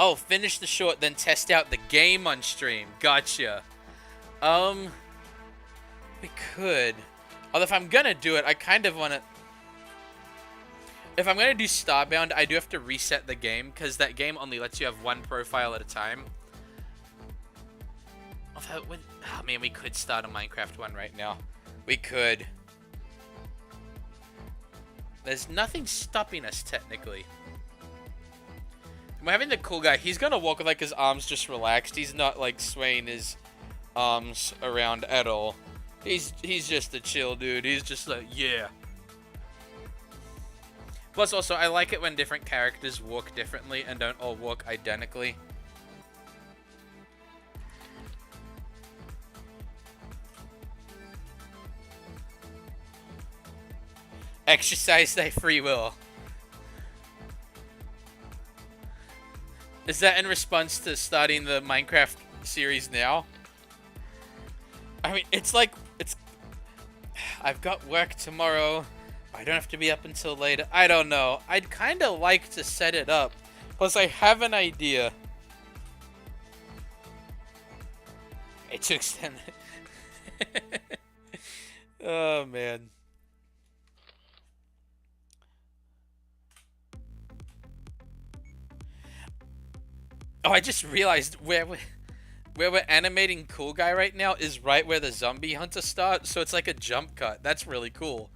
Oh, finish the short, then test out the game on stream. Gotcha. Um, we could. Although if I'm gonna do it, I kind of want to... If I'm gonna do Starbound, I do have to reset the game, because that game only lets you have one profile at a time. Although, oh man, we could start a Minecraft one right now. We could. There's nothing stopping us, technically. We're having the cool guy. He's gonna walk with, like, his arms just relaxed. He's not, like, swaying his arms around at all. He's just a chill dude. He's just like, yeah. Plus, also, I like it when different characters walk differently and don't all walk identically. Exercise thy free will. Is that in response to starting the Minecraft series now? I mean, it's like, I've got work tomorrow. I don't have to be up until later. I don't know. I'd kind of like to set it up. Plus, I have an idea. It took extend. Oh, man. Oh, I just realized where we're animating cool guy right now is right where the zombie hunter starts, so it's like a jump cut. That's really cool.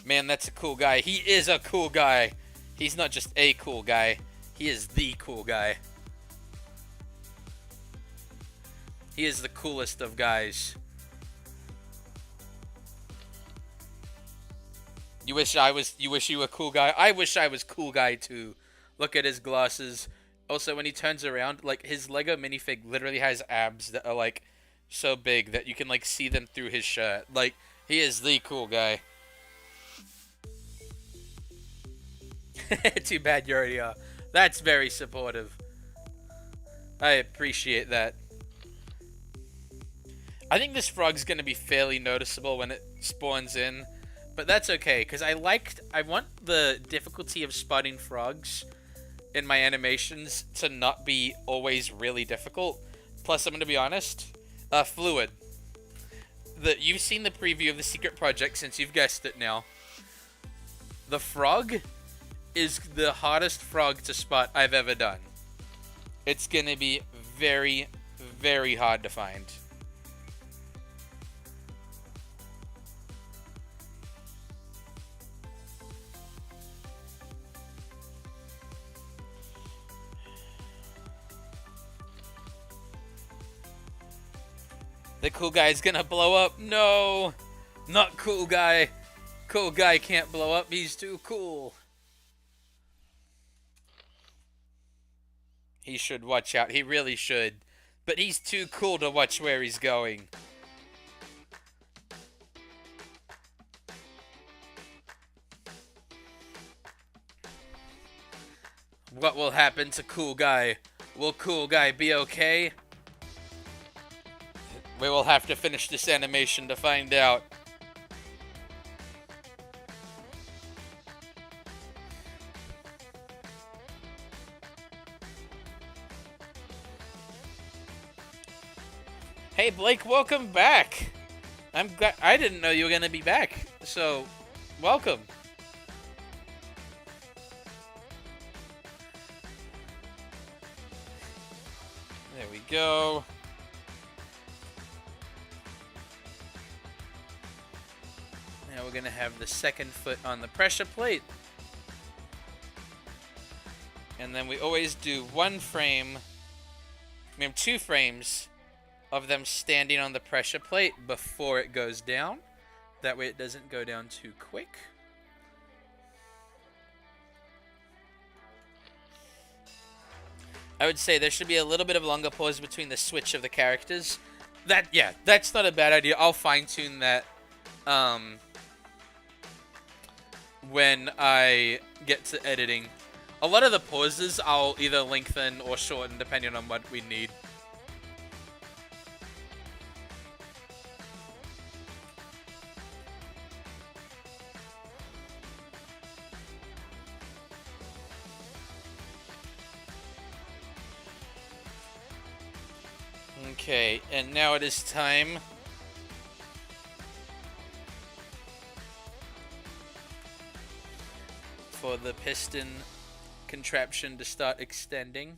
Man, that's a cool guy. He is a cool guy. He's not just a cool guy. He is the cool guy. He is the coolest of guys. You wish you were a cool guy? I wish I was cool guy too. Look at his glasses. Also, when he turns around, like, his Lego minifig literally has abs that are, like, so big that you can, like, see them through his shirt. Like, he is the cool guy. Too bad you already are. That's very supportive. I appreciate that. I think this frog's gonna be fairly noticeable when it spawns in, but that's okay, because I want the difficulty of spotting frogs in my animations to not be always really difficult. Plus, I'm gonna be honest, fluid. You've seen the preview of the secret project since you've guessed it now. The frog is the hardest frog to spot I've ever done. It's gonna be very, very hard to find. The cool guy is gonna blow up. No! Not cool guy. Cool guy can't blow up. He's too cool. He should watch out. He really should. But he's too cool to watch where he's going. What will happen to cool guy? Will cool guy be okay? We will have to finish this animation to find out. Hey Blake, welcome back. I'm glad. I didn't know you were gonna be back, so welcome. There we go. Now we're gonna have the second foot on the pressure plate, and then we always do one frame. I mean, 2 frames of them standing on the pressure plate before it goes down. That way it doesn't go down too quick. I would say there should be a little bit of longer pause between the switch of the characters. That's not a bad idea. I'll fine-tune that when I get to editing. A lot of the pauses I'll either lengthen or shorten depending on what we need. Okay, and now it is time for the piston contraption to start extending.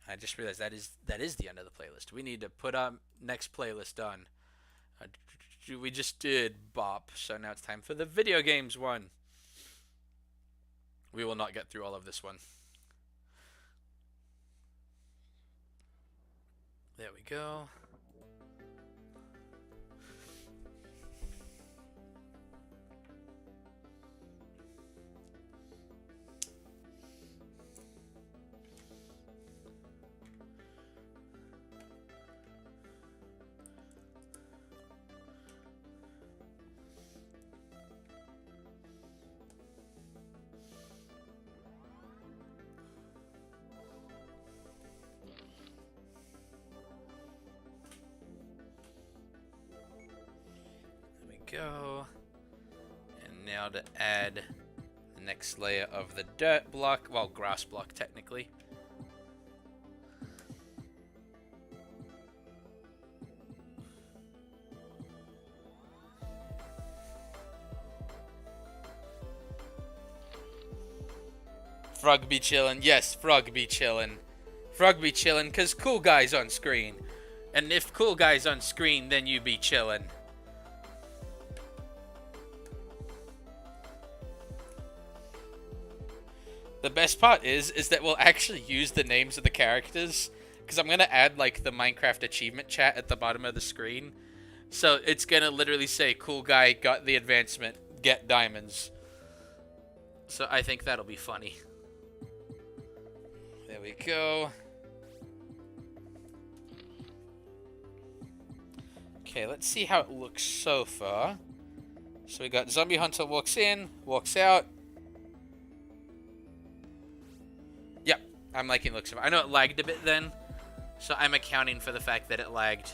I just realized that is the end of the playlist. We need to put our next playlist on. We just did Bop, so now it's time for the video games one. We will not get through all of this one. There we go. Go. And now to add the next layer of the dirt block, well, grass block technically. Frog be chillin', yes, Frog be chillin'. Frog be chillin' cause cool guy's on screen. And if cool guy's on screen, then you be chillin'. The best part is that we'll actually use the names of the characters, because I'm going to add, like, the Minecraft achievement chat at the bottom of the screen. So it's going to literally say, cool guy got the advancement, get diamonds. So I think that'll be funny. There we go. Okay, let's see how it looks so far. So we got Zombie Hunter walks in, walks out. Yep, I'm liking the looks of it. I know it lagged a bit then, so I'm accounting for the fact that it lagged.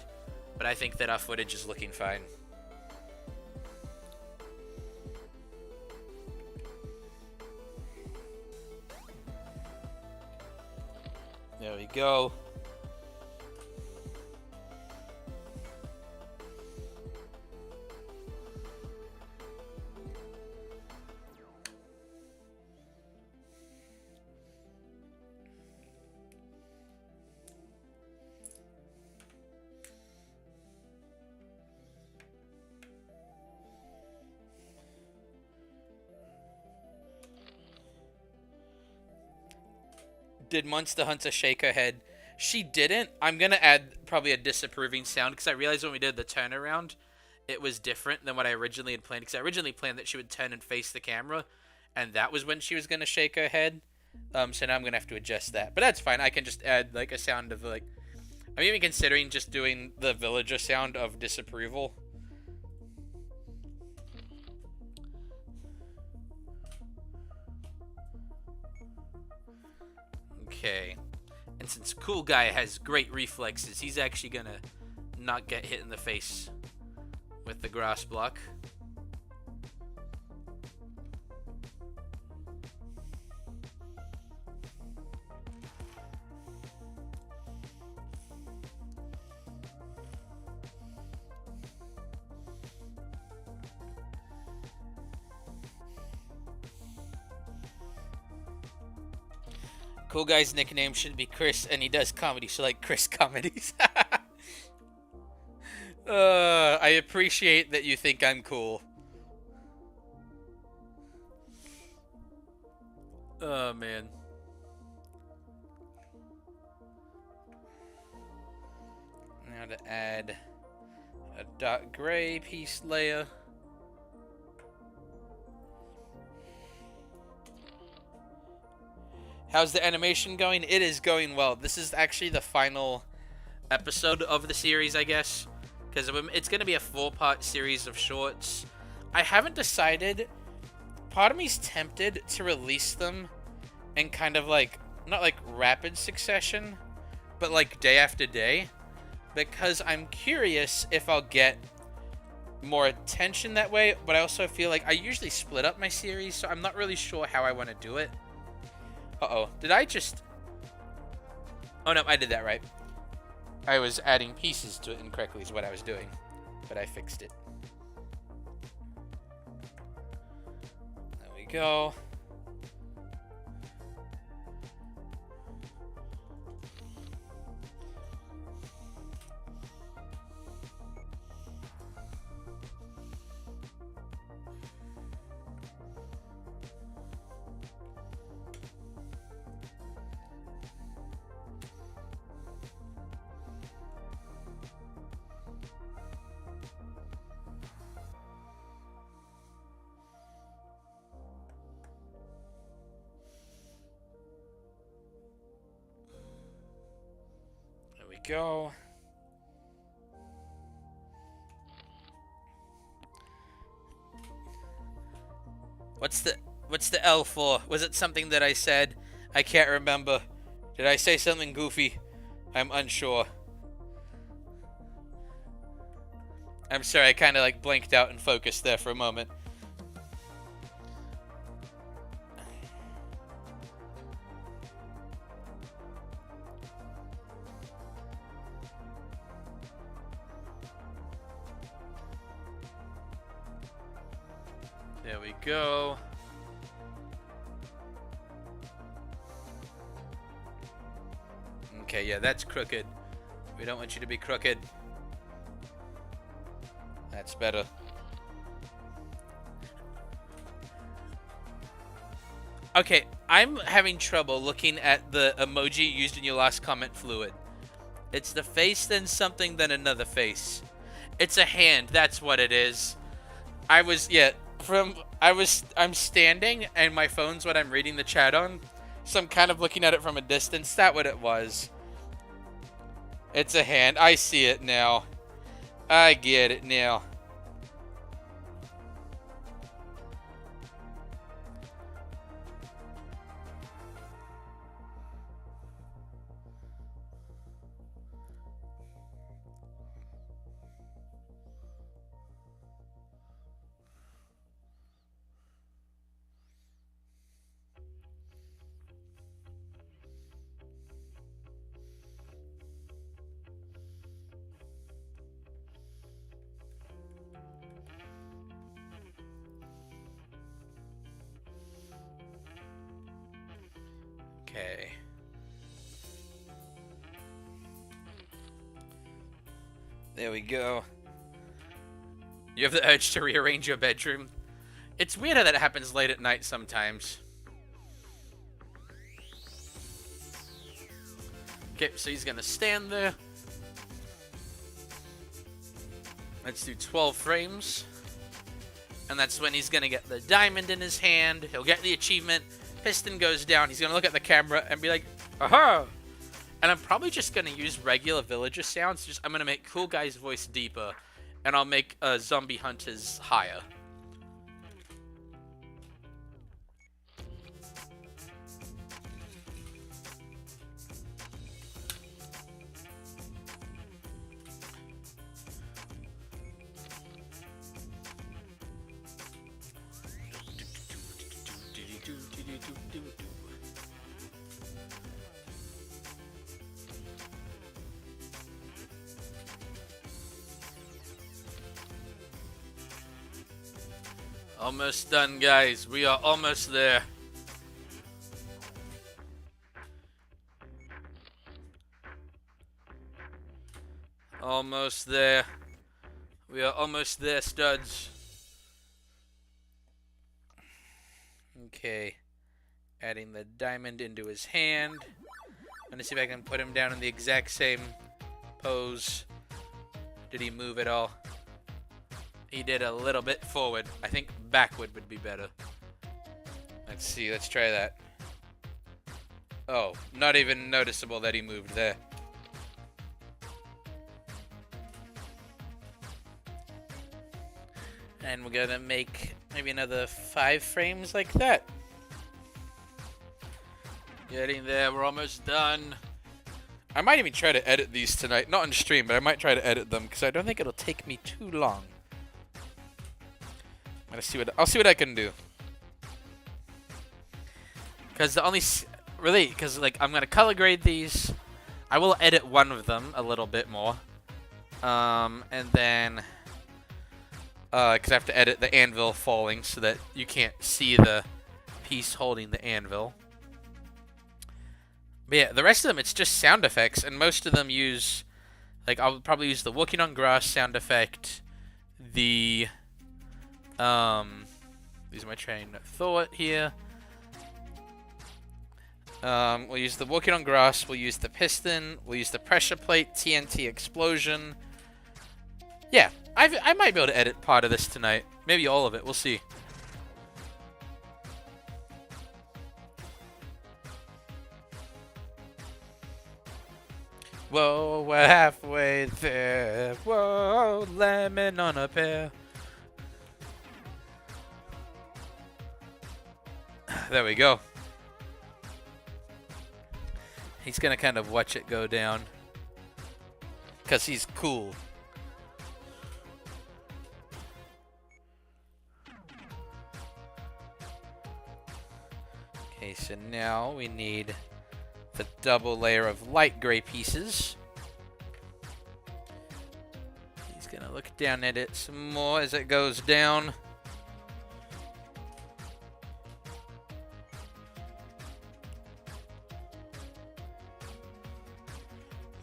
But I think that our footage is looking fine. There we go. Did Monster Hunter shake her head? She didn't. I'm going to add probably a disapproving sound because I realized when we did the turnaround, it was different than what I originally had planned. Because I originally planned that she would turn and face the camera, and that was when she was going to shake her head. So now I'm going to have to adjust that. But that's fine. I can just add like a sound of like... I'm even considering just doing the villager sound of disapproval. Okay. And since Cool Guy has great reflexes, he's actually gonna not get hit in the face with the grass block. Cool Guy's nickname should be Chris, and he does comedy, so like Chris Comedies. I appreciate that you think I'm cool. Oh, man. Now to add a dark gray piece layer. How's the animation going? It is going well. This is actually the final episode of the series, I guess. because it's going to be a 4-part series of shorts. I haven't decided. Part of me's tempted to release them in kind of like, not like rapid succession, but like day after day, because I'm curious if I'll get more attention that way, but I also feel like I usually split up my series, so I'm not really sure how I want to do it. Uh-oh. Did I just... Oh, no, I did that right. I was adding pieces to it incorrectly is what I was doing, but I fixed it. There we go. Go. What's the L for? Was it something that I said? I can't remember. Did I say something goofy? I'm unsure. I'm sorry, I kind of like blanked out and focused there for a moment. There we go. Okay, yeah, that's crooked. We don't want you to be crooked. That's better. Okay, I'm having trouble looking at the emoji used in your last comment, Fluid. It's the face, then something, then another face. It's a hand, that's what it is. I'm standing and my phone's what I'm reading the chat on, so I'm kind of looking at it from a distance. That's what it was. It's a hand. I see it now. I get it now. Okay. There we go. You have the urge to rearrange your bedroom. It's weird how that happens late at night sometimes. Okay, so he's gonna stand there. Let's do 12 frames. And that's when he's gonna get the diamond in his hand. He'll get the achievement. Piston goes down. He's gonna look at the camera and be like, aha! And I'm probably just gonna use regular villager sounds. I'm gonna make Cool Guy's voice deeper, and I'll make Zombie Hunter's higher. Almost done, guys. We are almost there. Almost there. We are almost there, studs. Okay. Adding the diamond into his hand. I'm gonna see if I can put him down in the exact same pose. Did he move at all? He did a little bit forward. I think backward would be better. Let's see. Let's try that. Oh, not even noticeable that he moved there. And we're gonna make maybe another 5 frames like that. Getting there, we're almost done. I might even try to edit these tonight. Not on stream, but I might try to edit them because I don't think it'll take me too long. I'll see what I can do. Because like I'm gonna color grade these. I will edit one of them a little bit more. And then because I have to edit the anvil falling so that you can't see the piece holding the anvil. But yeah, the rest of them, it's just sound effects, and most of them use, like, I'll probably use the walking on grass sound effect, the, these are my train of thought here. We'll use the walking on grass, we'll use the piston, we'll use the pressure plate, TNT explosion. Yeah, I might be able to edit part of this tonight. Maybe all of it, we'll see. Whoa, we're halfway there. Whoa, lemon on a pear. There we go. He's gonna kind of watch it go down. Because he's cool. Okay, so now we need the double layer of light gray pieces. He's gonna look down at it some more as it goes down.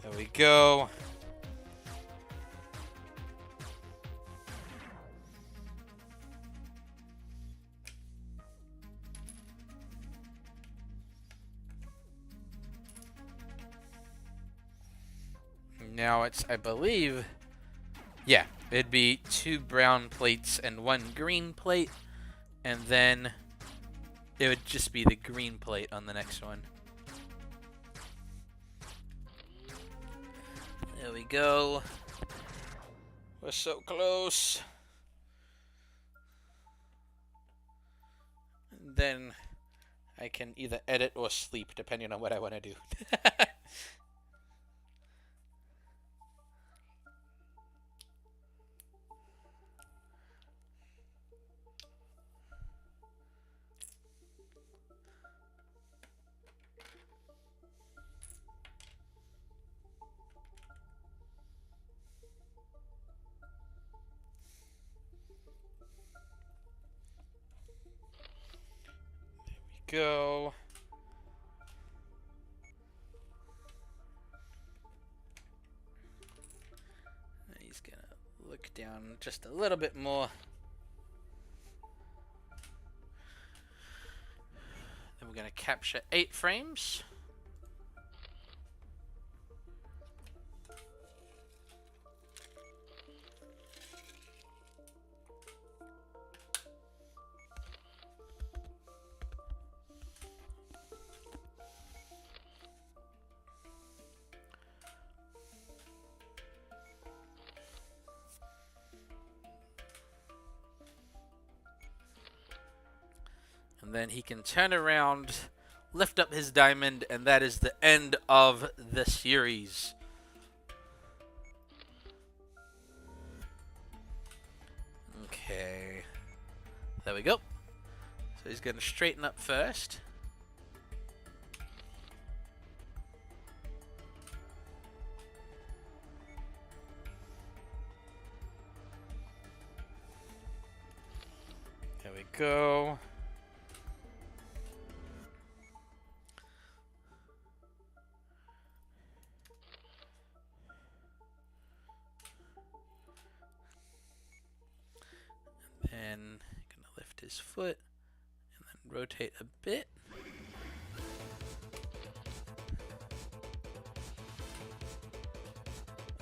There we go. Now it's, I believe, yeah, it'd be 2 brown plates and 1 green plate, and then it would just be the green plate on the next one. There we go. We're so close. And then I can either edit or sleep, depending on what I want to do. Go. He's gonna look down just a little bit more. Then we're gonna capture 8 frames. And then he can turn around, lift up his diamond, and that is the end of the series. Okay. There we go. So he's going to straighten up first. There we go. And gonna lift his foot and then rotate a bit.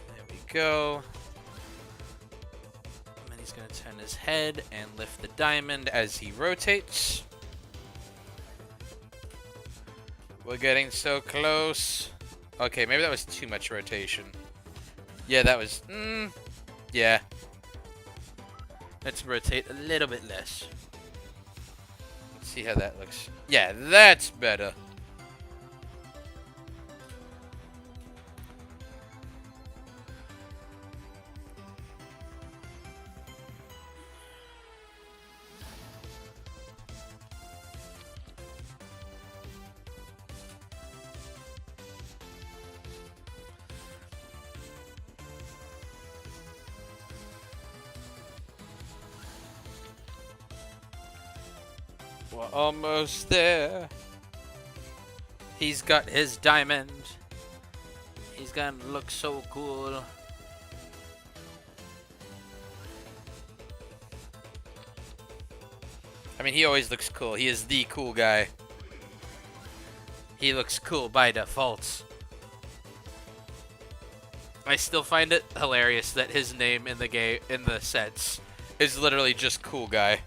There we go. And then he's gonna turn his head and lift the diamond as he rotates. We're getting so close. Okay, maybe that was too much rotation. Yeah, that was, yeah. Let's rotate a little bit less. Let's see how that looks. Yeah, that's better. We're almost there. He's got his diamond. He's gonna look so cool. I mean, he always looks cool. He is the cool guy. He looks cool by default. I still find it hilarious that his name in the sets is literally just cool guy.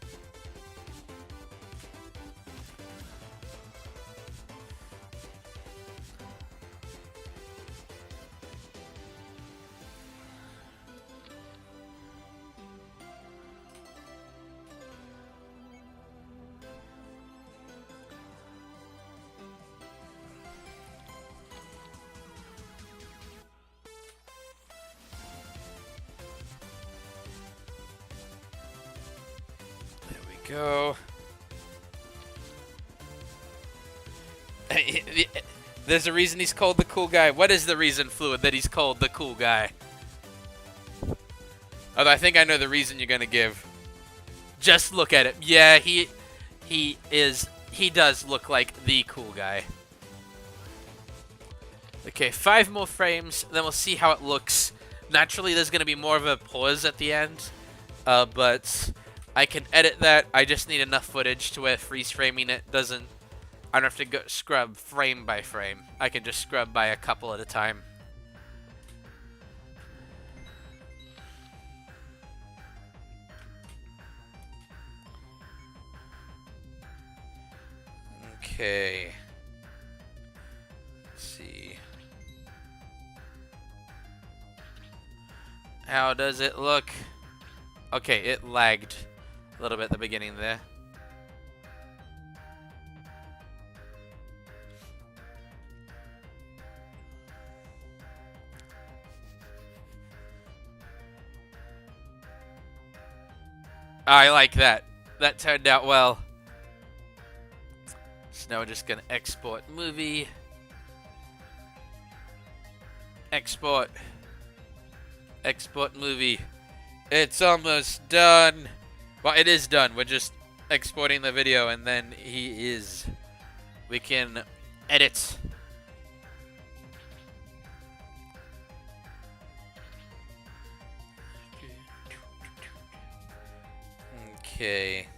Go. There's a reason he's called the cool guy. What is the reason, Fluid, that he's called the cool guy? Although I think I know the reason you're gonna give. Just look at it. Yeah, he does look like the cool guy. Okay, 5 more frames, then we'll see how it looks. Naturally, there's gonna be more of a pause at the end, but I can edit that. I just need enough footage to where freeze framing it doesn't... I don't have to go scrub frame by frame. I can just scrub by a couple at a time. Okay. Let's see. How does it look? Okay, it lagged a little bit at the beginning there. I like that. That turned out well. So now we're just gonna export movie. Export. Export movie. It's almost done. Well, it is done. We're just exporting the video, and then we can edit. Okay.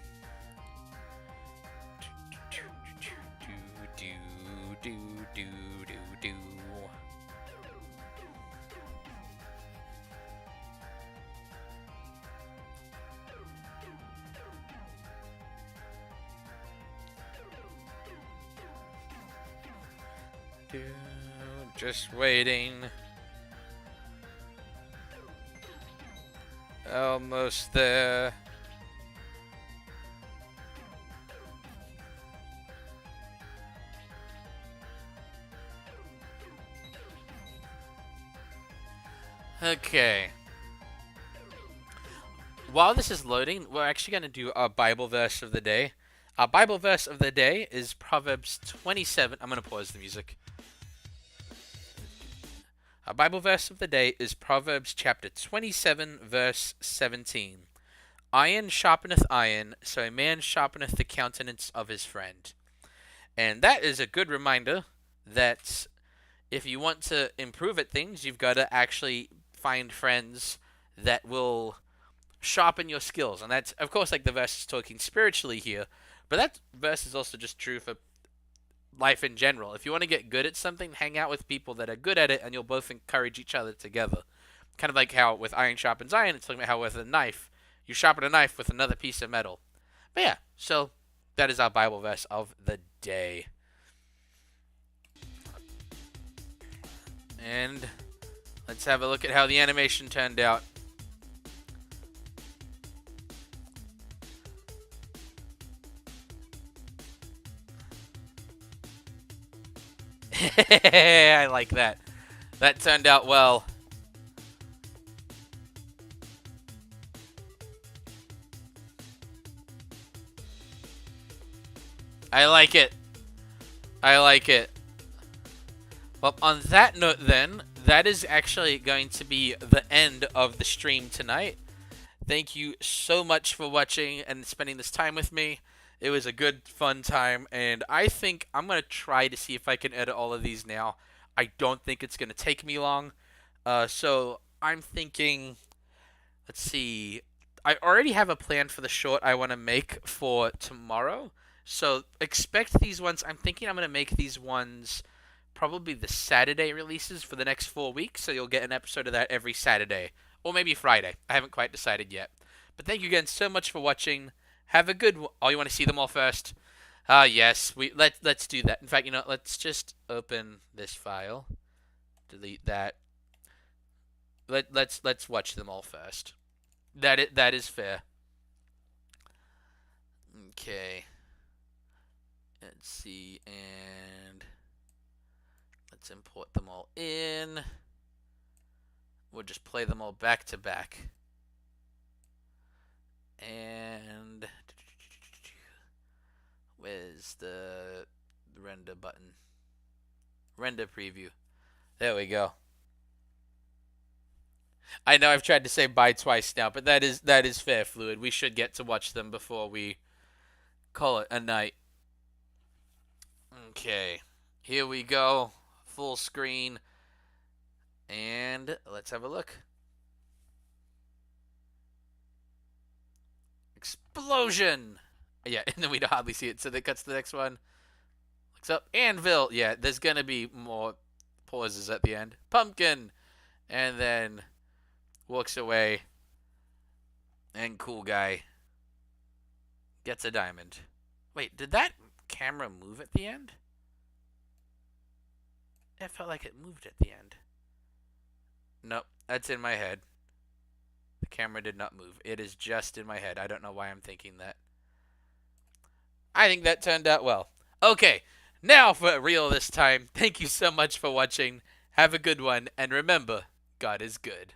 Just waiting. Almost there. Okay. While this is loading, we're actually going to do our Bible verse of the day. Our Bible verse of the day is Proverbs 27. I'm going to pause the music. Our Bible verse of the day is Proverbs chapter 27, verse 17. Iron sharpeneth iron, so a man sharpeneth the countenance of his friend. And that is a good reminder that if you want to improve at things, you've got to actually find friends that will sharpen your skills. And that's, of course, like the verse is talking spiritually here, but that verse is also just true for life in general. If you want to get good at something, hang out with people that are good at it, and you'll both encourage each other together. Kind of like how with iron sharpens iron, it's like how with a knife, you sharpen a knife with another piece of metal. But yeah, so that is our Bible verse of the day. And let's have a look at how the animation turned out. I like that. That turned out well. I like it. I like it. Well, on that note, then, that is actually going to be the end of the stream tonight. Thank you so much for watching and spending this time with me. It was a good, fun time, and I think I'm going to try to see if I can edit all of these now. I don't think it's going to take me long. So I'm thinking, let's see. I already have a plan for the short I want to make for tomorrow. So expect these ones. I'm thinking I'm going to make these ones probably the Saturday releases for the next 4 weeks. So you'll get an episode of that every Saturday. Or maybe Friday. I haven't quite decided yet. But thank you again so much for watching. Have a good one. Oh, you want to see them all first? Ah, yes. Let's do that. In fact, let's just open this file. Delete that. Let's watch them all first. That is fair. Okay. Let's see, and let's import them all in. We'll just play them all back to back. And where's the render button? Render preview. There we go. I know I've tried to say bye twice now, but that is fair, Fluid. We should get to watch them before we call it a night. Okay. Here we go. Full screen. And let's have a look. Explosion! Yeah, and then we don't hardly see it, so that cuts to the next one. Looks up. Anvil! Yeah, there's gonna be more pauses at the end. Pumpkin! And then walks away. And cool guy gets a diamond. Wait, did that camera move at the end? It felt like it moved at the end. Nope, that's in my head. The camera did not move. It is just in my head. I don't know why I'm thinking that. I think that turned out well. Okay, now for real this time. Thank you so much for watching. Have a good one, and remember, God is good.